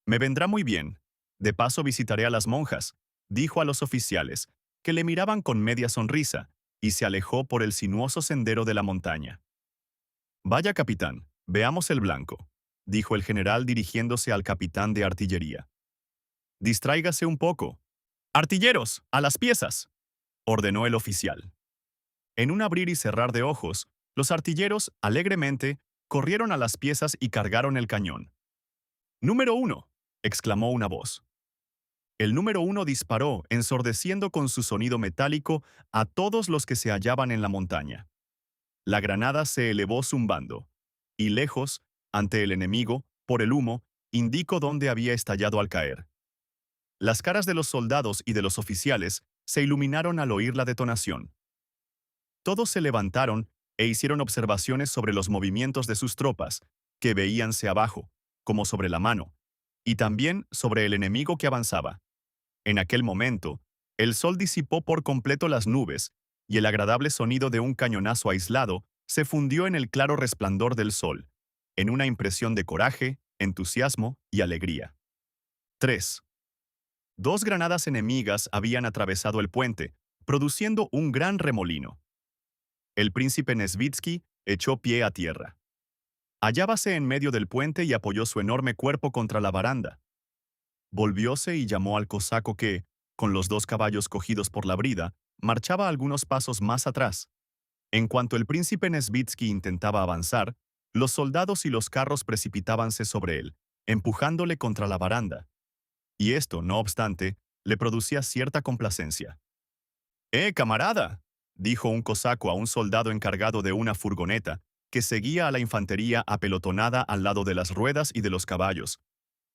Me vendrá muy bien. De paso visitaré a las monjas, dijo a los oficiales, que le miraban con media sonrisa, y se alejó por el sinuoso sendero de la montaña. Vaya, capitán, veamos el blanco, dijo el general dirigiéndose al capitán de artillería. Distráigase un poco. ¡Artilleros, a las piezas!, ordenó el oficial. En un abrir y cerrar de ojos, los artilleros, alegremente, corrieron a las piezas y cargaron el cañón. «¡Número 1!», exclamó una voz. El número 1 disparó, ensordeciendo con su sonido metálico a todos los que se hallaban en la montaña. La granada se elevó zumbando, y lejos, ante el enemigo, por el humo, indicó dónde había estallado al caer. Las caras de los soldados y de los oficiales se iluminaron al oír la detonación. Todos se levantaron e hicieron observaciones sobre los movimientos de sus tropas, que veíanse abajo, como sobre la mano, y también sobre el enemigo que avanzaba. En aquel momento, el sol disipó por completo las nubes, y el agradable sonido de un cañonazo aislado se fundió en el claro resplandor del sol, en una impresión de coraje, entusiasmo y alegría. 3. Dos granadas enemigas habían atravesado el puente, produciendo un gran remolino. El príncipe Nesvitsky echó pie a tierra. Hallábase en medio del puente y apoyó su enorme cuerpo contra la baranda. Volvióse y llamó al cosaco que, con los 2 caballos cogidos por la brida, marchaba algunos pasos más atrás. En cuanto el príncipe Nesvitsky intentaba avanzar, los soldados y los carros precipitábanse sobre él, empujándole contra la baranda. Y esto, no obstante, le producía cierta complacencia. Camarada!, dijo un cosaco a un soldado encargado de una furgoneta, que seguía a la infantería apelotonada al lado de las ruedas y de los caballos.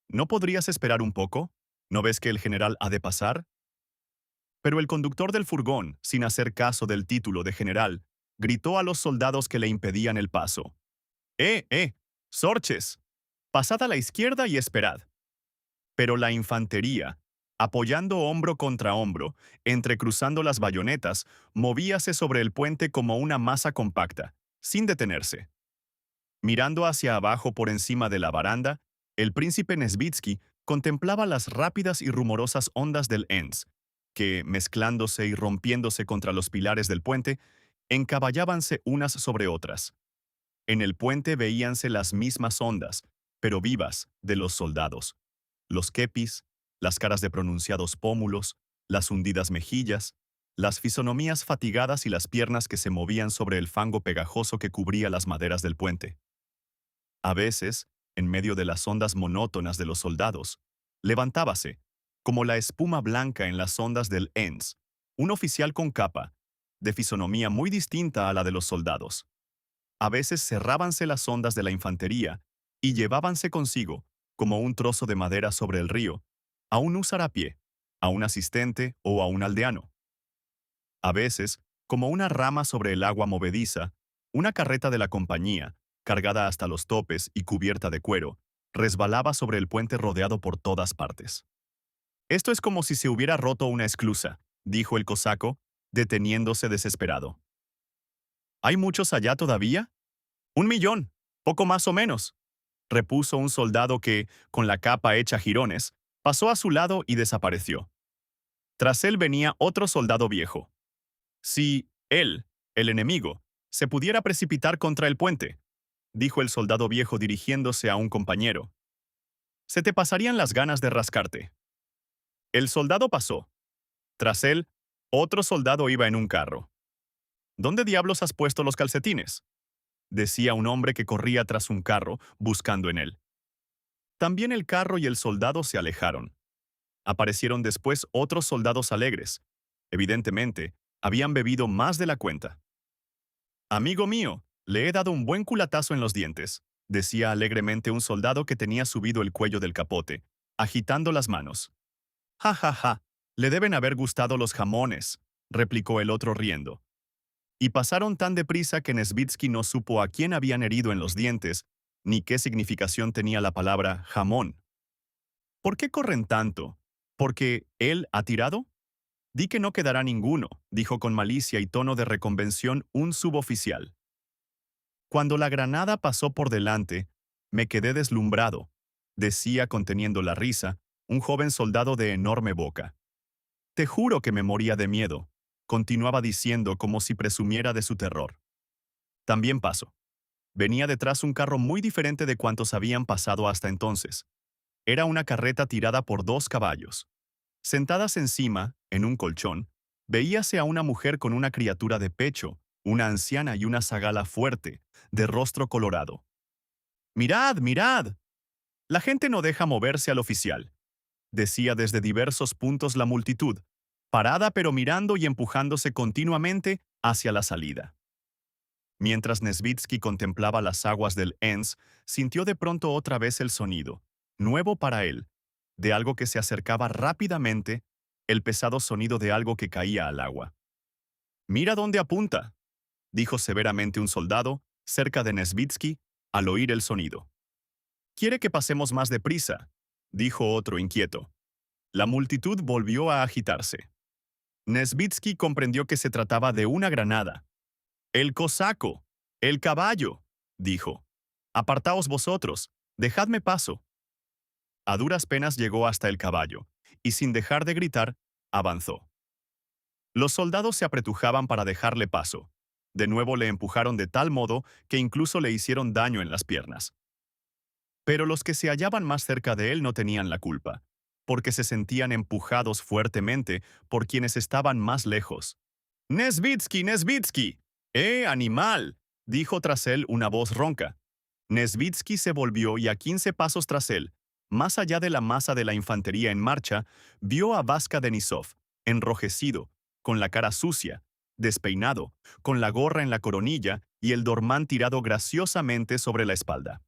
¿No podrías esperar un poco? ¿No ves que el general ha de pasar? Pero el conductor del furgón, sin hacer caso del título de general, gritó a los soldados que le impedían el paso. ¡Sorches! Pasad a la izquierda y esperad. Pero la infantería, apoyando hombro contra hombro, entrecruzando las bayonetas, movíase sobre el puente como una masa compacta, sin detenerse. Mirando hacia abajo por encima de la baranda, el príncipe Nesvitsky contemplaba las rápidas y rumorosas ondas del Enns, que, mezclándose y rompiéndose contra los pilares del puente, encaballábanse unas sobre otras. En el puente veíanse las mismas ondas, pero vivas, de los soldados. Los kepis, las caras de pronunciados pómulos, las hundidas mejillas, las fisonomías fatigadas y las piernas que se movían sobre el fango pegajoso que cubría las maderas del puente. A veces, en medio de las ondas monótonas de los soldados, levantábase, como la espuma blanca en las ondas del Enns, un oficial con capa, de fisonomía muy distinta a la de los soldados. A veces cerrábanse las ondas de la infantería y llevábanse consigo, como un trozo de madera sobre el río, a un húsar a pie, a un asistente o a un aldeano. A veces, como una rama sobre el agua movediza, una carreta de la compañía, cargada hasta los topes y cubierta de cuero, resbalaba sobre el puente rodeado por todas partes. Esto es como si se hubiera roto una esclusa, dijo el cosaco, deteniéndose desesperado. ¿Hay muchos allá todavía? 1 millón, poco más o menos, repuso un soldado que, con la capa hecha jirones, pasó a su lado y desapareció. Tras él venía otro soldado viejo. Si él, el enemigo, se pudiera precipitar contra el puente, dijo el soldado viejo dirigiéndose a un compañero, se te pasarían las ganas de rascarte. El soldado pasó. Tras él, otro soldado iba en un carro. ¿Dónde diablos has puesto los calcetines?, decía un hombre que corría tras un carro, buscando en él. También el carro y el soldado se alejaron. Aparecieron después otros soldados alegres. Evidentemente, habían bebido más de la cuenta. Amigo mío, le he dado un buen culatazo en los dientes, decía alegremente un soldado que tenía subido el cuello del capote, agitando las manos. Ja, ja, ja, le deben haber gustado los jamones, replicó el otro riendo. Y pasaron tan deprisa que Nesvitsky no supo a quién habían herido en los dientes, ni qué significación tenía la palabra jamón. ¿Por qué corren tanto? ¿Porque él ha tirado? Di que no quedará ninguno, dijo con malicia y tono de reconvención un suboficial. Cuando la granada pasó por delante, me quedé deslumbrado, decía conteniendo la risa, un joven soldado de enorme boca. Te juro que me moría de miedo, continuaba diciendo como si presumiera de su terror. También pasó. Venía detrás un carro muy diferente de cuantos habían pasado hasta entonces. Era una carreta tirada por 2 caballos. Sentadas encima, en un colchón, veíase a una mujer con una criatura de pecho, una anciana y una zagala fuerte, de rostro colorado. «¡Mirad, mirad! La gente no deja moverse al oficial», decía desde diversos puntos la multitud, parada pero mirando y empujándose continuamente hacia la salida. Mientras Nesvitsky contemplaba las aguas del Enns, sintió de pronto otra vez el sonido, nuevo para él, de algo que se acercaba rápidamente, el pesado sonido de algo que caía al agua. «Mira dónde apunta», dijo severamente un soldado, cerca de Nesvitsky, al oír el sonido. «Quiere que pasemos más deprisa», dijo otro inquieto. La multitud volvió a agitarse. Nesvitsky comprendió que se trataba de una granada. «¡El cosaco! ¡El caballo!», dijo. «Apartaos vosotros, dejadme paso». A duras penas llegó hasta el caballo, y sin dejar de gritar, avanzó. Los soldados se apretujaban para dejarle paso. De nuevo le empujaron de tal modo que incluso le hicieron daño en las piernas. Pero los que se hallaban más cerca de él no tenían la culpa, porque se sentían empujados fuertemente por quienes estaban más lejos. «¡Nesvitsky, Nesvitsky! Animal!», dijo tras él una voz ronca. Nesvitsky se volvió y a 15 pasos tras él, más allá de la masa de la infantería en marcha, vio a Vaska Denisov, enrojecido, con la cara sucia, despeinado, con la gorra en la coronilla y el dormán tirado graciosamente sobre la espalda.